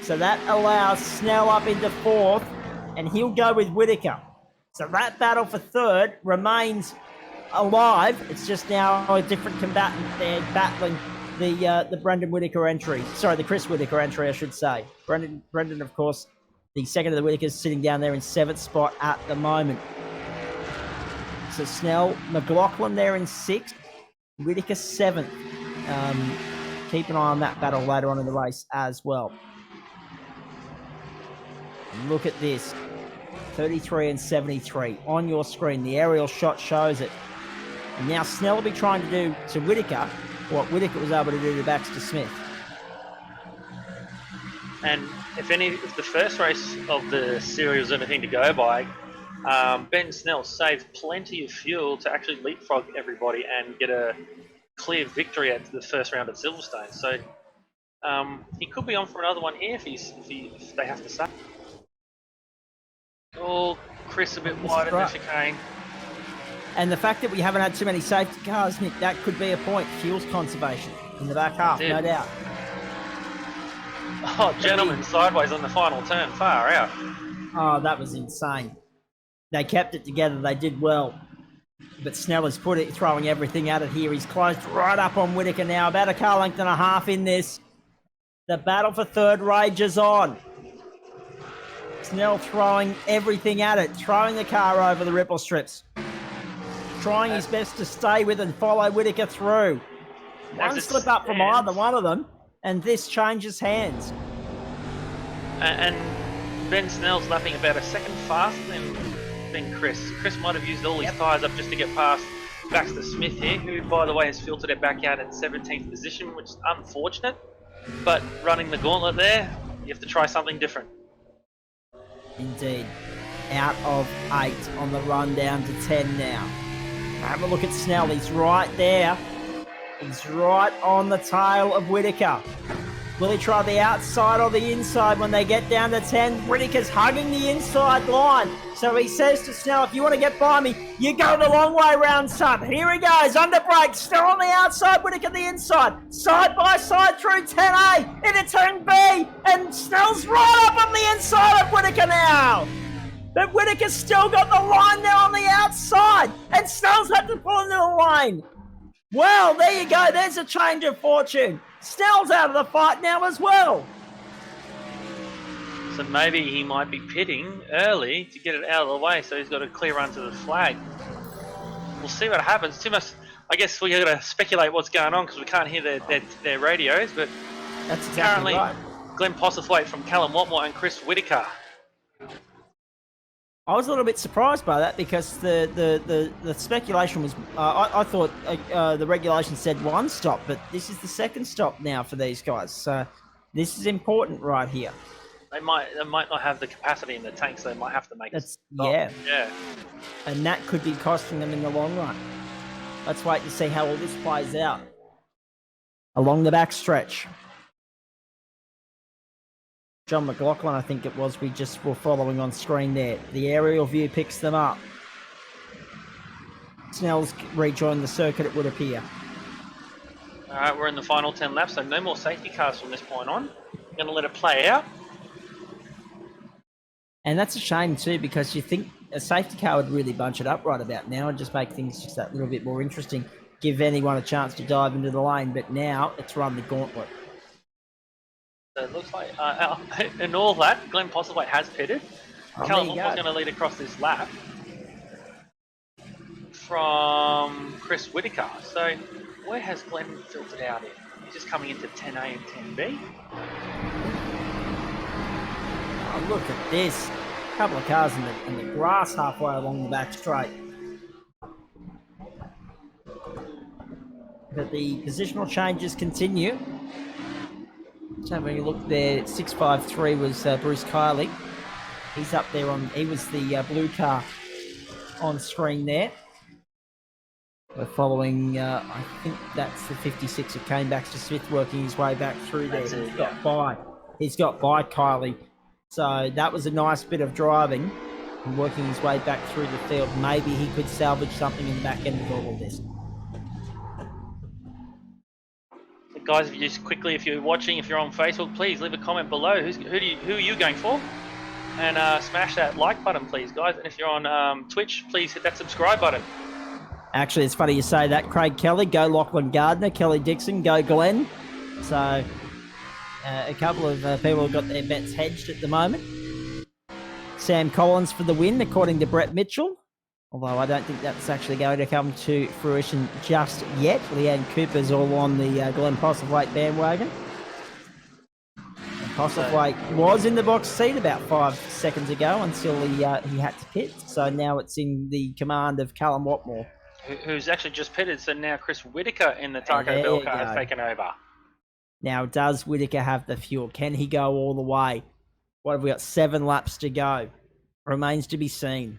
So that allows Snell up into 4th, and he'll go with Whittaker. So that battle for 3rd remains alive. It's just now a different combatant there battling the Brendan Whittaker entry. Sorry, the Chris Whittaker entry, I should say. Brendan, of course, the second of the Whittakers, sitting down there in 7th spot at the moment. So Snell, McLaughlin there in 6th, Whittaker 7th. Keep an eye on that battle later on in the race as well. Look at this. 33 and 73 on your screen. The aerial shot shows it. And now Snell will be trying to do to Whittaker what Whittaker was able to do to Baxter Smith. And if the first race of the series was anything to go by, Ben Snell saved plenty of fuel to actually leapfrog everybody and get a clear victory at the first round at Silverstone. So he could be on for another one here if they have to say. Oh, Chris a bit wide in the chicane. And the fact that we haven't had too many safety cars, Nick, that could be a point. Fuels conservation in the back half, no doubt. Oh, gentlemen, sideways on the final turn, far out. Oh, that was insane. They kept it together. They did well. But Snell has throwing everything at it here. He's closed right up on Whittaker now. About a car length and a half in this. The battle for 3rd rages on. Snell throwing everything at it. Throwing the car over the ripple strips. trying his best to stay with and follow Whittaker through. One slip up from either one of them, and this changes hands. And Ben Snell's lapping about a second faster than Chris. Chris might have used all his tyres up just to get past Baxter Smith here, who, by the way, has filtered it back out in 17th position, which is unfortunate. But running the gauntlet there, you have to try something different. Indeed. Out of 8 on the run down to 10 now. Have a look at Snell. He's right there. He's right on the tail of Whittaker. Will he try the outside or the inside when they get down to 10? Whittaker's hugging the inside line. So he says to Snell, if you want to get by me, you go the long way round, son. Here he goes, under brake, still on the outside, Whittaker the inside. Side by side through 10A into turn B. And Snell's right up on the inside of Whittaker now. But Whittaker's still got the line now on the outside. And Snell's had to pull into the lane. Well, there you go. There's a change of fortune. Snell's out of the fight now as well. So maybe he might be pitting early to get it out of the way, so he's got a clear run to the flag. We'll see what happens. I guess we're going to speculate what's going on because we can't hear their radios, but that's exactly currently right. Glenn Postlethwaite from Callum Watmore and Chris Whittaker. I was a little bit surprised by that because the speculation was, I thought the regulation said one stop, but this is the second stop now for these guys. So this is important right here. They might not have the capacity in the tank, so they might have to make a stop. Yeah. And that could be costing them in the long run. Let's wait to see how all this plays out. Along the back stretch. John McLaughlin, I think it was, we just were following on screen there. The aerial view picks them up. Snell's rejoined the circuit, it would appear. All right, we're in the final 10 laps, so no more safety cars from this point on. I'm going to let it play out. And that's a shame too, because you think a safety car would really bunch it up right about now and just make things just that little bit more interesting, give anyone a chance to dive into the lane, but now it's run the gauntlet. So it looks like, in all that, Glenn Postlethwaite has pitted. Callum Watmore's going to lead across this lap from Chris Whittaker. So where has Glenn filtered out in? He's just coming into 10A and 10B. Oh, look at this. A couple of cars in the grass halfway along the back straight. But the positional changes continue. Just having a look there, 653 was Bruce Kiley. He's up there he was the blue car on screen there. We're following, I think that's the 56 that came back to Smith working his way back through there. He's got by Kiley. So that was a nice bit of driving and working his way back through the field. Maybe he could salvage something in the back end of all of this. Guys, if you're watching, if you're on Facebook, please leave a comment below. Who are you going for? And smash that like button, please, guys. And if you're on Twitch, please hit that subscribe button. Actually, it's funny you say that. Craig Kelly, go Lachlan Gardner. Kelly Dixon, go Glenn. So a couple of people have got their bets hedged at the moment. Sam Collins for the win, according to Brett Mitchell. Although I don't think that's actually going to come to fruition just yet. Leanne Cooper's all on the Glenn Postlethwaite bandwagon. Postlethwaite was in the box seat about 5 seconds ago until he had to pit. So now it's in the command of Callum Watmore. Who's actually just pitted, so now Chris Whittaker in the Taco Bell car has taken over. Now, does Whittaker have the fuel? Can he go all the way? What have we got? 7 laps to go. Remains to be seen.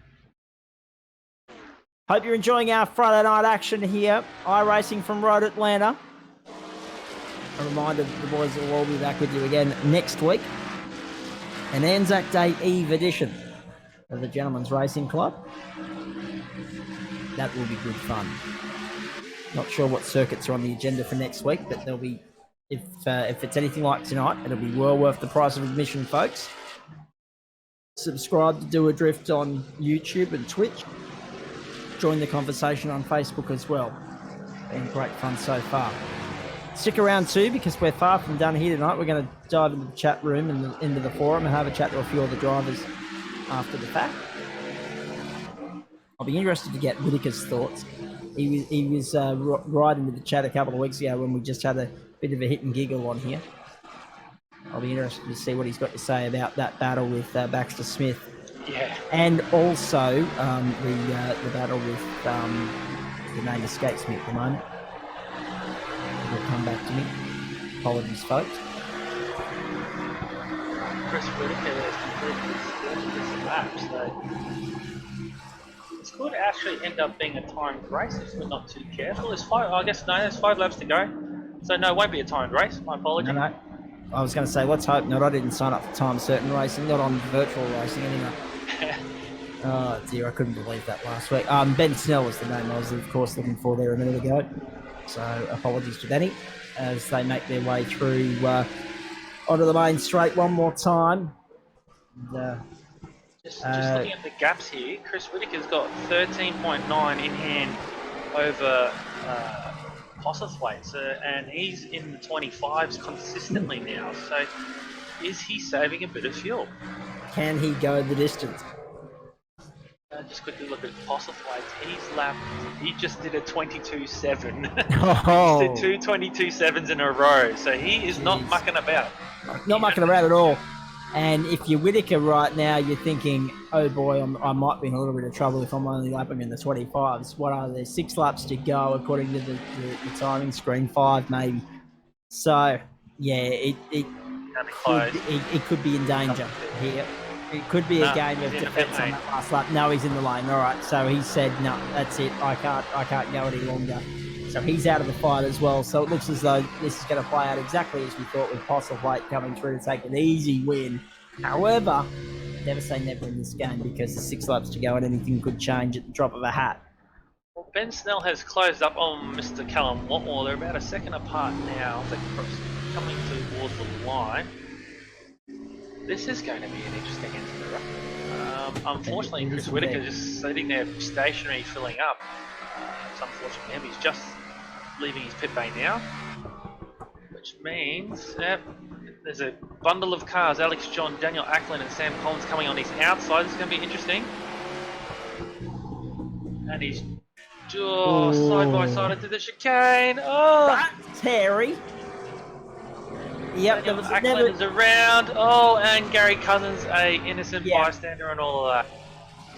Hope you're enjoying our Friday night action here. iRacing from Road Atlanta. A reminder that the boys will all be back with you again next week. An Anzac Day Eve edition of the Gentlemen's Racing Club. That will be good fun. Not sure what circuits are on the agenda for next week, but there'll be, if it's anything like tonight, it'll be well worth the price of admission, folks. Subscribe to Doadrift on YouTube and Twitch. Join the conversation on Facebook as well. Been great fun so far. Stick around too, because we're far from done here tonight. We're going to dive into the chat room and into the forum and have a chat to a few of the drivers after the fact. I'll be interested to get Whittaker's thoughts. He was riding with the chat a couple of weeks ago when we just had a bit of a hit and giggle on here. I'll be interested to see what he's got to say about that battle with Baxter Smith. Yeah. And also the battle with the name escapes me at the moment. It'll come back to me. Apologies, folks. Chris Whittaker has completed this lap, so this could actually end up being a timed race if we're not too careful. There's 5 laps to go. So no, it won't be a timed race. My apologies. No. I was going to say, let's hope not. I didn't sign up for time certain racing, not on virtual racing anyway. Oh dear, I couldn't believe that last week. Ben Snell was the name I was, of course, looking for there a minute ago. So apologies to Benny as they make their way through onto the main straight one more time. And, just looking at the gaps here, Chris Whittaker's got 13.9 in hand over Postlethwaite, and he's in the 25s consistently now. So is he saving a bit of fuel? Can he go the distance? Just quickly look at Postlethwaite. He just did a 22.7. Oh. He did two 22.7s in a row, so he is not mucking about. Not mucking around at all. And if you're Whittaker right now, you're thinking, oh boy, I might be in a little bit of trouble if I'm only lapping in the 25s. What are there? 6 laps to go according to the timing screen, 5 maybe. So, yeah, it could be in danger here. It could be a game of defence on that last lap. No, he's in the lane. All right, so he said, no, that's it. I can't go any longer. So he's out of the fight as well. So it looks as though this is going to play out exactly as we thought with Postlethwaite coming through to take an easy win. However, never say never in this game because there's 6 laps to go and anything could change at the drop of a hat. Well, Ben Snell has closed up on Mr. Callum Watmore. They're about a second apart now. They're coming towards the line. This is going to be an interesting end to the race. Unfortunately, Chris Whittaker just sitting there stationary, filling up. It's unfortunate for him. He's just leaving his pit bay now, which means there's a bundle of cars. Alex John, Daniel Ackland and Sam Collins coming on his outside. This is going to be interesting. And he's just side by side into the chicane. Oh, That's Terry. Yep, Daniel Ackland is around. Oh, and Gary Cousins, a innocent bystander and all of that.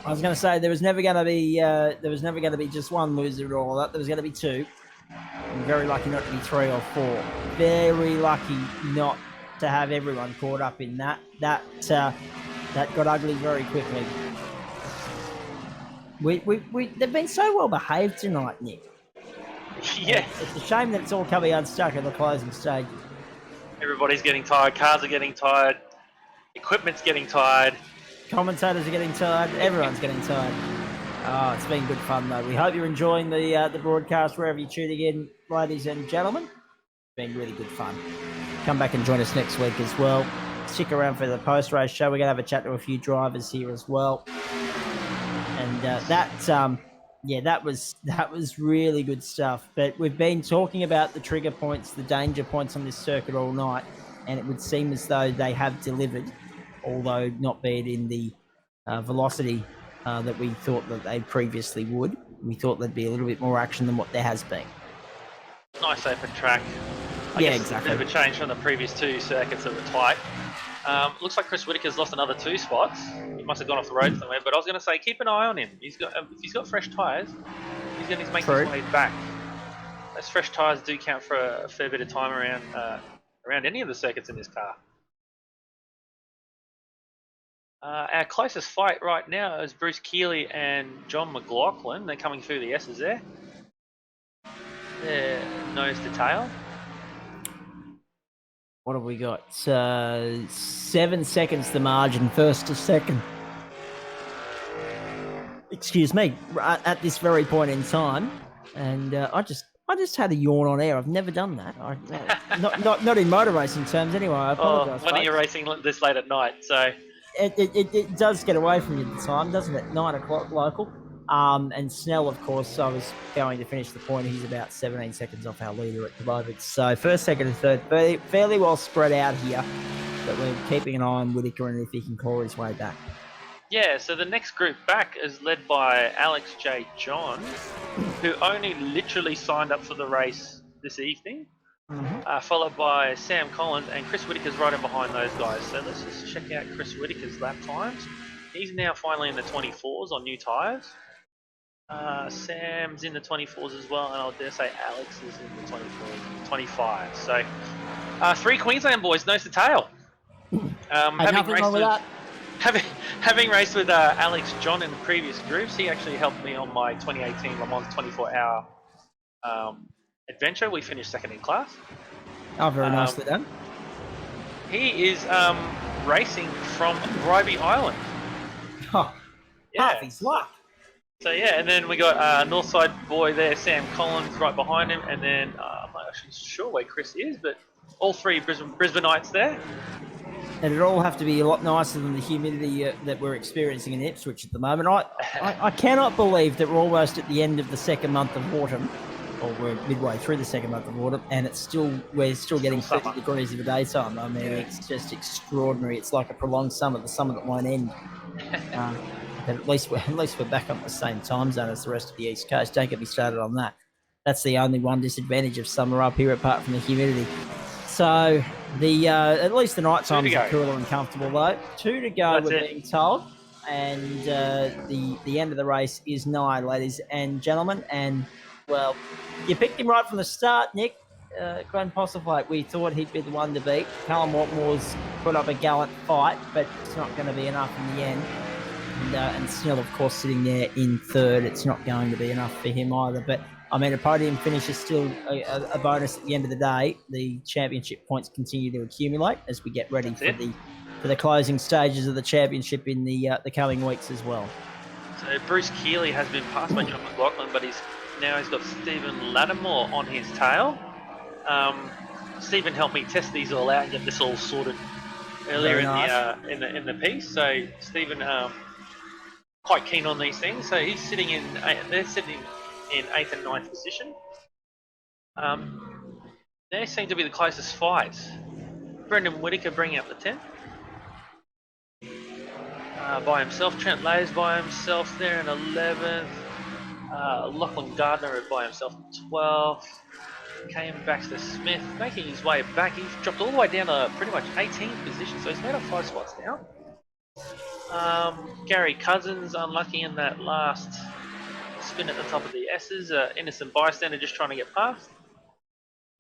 I was going to say there was never going to be just one loser at all. There was going to be 2. I'm very lucky not to be 3 or 4. Very lucky not to have everyone caught up in that. That got ugly very quickly. They've been so well behaved tonight, Nick. Yeah. It's a shame that it's all coming unstuck at the closing stage. Everybody's getting tired. Cars are getting tired. Equipment's getting tired. Commentators are getting tired. Everyone's getting tired. Oh, it's been good fun, though. We hope you're enjoying the broadcast wherever you're tuning in, ladies and gentlemen. It's been really good fun. Come back and join us next week as well. Stick around for the post-race show. We're going to have a chat to a few drivers here as well. And that was really good stuff. But we've been talking about the trigger points, the danger points on this circuit all night, and it would seem as though they have delivered, although not be it in the velocity that we thought that they previously would. We thought there'd be a little bit more action than what there has been. Nice open track. I guess exactly. A bit of a change from the previous 2 circuits that were tight. Looks like Chris Whittaker's lost another 2 spots. He must have gone off the road somewhere, but I was going to say keep an eye on him. If he's got fresh tyres, he's going to make his way back. Those fresh tyres do count for a fair bit of time around any of the circuits in this car. Our closest fight right now is Bruce Keeley and John McLaughlin. They're coming through the S's there. They're nose to tail. What have we got? 7 seconds the margin, first to second. Excuse me, at this very point in time. And I just had a yawn on air. I've never done that. Not in motor racing terms anyway. I apologise. When are you racing this late at night? So it does get away from you at the time, doesn't it? 9 o'clock local. And Snell, of course, I was going to finish the point. He's about 17 seconds off our leader at the moment. So first, second, and third, fairly well spread out here. But we're keeping an eye on Whittaker and if he can claw his way back. Yeah, so the next group back is led by Alex J. John, who only literally signed up for the race this evening, followed by Sam Collins, and Chris Whitaker's right in behind those guys. So let's just check out Chris Whitaker's lap times. He's now finally in the 24s on new tyres. Sam's in the 24s as well, and I'll dare say Alex is in the 24s, 25. So 3 Queensland boys, nose to tail. Having raced with Alex John in the previous groups, he actually helped me on my 2018 Le Mans 24-hour adventure. We finished second in class. Oh, very nicely done. He is racing from Bribie Island. Oh, Yeah. half his luck. So yeah, and then we got Northside boy there, Sam Collins, right behind him, and then I'm not actually sure where Chris is, but all 3 Brisbaneites there. And it'd all have to be a lot nicer than the humidity that we're experiencing in Ipswich at the moment. I cannot believe that we're almost at the end of the second month of autumn, or we're midway through the second month of autumn, and we're still getting 30 degrees of the daytime. I mean, it's just extraordinary. It's like a prolonged summer, the summer that won't end. But at least we're back on the same time zone as the rest of the East Coast. Don't get me started on that. That's the only one disadvantage of summer up here, apart from the humidity. So the at least the night times are cooler and comfortable though. 2 to go, we're being told, and the end of the race is nigh, ladies and gentlemen. And well, you picked him right from the start, Nick. Glenn Postlethwaite, we thought he'd be the one to beat. Callum Watmore's put up a gallant fight, but it's not going to be enough in the end. And Snell, of course, sitting there in third. It's not going to be enough for him either. But I mean, a podium finish is still a bonus at the end of the day. The championship points continue to accumulate as we get ready for the closing stages of the championship in the coming weeks as well. So Bruce Keeley has been passed by John McLaughlin, but he's got Stephen Lattimore on his tail. Stephen helped me test these all out and get this all sorted earlier in the piece. So Stephen quite keen on these things. So he's sitting in 8th and 9th position. They seem to be the closest fights. Brendan Whitaker bringing up the 10th. By himself. Trent Lay's by himself there in 11th. Lachlan Gardner by himself in 12th. Came Baxter Smith making his way back. He's dropped all the way down to pretty much 18th position, so he's made up 5 spots now. Gary Cousins unlucky in that last spin at the top of the S's. Innocent bystander just trying to get past.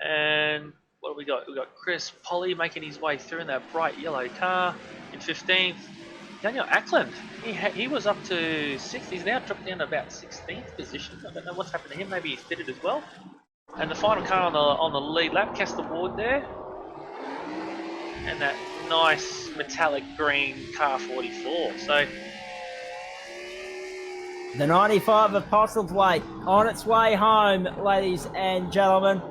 And what do we got? We got Chris Polly making his way through in that bright yellow car in 15th. Daniel Ackland, he was up to 6th. He's now dropped down to about 16th position. I don't know what's happened to him. Maybe he's fitted as well. And the final car on the lead lap, Castor Ward there. And that nice metallic green car 44. So the 95 of Postlethwaite on its way home, ladies and gentlemen.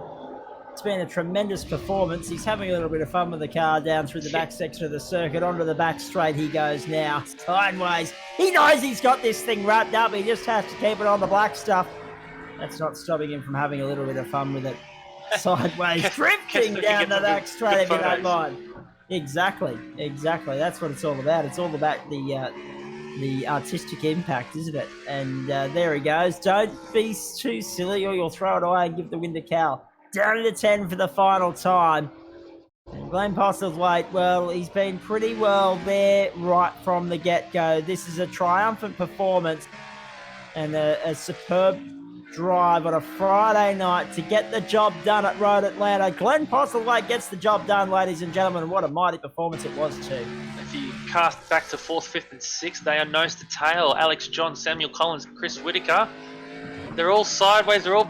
It's been a tremendous performance. He's having a little bit of fun with the car down through the back section of the circuit. Onto the back straight he goes now. Sideways. He knows he's got this thing wrapped up. He just has to keep it on the black stuff. That's not stopping him from having a little bit of fun with it. Sideways, drifting down the back straight if you don't mind. Exactly. That's what it's all about. It's all about the artistic impact, isn't it? And there he goes. Don't be too silly or you'll throw it away and give the win to Cal. Down to 10 for the final time. And Glenn Postlethwaite, well, he's been pretty well there right from the get-go. This is a triumphant performance and a superb drive on a Friday night to get the job done at Road Atlanta. Glenn Postlethwaite gets the job done, ladies and gentlemen. What a mighty performance it was too. If you cast back to 4th, 5th and 6th, they are nose to tail. Alex John, Samuel Collins, Chris Whitaker. They're all sideways, they're all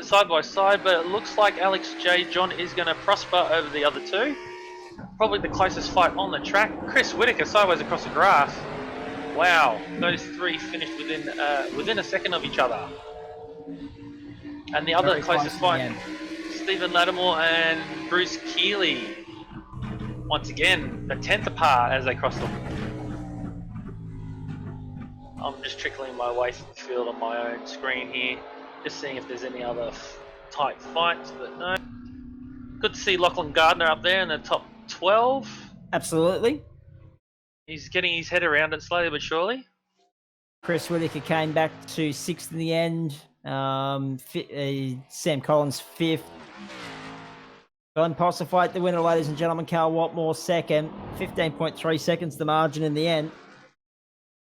side by side, but it looks like Alex J. John is going to prosper over the other 2. Probably the closest fight on the track. Chris Whitaker sideways across the grass. Wow, those 3 finished within a second of each other. And the other closest fight, Stephen Lattimore and Bruce Keeley. Once again, a 10th apart as they cross them. I'm just trickling my way through the field on my own screen here, just seeing if there's any other tight fights, but no. Good to see Lachlan Gardner up there in the top 12. Absolutely. He's getting his head around it slowly but surely. Chris Whitaker came back to 6th in the end. Sam Collins 5th. Glenn Postlethwaite, the winner, ladies and gentlemen. Carl Watmore second. 15.3 seconds the margin in the end.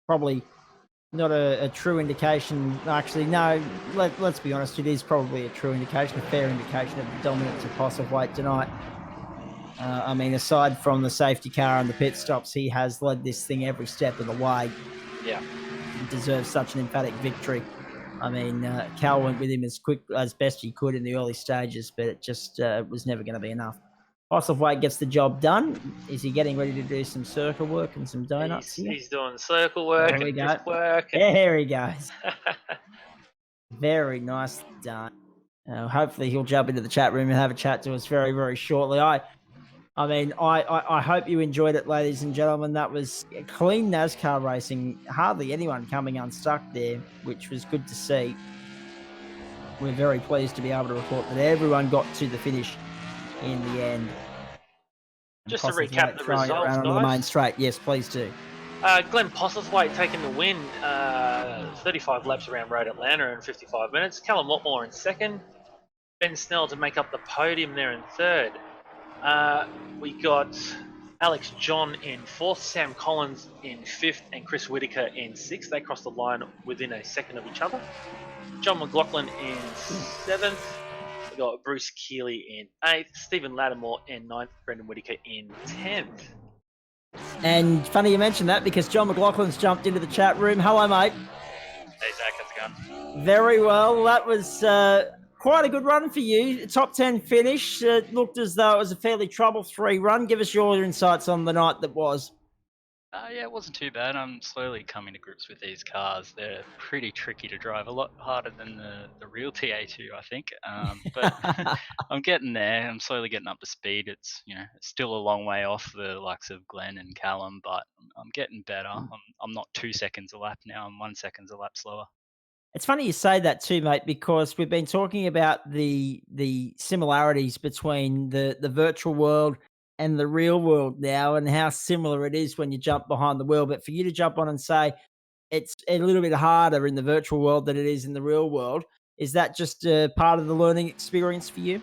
Probably not a true indication. Actually, no, let's be honest. It is probably a true indication, a fair indication of the dominance of Postlethwaite tonight. I mean, aside from the safety car and the pit stops, he has led this thing every step of the way. Yeah. He deserves such an emphatic victory. I mean, Cal went with him as best he could in the early stages, but it just was never going to be enough. Postlethwaite gets the job done. Is he getting ready to do some circle work and some donuts here? He's doing circle work There we and go. drift work. There he goes. Very nice done. Hopefully he'll jump into the chat room and have a chat to us very, very shortly. I mean, I hope you enjoyed it, ladies and gentlemen. That was clean NASCAR racing. Hardly anyone coming unstuck there, which was good to see. We're very pleased to be able to report that everyone got to the finish in the end. Just to recap the results, guys. On the main straight. Yes, please do. Glenn Postlethwaite taking the win, 35 laps around Road Atlanta in 55 minutes. Callum Watmore in second. Ben Snell to make up the podium there in third. We got Alex John in fourth, Sam Collins in fifth, and Chris Whitaker in sixth. They crossed the line within a second of each other. John McLaughlin in seventh. We got Bruce Keeley in eighth, Stephen Lattimore in ninth, Brendan Whitaker in 10th. And funny you mentioned that because John McLaughlin's jumped into the chat room. Hello, mate. Hey, Zach, how's it going? Very well. That was quite a good run for you. Top 10 finish. It looked as though it was a fairly trouble-free run. Give us your insights on the night that was. Yeah, it wasn't too bad. I'm slowly coming to grips with these cars. They're pretty tricky to drive, a lot harder than the real TA2, I think. But I'm getting there. I'm slowly getting up to speed. It's it's still a long way off the likes of Glenn and Callum, but I'm getting better. I'm not 2 seconds a lap now. I'm 1 second a lap slower. It's funny you say that too, mate, because we've been talking about the similarities between the virtual world and the real world now and how similar it is when you jump behind the wheel. But for you to jump on and say it's a little bit harder in the virtual world than it is in the real world, is that just part of the learning experience for you?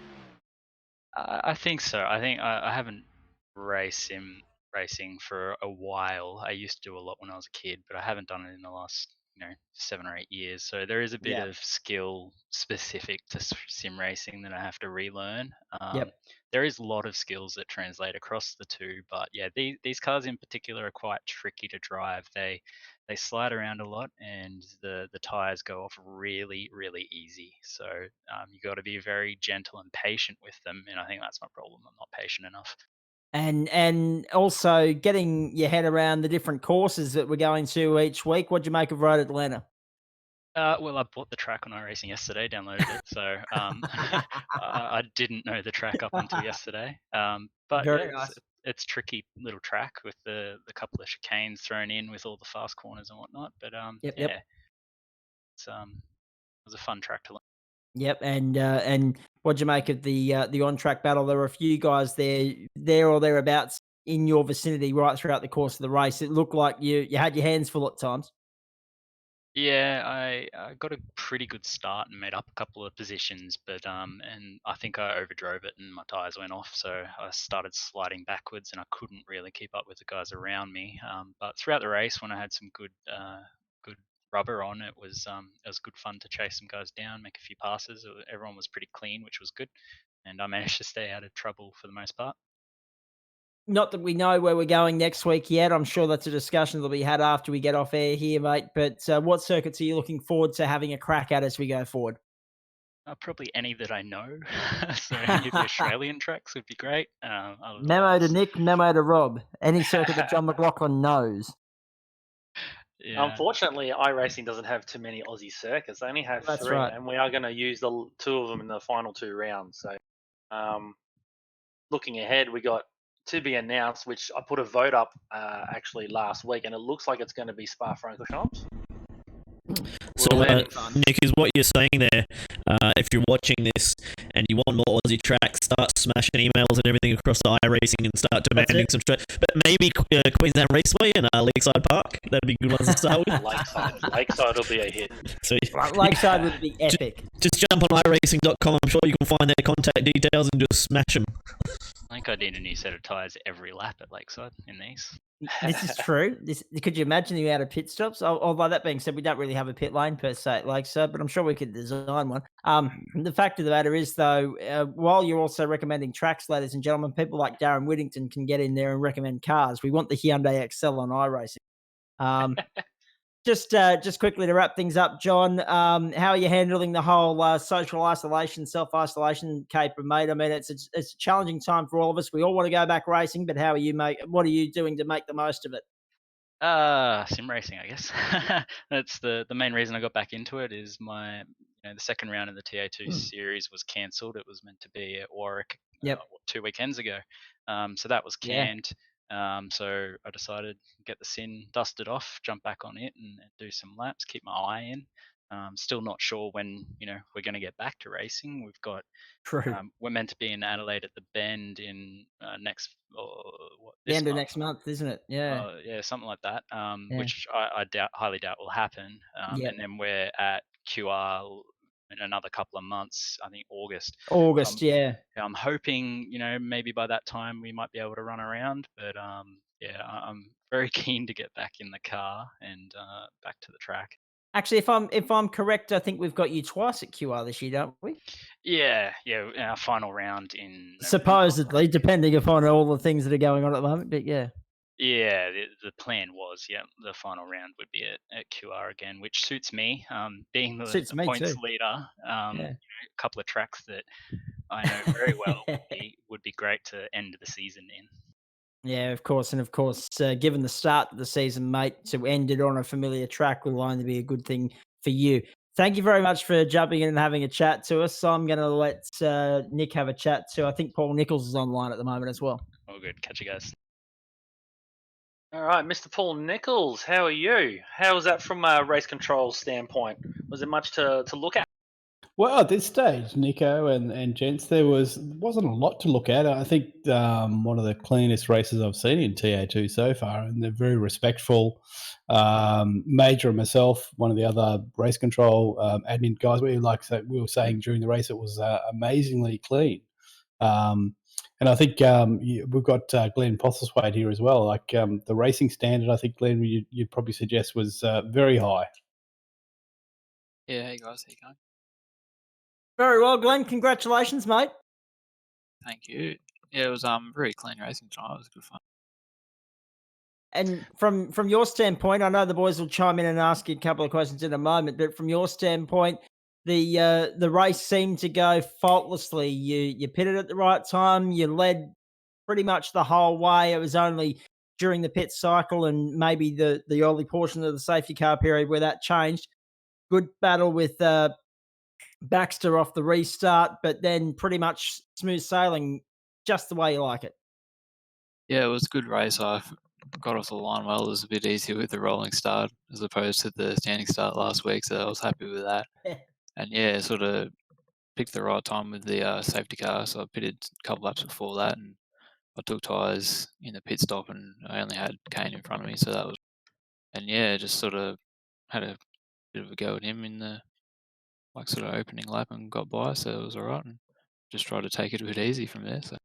I think so. I think I haven't racing for a while. I used to do a lot when I was a kid, but I haven't done it in the last 7 or 8 years. So there is a bit of skill specific to sim racing that I have to relearn. There is a lot of skills that translate across the two, but yeah, these cars in particular are quite tricky to drive. They slide around a lot, and the tires go off really, really easy. So you got to be very gentle and patient with them, and I think that's my problem. I'm not patient enough. And also getting your head around the different courses that we're going to each week. What'd you make of Road Atlanta? Well, I bought the track on iRacing yesterday, downloaded it, so I didn't know the track up until yesterday. But Very nice. It's tricky little track with the couple of chicanes thrown in with all the fast corners and whatnot. But it was a fun track to learn. Yep, and what'd you make of the on-track battle? There were a few guys there or thereabouts in your vicinity right throughout the course of the race. It looked like you had your hands full at times. Yeah, I got a pretty good start and made up a couple of positions, but and I think I overdrove it and my tires went off, so I started sliding backwards and I couldn't really keep up with the guys around me. But throughout the race, when I had some good rubber on, it was good fun to chase some guys down, make a few passes. Everyone was pretty clean, which was good, and I managed to stay out of trouble for the most part. Not that we know where we're going next week yet. I'm sure that's a discussion that'll be had after we get off air here, mate. But what circuits are you looking forward to having a crack at as we go forward? Probably any that I know. So any of the Australian tracks would be great. Memo to Nick, memo to Rob. Any circuit that John McLaughlin knows. Yeah. Unfortunately, iRacing doesn't have too many Aussie circuits. They only have 3, right. and we are going to use the 2 of them in the final 2 rounds. So, looking ahead, we got to be announced, which I put a vote up actually last week, and it looks like it's going to be Spa-Francorchamps. So, Nick, is what you're saying there, if you're watching this and you want more Aussie tracks, start smashing emails and everything across to iRacing and start demanding some track. But maybe Queensland Raceway and Lakeside Park. That'd be good ones to start with. Lakeside will be a hit. So Lakeside would be epic. Just jump on iRacing.com. I'm sure you can find their contact details and just smash them. I think I need a new set of tyres every lap at Lakeside in these. This is true. Could you imagine the amount of pit stops? Although that being said, we don't really have a pit lane per se at Lakeside, but I'm sure we could design one. The fact of the matter is, though, while you're also recommending tracks, ladies and gentlemen, people like Darren Whittington can get in there and recommend cars. We want the Hyundai XL on iRacing. Just quickly to wrap things up, John, how are you handling the whole social isolation, self-isolation caper, mate? I mean, it's a challenging time for all of us. We all want to go back racing, but how are you, mate? What are you doing to make the most of it? Sim racing, I guess. That's the main reason I got back into it. Is the second round of the TA2 series was cancelled. It was meant to be at Warwick 2 weekends ago. So that was canned. So I decided to get the sin dusted off, jump back on it, and do some laps, keep my eye in. Still not sure when we're going to get back to racing. We've got we're meant to be in Adelaide at the Bend in the end of next month, isn't it? Yeah, something like that. Which I highly doubt will happen. And then we're at QR in another couple of months. I think August. I'm hoping maybe by that time we might be able to run around. But I'm very keen to get back in the car and back to the track. Actually, if I'm correct, I think we've got you twice at QR this year, don't we? Yeah, our final round in supposedly, depending upon all the things that are going on at the moment. But yeah, the plan was the final round would be at QR again, which suits me. Being the points leader, a couple of tracks that I know very well would be great to end the season in. Yeah, of course. And of course, given the start of the season, mate, to end it on a familiar track will only be a good thing for you. Thank you very much for jumping in and having a chat to us. I'm going to let Nick have a chat too. I think Paul Nichols is online at the moment as well. Oh, good. Catch you guys. All right, Mr. Paul Nichols, how are you? How was that from a race control standpoint? Was there much to look at? Well, at this stage, Nico and gents, there wasn't a lot to look at. I think one of the cleanest races I've seen in TA2 so far, and they're very respectful. Major and myself, one of the other race control admin guys, we were saying during the race, it was amazingly clean. And I think we've got Glenn Postlethwaite here as well. Like the racing standard, I think, Glenn, you'd probably suggest was very high. Yeah, hey guys, how you going? Very well, Glenn. Congratulations, mate. Thank you. Yeah, it was very clean racing tonight. It was good fun. And from your standpoint, I know the boys will chime in and ask you a couple of questions in a moment, but from your standpoint, the race seemed to go faultlessly. You pitted at the right time. You led pretty much the whole way. It was only during the pit cycle and maybe the early portion of the safety car period where that changed. Good battle with Baxter off the restart, but then pretty much smooth sailing, just the way you like it. Yeah, it was a good race. I got off the line well. It was a bit easier with the rolling start as opposed to the standing start last week, so I was happy with that. And yeah, sort of picked the right time with the safety car, so I pitted a couple laps before that, and I took tyres in the pit stop, and I only had Kane in front of me, so that was. And yeah, just sort of had a bit of a go at him in the sort of opening lap and got by, so it was all right, and just tried to take it a bit easy from there. So.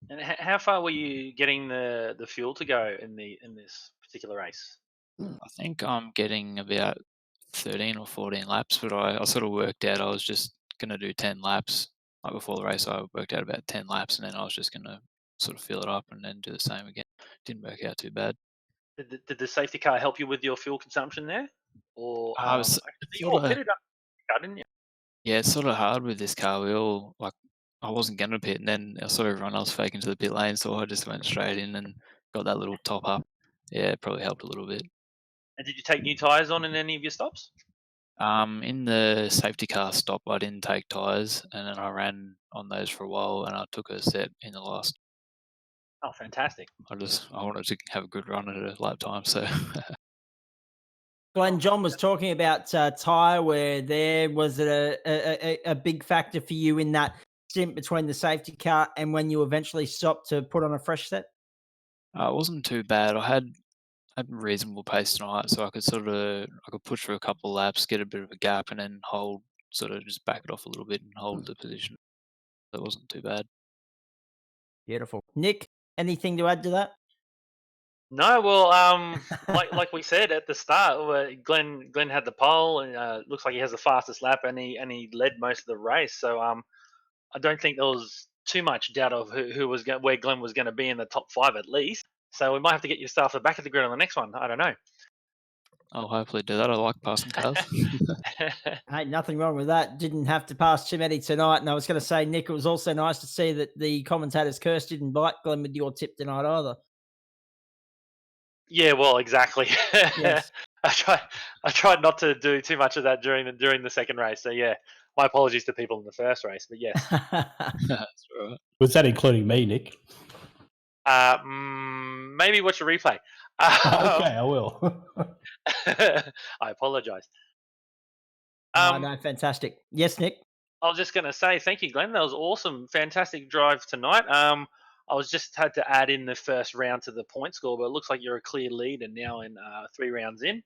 And how far were you getting the fuel to go in this particular race? I think I'm getting about 13 or 14 laps, but I sort of worked out I was just going to do 10 laps. Like before the race, I worked out about 10 laps, and then I was just going to sort of fill it up and then do the same again. Didn't work out too bad. Did the safety car help you with your fuel consumption there? Or you all pitted up, didn't you? Yeah, it's sort of hard with this car. I wasn't going to pit, and then I saw everyone else faking to the pit lane, so I just went straight in and got that little top up. Yeah, it probably helped a little bit. And did you take new tyres on in any of your stops? In the safety car stop, I didn't take tyres, and then I ran on those for a while, and I took a set in the last. Oh, fantastic! I wanted to have a good run at a lap time, so. Glenn, John was talking about tyre wear there. Was it a big factor for you in that stint between the safety car and when you eventually stopped to put on a fresh set? It wasn't too bad. I had a reasonable pace tonight, so I could push for a couple of laps, get a bit of a gap, and then hold, sort of just back it off a little bit and hold the position. That wasn't too bad. Beautiful. Nick, anything to add to that? No, well, like we said at the start, Glenn had the pole, and looks like he has the fastest lap, and he led most of the race. So I don't think there was too much doubt of who was where Glenn was going to be in the top 5 at least. So we might have to get you off the back of the grid on the next one. I don't know. I'll hopefully do that. I like passing cars. Hey, nothing wrong with that. Didn't have to pass too many tonight. And I was going to say, Nick, it was also nice to see that the commentator's curse didn't bite Glenn with your tip tonight either. Yeah, well, exactly. Yes. I tried not to do too much of that during the second race. So yeah, my apologies to people in the first race. But yes, That's all right. Was that including me, Nick? maybe watch a replay. Okay, I will. I apologize. No, fantastic. Yes, Nick. I was just going to say thank you, Glenn. That was awesome, fantastic drive tonight. I was just had to add in the first round to the point score, but it looks like you're a clear lead, and now in 3 rounds in.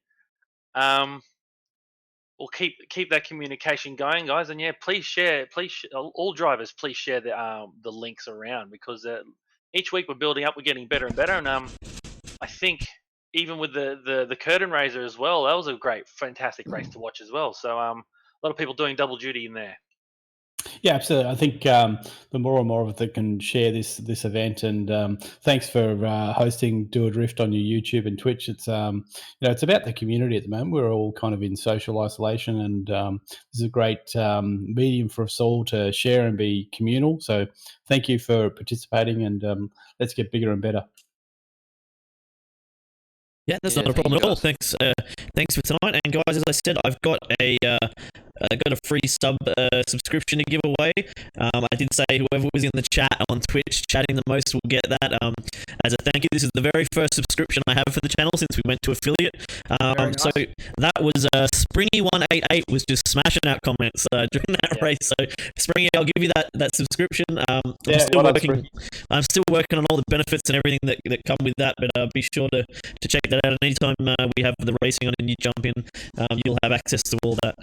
We'll keep that communication going, guys, and yeah, please share. All drivers, please share the links around, because each week we're building up, we're getting better and better, and I think even with the curtain raiser as well, that was a great, fantastic race to watch as well. So a lot of people doing double duty in there. Yeah, absolutely. I think the more and more of it that can share this event, and thanks for hosting Doadrift on your YouTube and Twitch. It's it's about the community at the moment. We're all kind of in social isolation, and this is a great medium for us all to share and be communal. So thank you for participating, and let's get bigger and better. Yeah, that's not a problem at all. Thanks for tonight. And guys, as I said, I've got a free subscription to give away. I did say whoever was in the chat on Twitch chatting the most will get that. As a thank you, this is the very first subscription I have for the channel since we went to affiliate. Nice. So that was Springy188 was just smashing out comments during that race. So Springy, I'll give you that subscription. I'm still working on all the benefits and everything that come with that, but be sure to check that out. And anytime we have the racing on and you jump in, you'll have access to all that.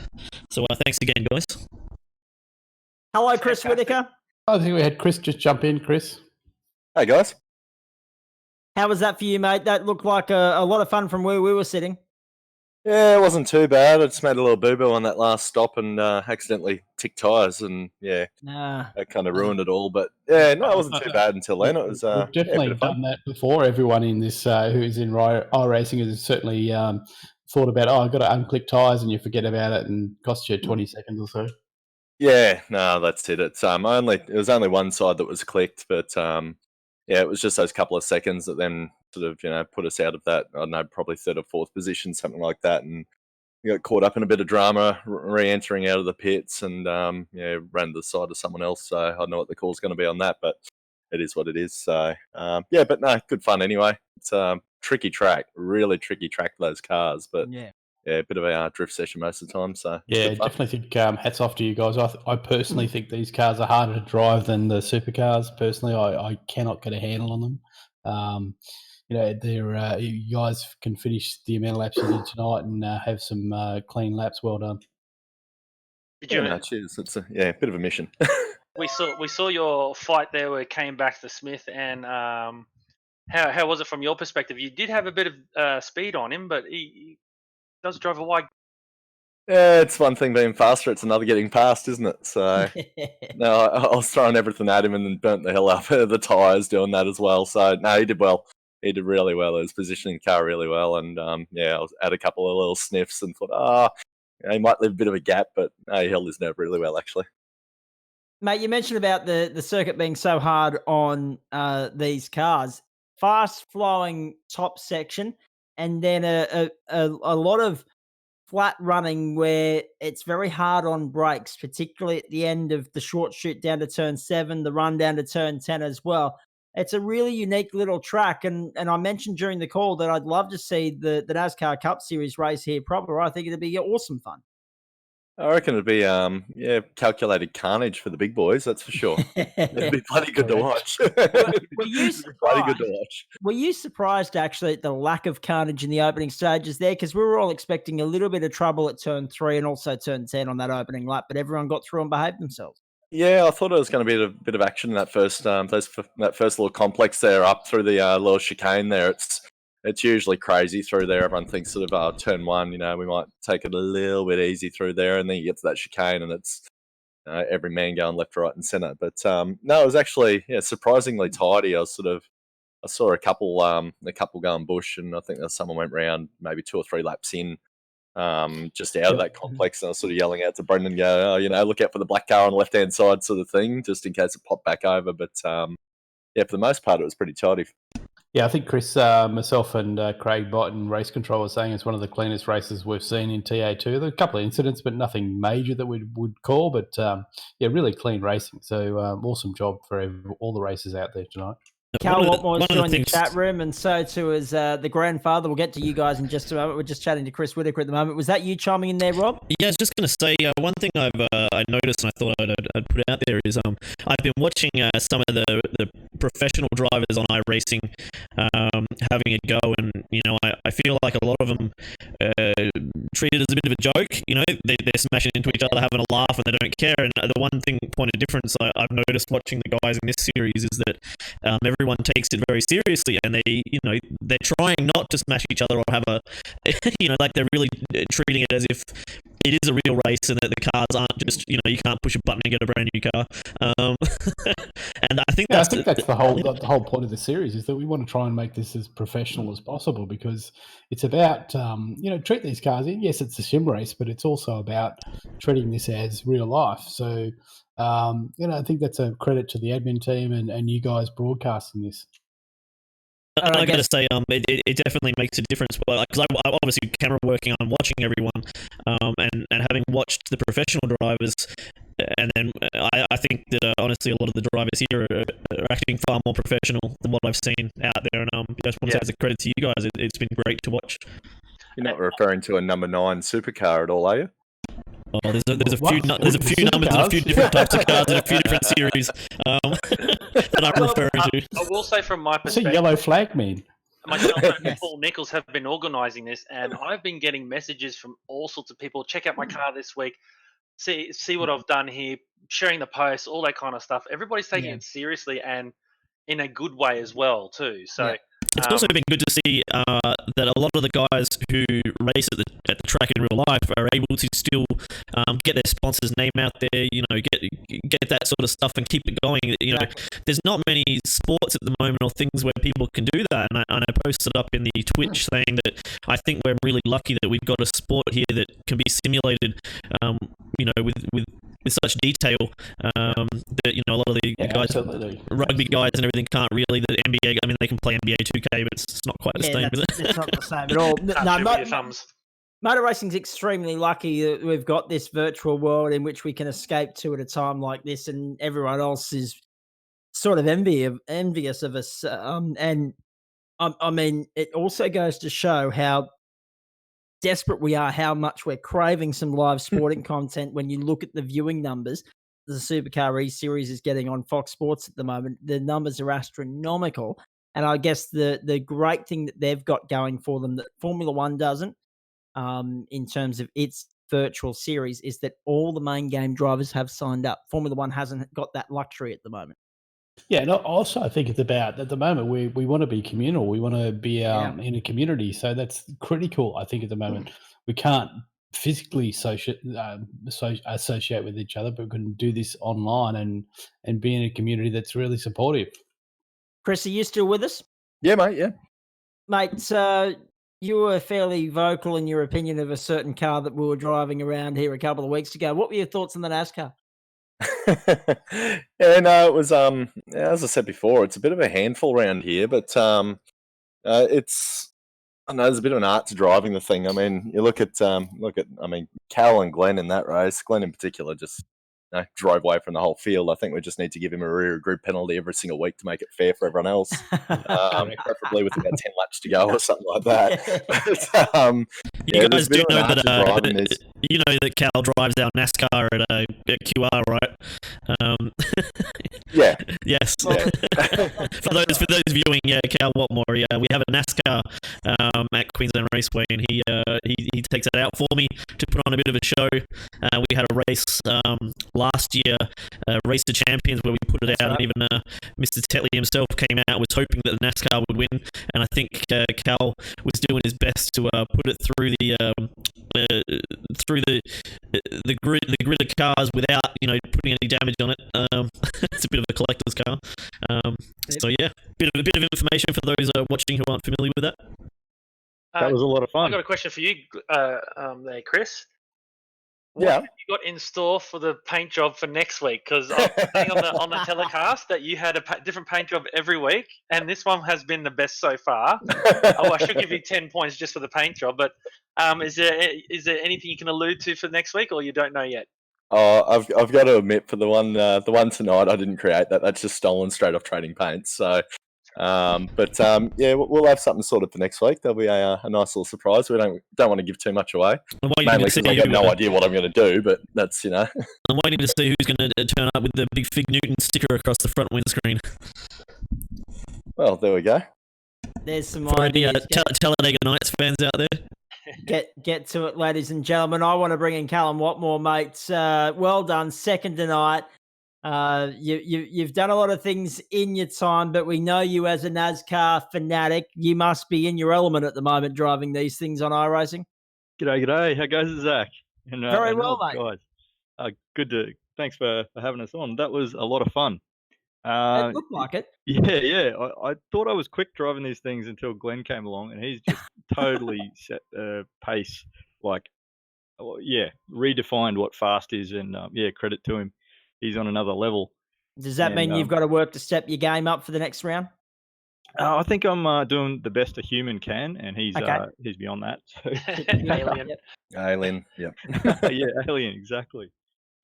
So thanks again, guys. Hello, Chris Whitaker. I think we had Chris just jump in. Chris. Hey, guys. How was that for you, mate? That looked like a lot of fun from where we were sitting. Yeah, it wasn't too bad. I just made a little boo-boo on that last stop and accidentally ticked tyres, and yeah, that kind of ruined it all. But yeah, no, it wasn't too bad until then. It was We've definitely done that before. Everyone in this who's in iRacing has certainly thought about, I've got to unclick tyres, and you forget about it and costs you 20 seconds or so. Yeah, no, that's it. It's it was only one side that was clicked, but yeah, it was just those couple of seconds that then sort of put us out of that. I don't know, probably 3rd or 4th position, something like that, and we got caught up in a bit of drama, re-entering out of the pits, and ran to the side of someone else. So I don't know what the call's going to be on that, but it is what it is. So yeah, but no, good fun anyway. It's a tricky track, really tricky track for those cars, but yeah, a bit of a drift session most of the time. So yeah, definitely think hats off to you guys. I personally think these cars are harder to drive than the supercars. Personally, I cannot get a handle on them. They're you guys can finish the amount of laps you did tonight and have some clean laps. Well done. Cheers. It's a bit of a mission. We saw your fight there where it came back to Smith, and how was it from your perspective? You did have a bit of speed on him, but he does drive a wide. Yeah, it's one thing being faster, it's another getting past, isn't it? So no, I was throwing everything at him and then burnt the hell up the tyres doing that as well. So no, he did well. He did really well. He was positioning the car really well, and I had a couple of little sniffs and thought, he might leave a bit of a gap, but no, he held his nerve really well actually. Mate, you mentioned about the circuit being so hard on these cars. Fast flowing top section, and then a lot of flat running where it's very hard on brakes, particularly at the end of the short shoot down to turn 7, the run down to turn 10 as well. It's a really unique little track, and I mentioned during the call that I'd love to see the NASCAR Cup Series race here proper. I think it'd be awesome fun. I reckon it'd be calculated carnage for the big boys. That's for sure. It'd be bloody good to watch. Were you It'd be bloody good surprised? to watch. Were you surprised actually at the lack of carnage in the opening stages there? Because we were all expecting a little bit of trouble at turn 3 and also turn 10 on that opening lap, but everyone got through and behaved themselves. Yeah, I thought it was going to be a bit of action in that first that first little complex there up through the little chicane there. It's usually crazy through there. Everyone thinks sort of turn 1, we might take it a little bit easy through there, and then you get to that chicane and it's every man going left, right, and centre. But no, it was actually surprisingly tidy. I saw a couple going bush, and I think that someone went round maybe 2 or 3 laps in. Just out of that complex, and I was sort of yelling out to Brendan, look out for the black car on the left-hand side sort of thing, just in case it popped back over. But for the most part, it was pretty tidy. Yeah, I think Chris, myself and Craig Bott in Race Control were saying it's one of the cleanest races we've seen in TA2. There are a couple of incidents, but nothing major that we would call. But, really clean racing. So awesome job for all the races out there tonight. Cal Watmore's joined the chat room, and so too is the grandfather. We'll get to you guys in just a moment. We're just chatting to Chris Whitaker at the moment. Was that you chiming in there, Rob? Yeah, I was just going to say one thing I noticed and I thought I'd put out there is I've been watching some of the professional drivers on iRacing having a go, and I feel like a lot of them treat it as a bit of a joke. They're smashing into each other, having a laugh, and they don't care. And the one point of difference I've noticed watching the guys in this series is that everyone takes it very seriously, and they're trying not to smash each other or have a like they're really treating it as if it is a real race and that the cars aren't just you can't push a button and get a brand new car. And I think that's the whole point of the series is that we want to try and make this as professional as possible, because it's about treat these cars. Yes, it's a sim race, but it's also about treating this as real life. So I think that's a credit to the admin team and you guys broadcasting this. I got to say, it definitely makes a difference. Because I obviously camera working, I'm watching everyone, and having watched the professional drivers, and then I think that honestly, a lot of the drivers here are acting far more professional than what I've seen out there. And I just want to say as a credit to you guys, it's been great to watch. You're not referring to a number 9 supercar at all, are you? Oh, there's a few numbers and a few different types of cars and a few different series that I'm referring to. I will say from my It's a perspective, yellow flag, man. myself and Paul Nichols have been organising this, and I've been getting messages from all sorts of people. Check out my car this week. See what I've done here. Sharing the posts, all that kind of stuff. Everybody's taking it seriously and in a good way as well too. So. It's also been good to see that a lot of the guys who race at the track in real life are able to still get their sponsor's name out there, get that sort of stuff and keep it going. There's not many sports at the moment or things where people can do that. And I posted up in the Twitch saying that I think we're really lucky that we've got a sport here that can be simulated, with such detail that a lot of the guys, absolutely. Rugby guys and everything can't really. The NBA, I mean, they can play NBA 2K, but it's not quite the same. It's not the same at all. Motor racing's extremely lucky that we've got this virtual world in which we can escape to at a time like this, and everyone else is sort of envious of us. And I mean, it also goes to show how desperate we are, how much we're craving some live sporting content. When you look at the viewing numbers the Supercar eSeries is getting on Fox Sports at the moment, the numbers are astronomical. And I guess the great thing that they've got going for them that Formula One doesn't, in terms of its virtual series, is that all the main game drivers have signed up. Formula One hasn't got that luxury at the moment. Yeah, and also I think it's about, at the moment, we want to be communal. We want to be in a community. So that's critical, I think, at the moment. We can't physically associate with each other, but we can do this online and be in a community that's really supportive. Chris, are you still with us? Yeah, mate, yeah. Mate, you were fairly vocal in your opinion of a certain car that we were driving around here a couple of weeks ago. What were your thoughts on the NASCAR? It was as I said before, it's a bit of a handful around here, but it's, I know there's a bit of an art to driving the thing. I mean, you look at Cal and Glenn in that race. Glenn in particular just drove away from the whole field. I think we just need to give him a rear grid penalty every single week to make it fair for everyone else. Preferably with about 10 laps to go or something like that. But, You there's guys a bit do of an know art to driving that this. you know that Cal drives our NASCAR at QR, right? Yeah. Yes. Yeah. for those viewing, Cal Watmore. We have a NASCAR at Queensland Raceway, and he takes it out for me to put on a bit of a show. We had a race last year, Race to Champions, where we put it out, and even Mr. Tetley himself came out, was hoping that the NASCAR would win, and I think Cal was doing his best to put it through the grid of cars without putting any damage on it. It's a bit of a collector's car. So yeah, bit of information for those watching who aren't familiar with that. That was a lot of I fun. got a question for you, there, Chris. What Yeah. have you got in store for the paint job for next week? Because I'm saying on the telecast that you had a different paint job every week, and this one has been the best so far. I should give you 10 points just for the paint job, but is there anything you can allude to for next week, or you don't know yet? I've got to admit, for the one tonight, I didn't create that. That's just stolen straight off Trading Paints. So, yeah, we'll have something sorted for next week. There'll be a nice little surprise. We don't want to give too much away, mainly because I got no idea what I'm going to do. But that's I'm waiting to see who's going to turn up with the big Fig Newton sticker across the front windscreen. Well, there we go. There's some For any ideas. Talladega Nights fans out there. Get to it, ladies and gentlemen. I want to bring in Callum Watmore, mates. Well done, second tonight. You've done a lot of things in your time, but we know you as a NASCAR fanatic. You must be in your element at the moment, driving these things on iRacing. G'day. How goes it, Zach? And, Very well, mate. Guys. Thanks for having us on. That was a lot of fun. It looked like it. Yeah. I thought I was quick driving these things until Glenn came along, and he's just totally set the pace. Redefined what fast is, and credit to him. He's on another level. Does that mean you've got to work to step your game up for the next round? I think I'm doing the best a human can, and he's beyond that. So. Alien, yep. Yeah, alien, exactly.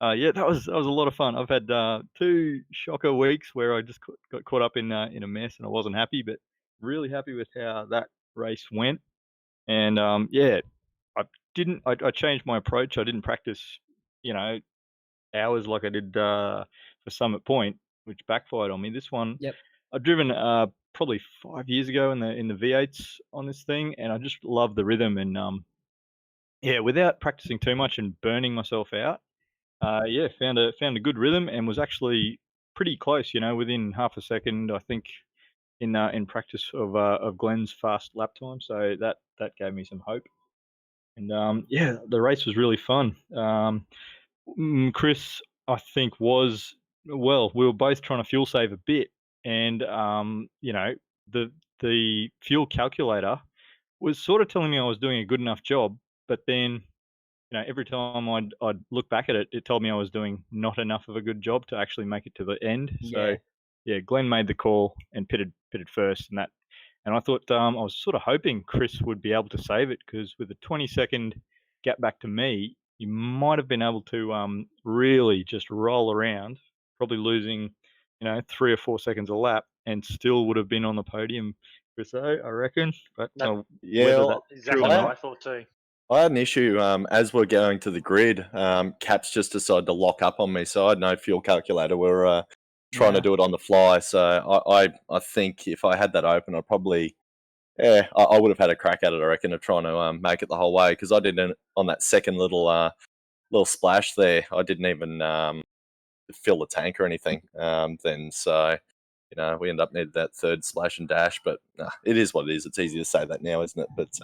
That was a lot of fun. I've had 2 shocker weeks where I just got caught up in a mess, and I wasn't happy, but really happy with how that race went. And I changed my approach. I didn't practice, hours like I did for Summit Point, which backfired on me. This one, I've driven probably 5 years ago in the V8s on this thing, and I just love the rhythm. And without practicing too much and burning myself out, found a good rhythm and was actually pretty close. Within half a second, I think, in practice of Glenn's fast lap time. So that gave me some hope. And the race was really fun. Chris, I think, we were both trying to fuel save a bit, and the fuel calculator was sort of telling me I was doing a good enough job, but then every time I'd look back at it, it told me I was doing not enough of a good job to actually make it to the end. So Glenn made the call and pitted first, and I thought I was sort of hoping Chris would be able to save it, because with a 20-second gap back to me, you might have been able to really just roll around, probably losing 3 or 4 seconds a lap, and still would have been on the podium, Chris, I reckon. But exactly what I thought too. I had an issue as we're going to the grid. Caps just decided to lock up on me, so I had no fuel calculator. We're trying to do it on the fly. So I think if I had that open, I'd probably I would have had a crack at it, I reckon, of trying to make it the whole way, because I didn't on that second little splash there. I didn't even fill the tank or anything. Then so we end up needing that third splash and dash, but it is what it is. It's easy to say that now, isn't it? But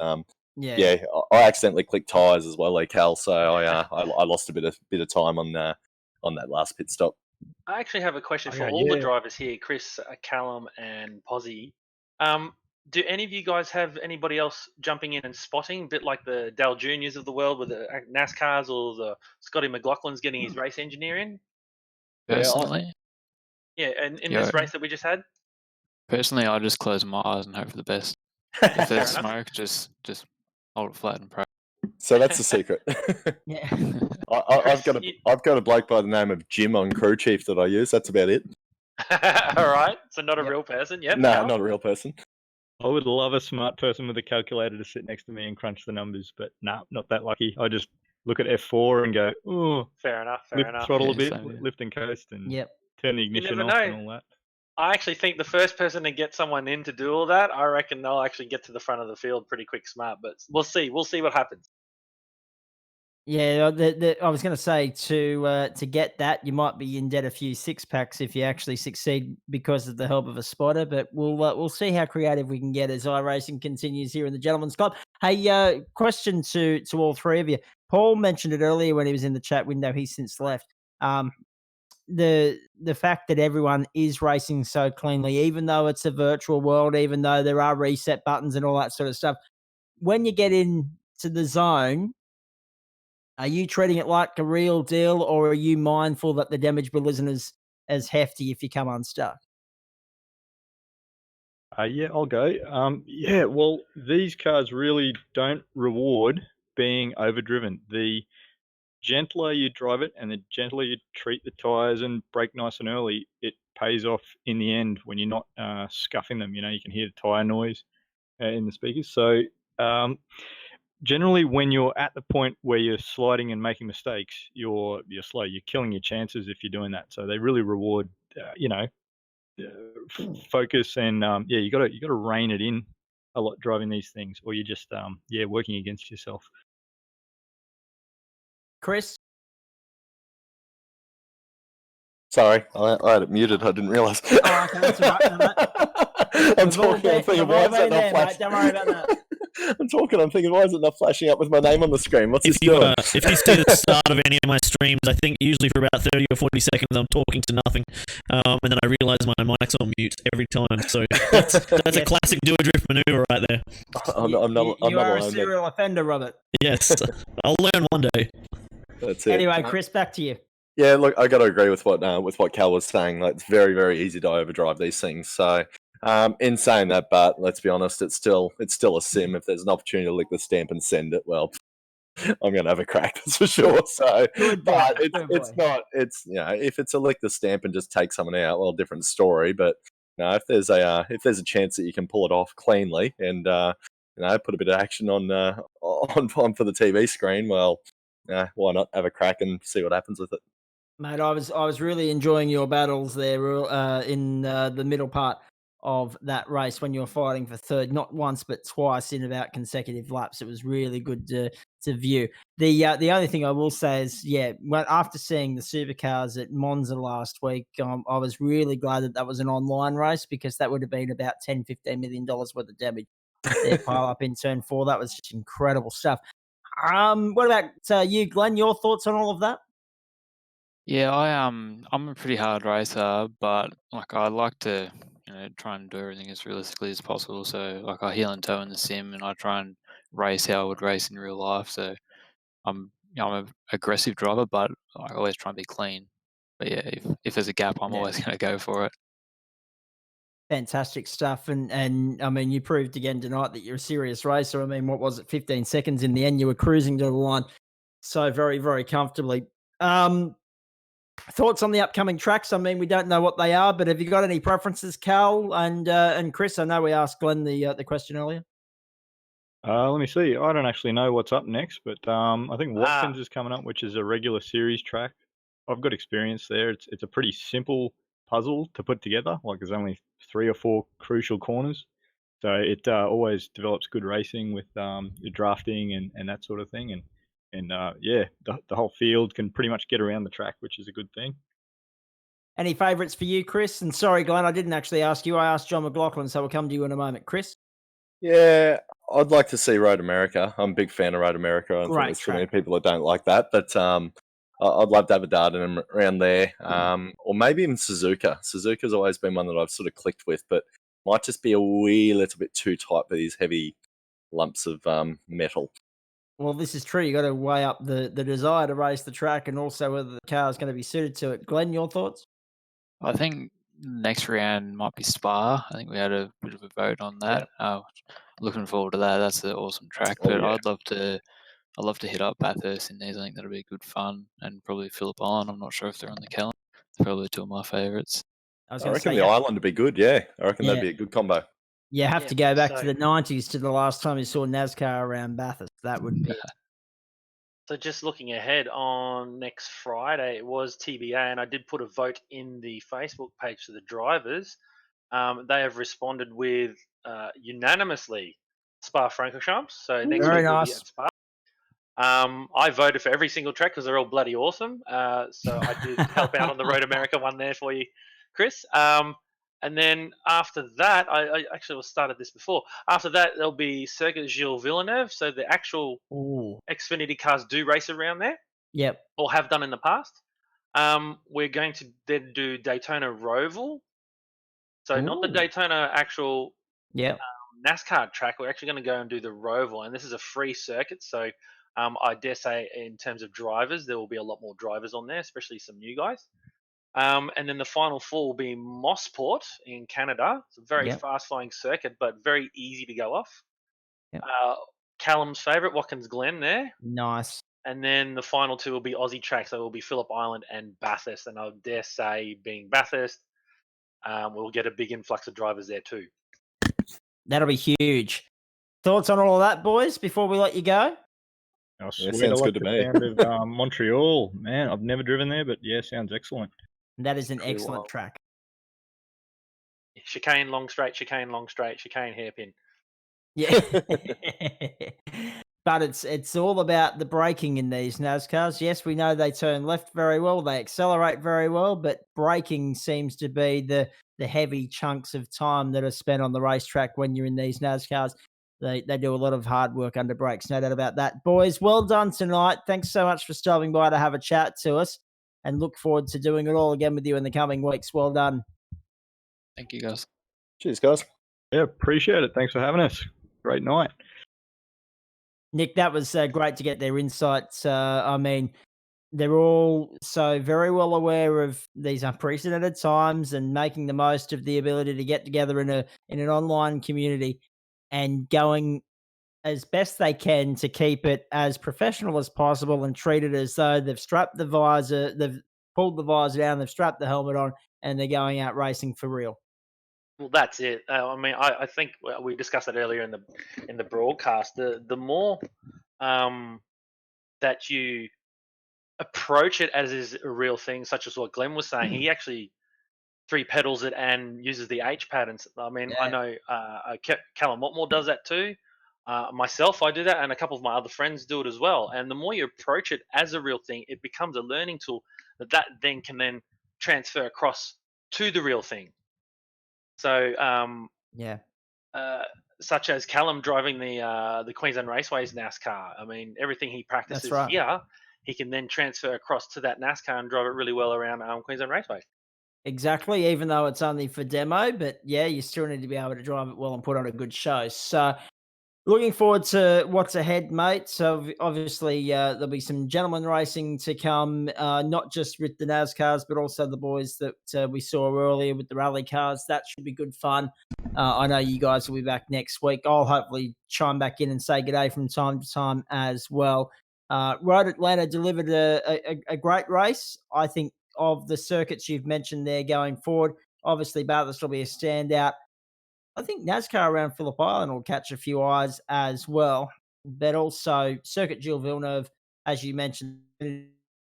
I accidentally clicked tyres as well, Cal. So I lost a bit of time on that last pit stop. I actually have a question for all the drivers here, Chris, Callum, and Pozzie. Do any of you guys have anybody else jumping in and spotting, a bit like the Dale Juniors of the world with the NASCARs, or the Scotty McLaughlin's getting his race engineer in? Personally? And in this race that we just had? Personally, I just close my eyes and hope for the best. If there's smoke, just hold it flat and pray. So that's the secret. I've got a bloke by the name of Jim on crew chief that I use. That's about it. All right, so not a real person. Yep. No, Cal? not a real person. I would love a smart person with a calculator to sit next to me and crunch the numbers, but nah, not that lucky. I just look at F4 and go, oh, Fair enough. lift Fair enough. throttle a Yeah, bit, same here. lift and coast, and Yep. turn the You ignition never off know. and all that. I actually think the first person to get someone in to do all that, I reckon they'll actually get to the front of the field pretty quick, smart. But we'll see. We'll see what happens. Yeah, I was going to say to get that, you might be in debt a few six packs if you actually succeed because of the help of a spotter. But we'll see how creative we can get as iRacing continues here in the Gentlemen's Club. Hey, question to all three of you. Paul mentioned it earlier when he was in the chat window. He's since left. The fact that everyone is racing so cleanly, even though it's a virtual world, even though there are reset buttons and all that sort of stuff. When you get into the zone, are you treating it like a real deal, or are you mindful that the damage bill isn't as hefty if you come unstuck? Yeah, I'll go. Yeah, well, these cars really don't reward being overdriven. The gentler you drive it and the gentler you treat the tyres and brake nice and early, it pays off in the end when you're not scuffing them. You know, you can hear the tyre noise in the speakers. So generally, when you're at the point where you're sliding and making mistakes, you're slow. You're killing your chances if you're doing that. So they really reward, focus and yeah, you got to rein it in a lot driving these things, or you're just working against yourself. Chris? Sorry, I had it muted. I didn't realise. Oh, okay, that's all right. No, mate. I'm talking. I'm thinking, why is that not flashing? Don't worry about that. I'm talking. I'm thinking, why is it not flashing up with my name on the screen? What's this doing? If you see the start of any of my streams, I think usually for about 30 or 40 seconds I'm talking to nothing, and then I realise my mic's on mute every time. So that's a classic Doadrift maneuver right there. I'm not You are a alone, serial offender, Robert. Yes, I'll learn one day. That's it. Anyway, Chris, back to you. Yeah, look, I got to agree with what Cal was saying. Like, it's very, very easy to overdrive these things. So, in saying that, but let's be honest, it's still a sim. If there's an opportunity to lick the stamp and send it, well, I'm going to have a crack, that's for sure. So, but it's not. It's if it's a lick the stamp and just take someone out, well, different story. But if there's a chance that you can pull it off cleanly and put a bit of action on for the TV screen, well, why not have a crack and see what happens with it. Mate, I was really enjoying your battles there in the middle part of that race when you were fighting for third, not once but twice in about consecutive laps. It was really good to view. The only thing I will say is, after seeing the supercars at Monza last week, I was really glad that was an online race, because that would have been about $10-15 million worth of damage. Their pile up in turn 4. That was just incredible stuff. What about you, Glenn? Your thoughts on all of that? Yeah, I'm a pretty hard racer, but like I like to try and do everything as realistically as possible. So like I heel and toe in the sim, and I try and race how I would race in real life. So I'm an aggressive driver, but I always try and be clean. But yeah, if there's a gap, I'm always going to go for it. Fantastic stuff, and I mean, you proved again tonight that you're a serious racer. I mean, what was it, 15 seconds in the end? You were cruising to the line so very, very comfortably. Thoughts on the upcoming tracks? I mean, we don't know what they are, but have you got any preferences, Cal and Chris? I know we asked Glenn the question earlier. Let me see. I don't actually know what's up next, but I think Watkins is coming up, which is a regular series track. I've got experience there. It's a pretty simple puzzle to put together. Like there's only 3 or 4 crucial corners, so it always develops good racing with your drafting and that sort of thing. And the whole field can pretty much get around the track, which is a good thing. Any favourites for you, Chris? And sorry, Glenn, I didn't actually ask you. I asked John McLaughlin, so we'll come to you in a moment. Chris? Yeah, I'd like to see Road America. I'm a big fan of Road America. I think there's too many people that don't like that, but I'd love to have a Darden around there, or maybe even Suzuka. Suzuka's always been one that I've sort of clicked with, but might just be a wee little bit too tight for these heavy lumps of metal. Well, this is true. You got to weigh up the desire to race the track and also whether the car is going to be suited to it. Glenn, your thoughts? I think next round might be Spa. I think we had a bit of a vote on that. Looking forward to that. That's an awesome track. But I'd love to I'd love to hit up Bathurst in these. I think that'll be good fun, and probably Phillip Island. I'm not sure if they're on the calendar. They're probably two of my favourites. I was I going to reckon say, the island would be good. Yeah, I reckon that'd Yeah. be a good combo. you have Yeah, to go back so- to the 90s to the last time you saw NASCAR around Bathurst. That would be So just looking ahead on next Friday, it was TBA, and I did put a vote in the Facebook page to the drivers. They have responded with unanimously Spa-Francorchamps. So next Very week we'll be nice. at Spa. I voted for every single track because they're all bloody awesome. So I did help out on the Road America one there for you, Chris. And then after that, I actually started this before. After that, there'll be Circuit Gilles Villeneuve. So the actual Ooh. Xfinity cars do race around there, Yep. or have done in the past. We're going to then do Daytona Roval. So not the Ooh. Daytona actual Yep. NASCAR track. We're actually going to go and do the Roval, and this is a free circuit. So I dare say, in terms of drivers, there will be a lot more drivers on there, especially some new guys. And then the final four will be Mossport in Canada. It's a very Yep. fast-flowing circuit, but very easy to go off. Yep. Callum's favourite, Watkins Glen there. Nice. And then the final two will be Aussie tracks. So it will be Phillip Island and Bathurst. And I would dare say, being Bathurst, we'll get a big influx of drivers there too. That'll be huge. Thoughts on all of that, boys, before we let you go? Oh, Yeah, sweet. sounds I like good to the me. sound of Montreal. Man, I've never driven there, but yeah, sounds excellent. That is an Pretty excellent wild. track. Chicane, long straight, chicane, long straight, chicane, hairpin. Yeah. But it's all about the braking in these NASCARs. Yes, we know they turn left very well, they accelerate very well, but braking seems to be the heavy chunks of time that are spent on the racetrack when you're in these NASCARs. They do a lot of hard work under brakes, no doubt about that. Boys, well done tonight. Thanks so much for stopping by to have a chat to us, and look forward to doing it all again with you in the coming weeks. Well done. Thank you, guys. Cheers, guys. Yeah, appreciate it. Thanks for having us. Great night. Nick, that was great to get their insights. I mean, they're all so very well aware of these unprecedented times and making the most of the ability to get together in an online community and going as best they can to keep it as professional as possible and treat it as though they've strapped the visor, they've pulled the visor down, they've strapped the helmet on, and they're going out racing for real. Well, that's it. I mean, I think we discussed that earlier in the broadcast. The more that you approach it as is a real thing, such as what Glenn was saying, he actually three pedals it and uses the H patterns. I mean, I know Callum Watmore does that too. Myself, I do that, and a couple of my other friends do it as well. And the more you approach it as a real thing, it becomes a learning tool that then can then transfer across to the real thing. So, Yeah. such as Callum driving the Queensland Raceways NASCAR. I mean, everything he practices right. here, he can then transfer across to that NASCAR and drive it really well around Queensland Raceways. Exactly, even though it's only for demo, but yeah, you still need to be able to drive it well and put on a good show. So, looking forward to what's ahead, mate. So, obviously, there'll be some gentleman racing to come, not just with the NASCARs, but also the boys that we saw earlier with the rally cars. That should be good fun. I know you guys will be back next week. I'll hopefully chime back in and say good day from time to time as well. Road Atlanta delivered a great race. I think of the circuits you've mentioned there going forward, obviously Bathurst will be a standout. I think NASCAR around Phillip Island will catch a few eyes as well, but also Circuit Gilles Villeneuve, as you mentioned, the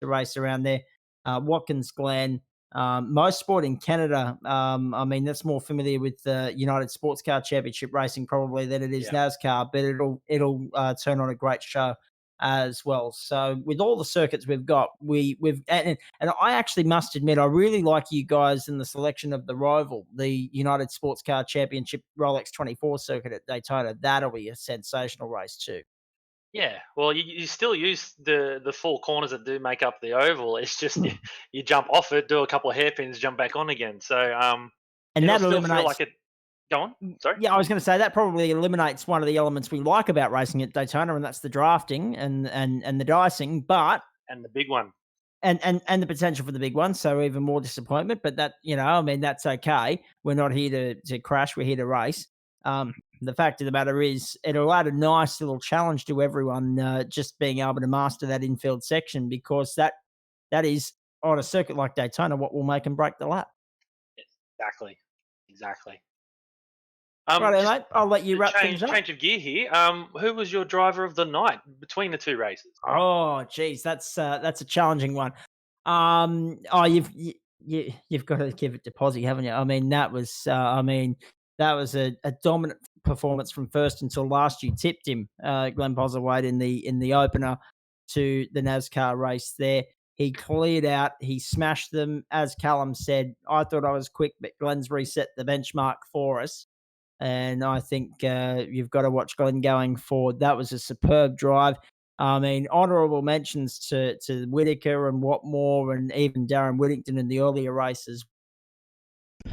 race around there. Watkins Glen, Motorsport in Canada. I mean, that's more familiar with the United Sports Car Championship racing probably than it is NASCAR, but it'll turn on a great show as well. So with all the circuits we've got, we've and I actually must admit I really like you guys in the selection of the Roval, the United Sports Car Championship Rolex 24 circuit at Daytona. That'll be a sensational race too. Yeah, well, you still use the four corners that do make up the oval. It's just you jump off it, do a couple of hairpins, jump back on again. So and it'll that still eliminates. feel like it. Go on. Sorry. Yeah, I was going to say that probably eliminates one of the elements we like about racing at Daytona, and that's the drafting and the dicing. But and the big one. And the potential for the big one, so even more disappointment. But that, I mean, that's okay. We're not here to crash. We're here to race. the fact of the matter is it'll add a nice little challenge to everyone, just being able to master that infield section, because that is, on a circuit like Daytona, what will make and break the lap. Exactly. Right, Just mate, I'll let you wrap things up. change of gear here. Who was your driver of the night between the two races? Oh, geez, that's a challenging one. You've got to give it to Posy, haven't you? I mean, that was a dominant performance from first until last. You tipped him, Glenn Postlethwaite, in the opener to the NASCAR race there. He cleared out. He smashed them. As Callum said, I thought I was quick, but Glenn's reset the benchmark for us. And I think you've got to watch Glenn going forward. That was a superb drive. I mean, honourable mentions to Whitaker and Watmore and even Darren Whittington in the earlier races.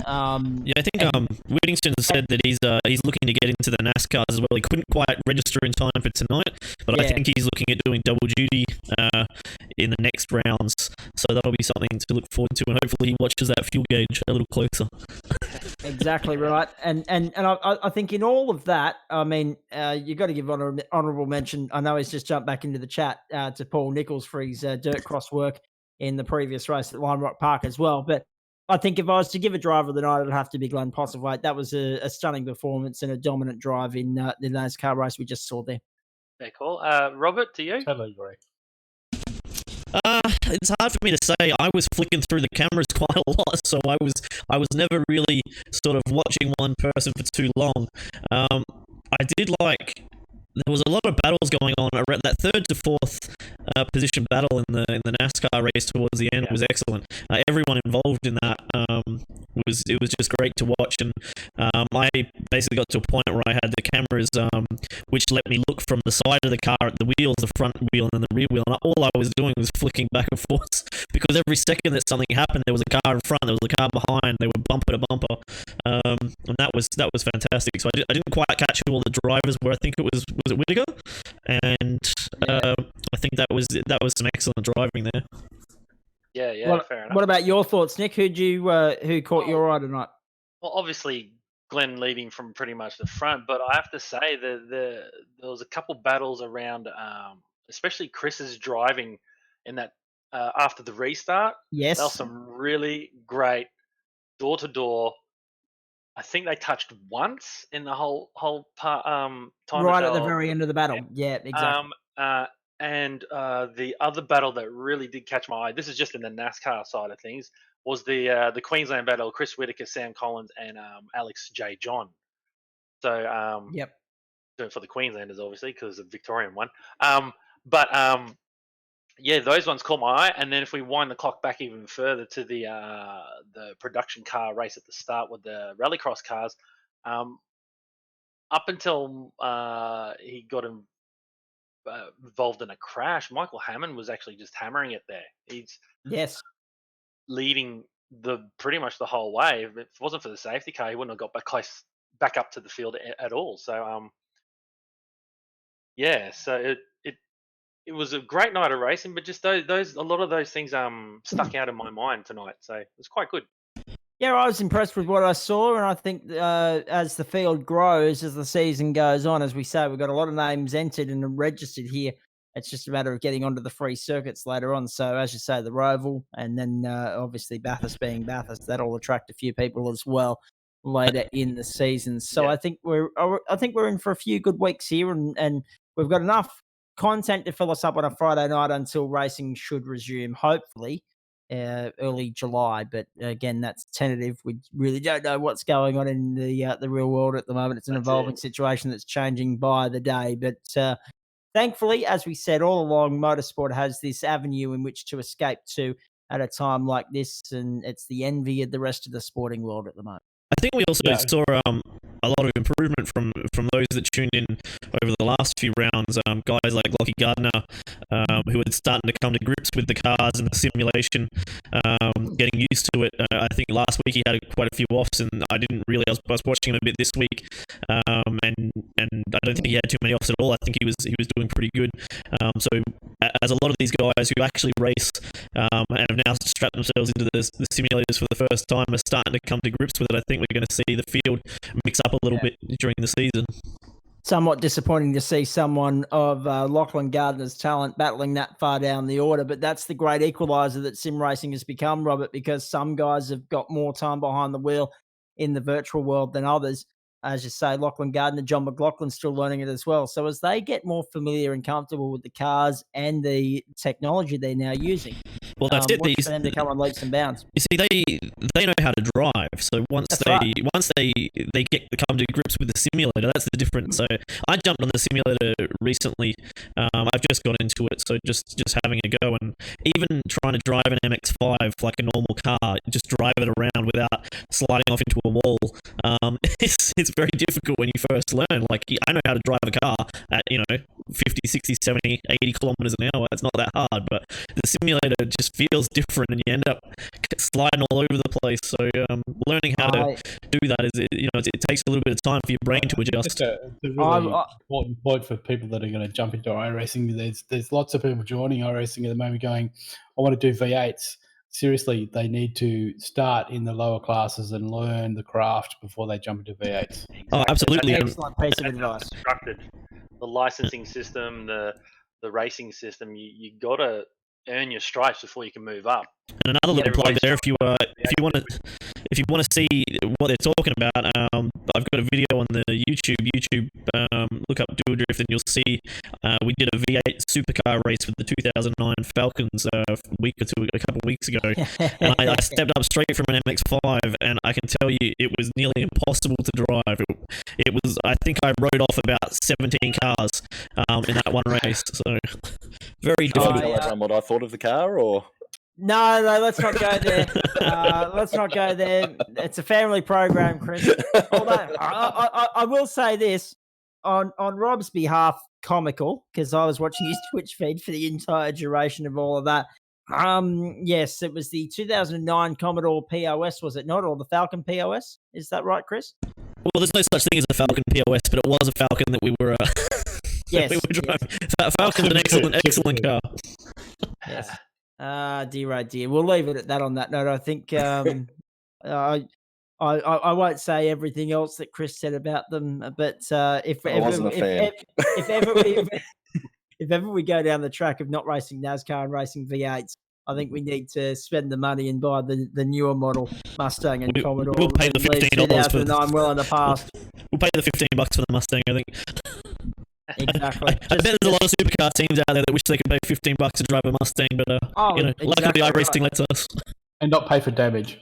I think Whittington said that he's looking to get into the NASCARs as well. He couldn't quite register in time for tonight, but I think he's looking at doing double duty in the next rounds. So that'll be something to look forward to, and hopefully he watches that fuel gauge a little closer. Exactly right, and I think in all of that, I mean, you got to give honourable mention. I know he's just jumped back into the chat to Paul Nichols for his dirt cross work in the previous race at Lime Rock Park as well, but. I think if I was to give a driver of the night, it'd have to be Glenn Postlethwaite. That was a stunning performance and a dominant drive in the NASCAR race we just saw there. Very cool. Robert, to you? Totally agree. It's hard for me to say. I was flicking through the cameras quite a lot, so I was never really sort of watching one person for too long. I did like. There was a lot of battles going on around that third to fourth position battle in the NASCAR race towards the end was excellent. Everyone involved in that it was just great to watch, and I basically got to a point where I had the cameras which let me look from the side of the car at the wheels, the front wheel and the rear wheel, and all I was doing was flicking back and forth because every second that something happened, there was a car in front, there was a car behind, they were bumper to bumper, and that was fantastic. So I didn't quite catch who all the drivers were. I think it was it Whittaker, and I think that was some excellent driving there. Yeah, fair enough. What about your thoughts, Nick? Who caught your eye tonight? Well, obviously Glenn leading from pretty much the front, but I have to say that there was a couple battles around, especially Chris's driving in that after the restart. Yes, there was some really great door to door. I think they touched once in the whole part. Time right at the very end of the battle. Yeah, exactly. And the other battle that really did catch my eye, this is just in the NASCAR side of things, was the Queensland battle, Chris Whittaker, Sam Collins, and Alex J. John. So for the Queenslanders, obviously, because the Victorian one. Yeah, those ones caught my eye. And then if we wind the clock back even further to the production car race at the start with the rallycross cars, up until he got involved in a crash, Michael Hammond was actually just hammering it there. He's leading pretty much the whole way. If it wasn't for the safety car, he wouldn't have got back up to the field at all. So so it was a great night of racing, but just a lot of those things stuck out in my mind tonight. So it was quite good. Yeah, I was impressed with what I saw, and I think as the field grows, as the season goes on, as we say, we've got a lot of names entered and registered here. It's just a matter of getting onto the free circuits later on. So, as you say, the Roval, and then obviously Bathurst being Bathurst, that'll attract a few people as well later in the season. So, I think we're in for a few good weeks here, and we've got enough content to fill us up on a Friday night until racing should resume, hopefully early July. But again, that's tentative. We really don't know what's going on in the real world at the moment. It's an evolving situation that's changing by the day. But thankfully, as we said all along, motorsport has this avenue in which to escape to at a time like this, and it's the envy of the rest of the sporting world at the moment. I think we also saw a lot of improvement from those that tuned in over the last few rounds. Guys like Lockie Gardner, who are starting to come to grips with the cars and the simulation, getting used to it. I think last week he had quite a few offs, and I didn't really. I was watching him a bit this week, and I don't think he had too many offs at all. I think he was doing pretty good. So as a lot of these guys who actually race and have now strapped themselves into the simulators for the first time are starting to come to grips with it, I think we're going to see the field mix up up a little bit during the season. Somewhat disappointing to see someone of Lachlan Gardner's talent battling that far down the order, but that's the great equaliser that sim racing has become, Robert, because some guys have got more time behind the wheel in the virtual world than others. As you say, Lachlan Gardner, John McLaughlin's still learning it as well. So as they get more familiar and comfortable with the cars and the technology they're now using, well, that's it. watch for them to come on leaps and bounds. You see, they know how to drive. So once they come to grips with the simulator, that's the difference. So I jumped on the simulator recently. I've just got into it, so just having a go, and even trying to drive an MX-5 like a normal car, just drive it around without sliding off into a wall. It's very difficult when you first learn. Like, I know how to drive a car at 50, 60, 70, 80 kilometers an hour. It's not that hard, but the simulator just feels different, and you end up sliding all over the place. So learning how to do that it takes a little bit of time for your brain to adjust. It's a really important point for people that are going to jump into iRacing. There's lots of people joining iRacing at the moment going, I want to do V8s. Seriously, they need to start in the lower classes and learn the craft before they jump into V8s. Exactly. Oh, absolutely. Excellent piece of advice. The licensing system, the racing system, you got to earn your stripes before you can move up. And another little plug there, if you want to see what they're talking about, I've got a video on the YouTube. Look up Doadrift, and you'll see we did a V8 supercar race with the 2009 Falcons a couple of weeks ago, and I stepped up straight from an MX-5, and I can tell you it was nearly impossible to drive. It was. I think I rode off about 17 cars in that one race, so very difficult. Tell everyone what I thought of the car, or. No, let's not go there. Let's not go there. It's a family program, Chris. Although I will say this on Rob's behalf, comical, because I was watching his Twitch feed for the entire duration of all of that. Yes, it was the 2009 Commodore POS, was it not, or the Falcon POS? Is that right, Chris? Well, there's no such thing as a Falcon POS, but it was a Falcon that we were. Yes, we were driving. Falcon's an excellent car. Yes. Dear. We'll leave it at that on that note. I think I won't say everything else that Chris said about them, but if ever we go down the track of not racing NASCAR and racing V8s, I think we need to spend the money and buy the newer model Mustang and Commodore. We'll pay the $15 for the well in the past. We'll pay the $15 for the Mustang, I think. Exactly. I bet there's a lot of supercar teams out there that wish they could pay $15 to drive a Mustang, but luckily iRacing lets us. And not pay for damage.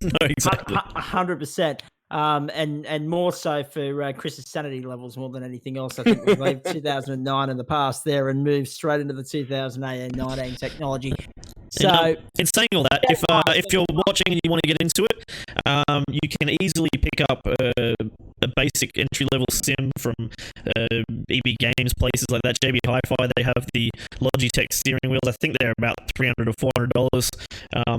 No, exactly. 100%. And more so for Chris's sanity levels more than anything else. I think we leave 2009 in the past there and move straight into the 2018-19 technology. So, in saying all that, if you're watching and you want to get into it, you can easily pick up a basic entry-level sim from EB Games, places like that. JB Hi-Fi, they have the Logitech steering wheels. I think they're about $300 or $400.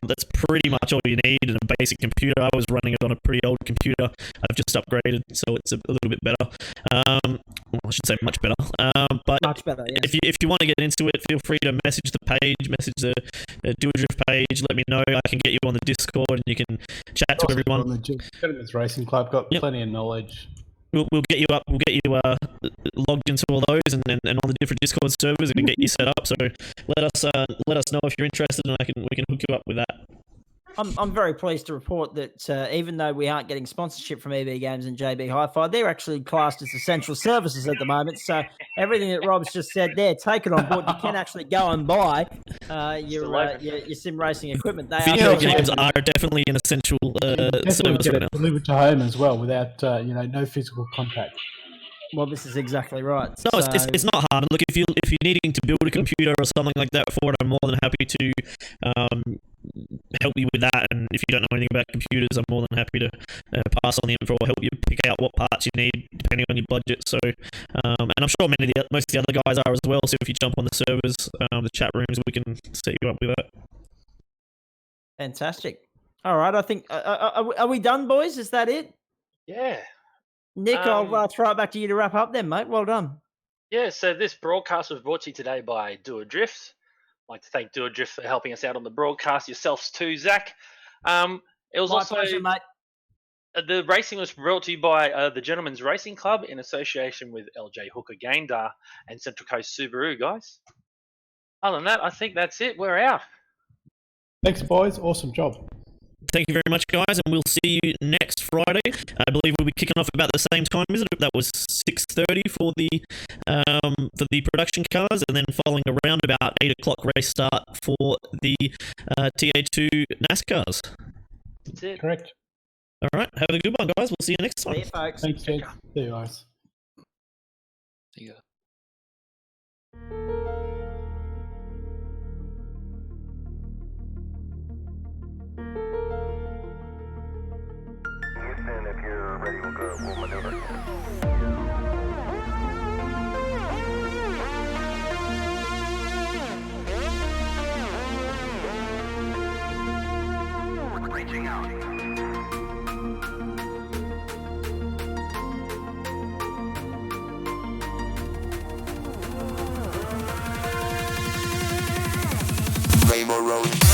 That's pretty much all you need in a basic computer. I was running it on a pretty old computer. I've just upgraded, so it's a little bit better. I should say much better. But much better, yes. if you want to get into it, feel free to message the page, message the Doadrift page. Let me know. I can get you on the Discord, and you can chat to everyone. On the Gentlemen's Racing Club, got plenty of knowledge. We'll get you up. We'll get you logged into all those, and on the different Discord servers, and get you set up. So let us know if you're interested, and we can hook you up with that. I'm very pleased to report that even though we aren't getting sponsorship from EB Games and JB Hi-Fi, they're actually classed as essential services at the moment. So everything that Rob's just said there, take it on board. You can actually go and buy your sim racing equipment. Video games are definitely an essential service right now. Delivered to home as well without no physical contact. Well, this is exactly right. No, it's not hard. Look, if you're needing to build a computer or something like that for it, I'm more than happy to help you with that. And if you don't know anything about computers, I'm more than happy to pass on the info or help you pick out what parts you need depending on your budget. So, and I'm sure most of the other guys are as well. So if you jump on the servers, the chat rooms, we can set you up with that. Fantastic. All right, I think are we done, boys? Is that it? Yeah. Nick, I'll throw it back to you to wrap up then, mate. Well done. Yeah, so this broadcast was brought to you today by Doadrift. I'd like to thank Doadrift for helping us out on the broadcast. Yourselves too, Zach. It was My pleasure, mate. The racing was brought to you by the Gentlemen's Racing Club in association with LJ Hooker Gaindar and Central Coast Subaru, guys. Other than that, I think that's it. We're out. Thanks, boys. Awesome job. Thank you very much, guys, and we'll see you next Friday. I believe we'll be kicking off about the same time, isn't it? That was 6:30 for the production cars, and then following around about 8 o'clock race start for the TA2 NASCARs. That's it. Correct. All right, have a good one, guys. We'll see you next time. See you, folks. Thanks, gents. See you guys. See ya. Houston, if you're ready, we'll maneuver. Reaching out. Rainbow Road.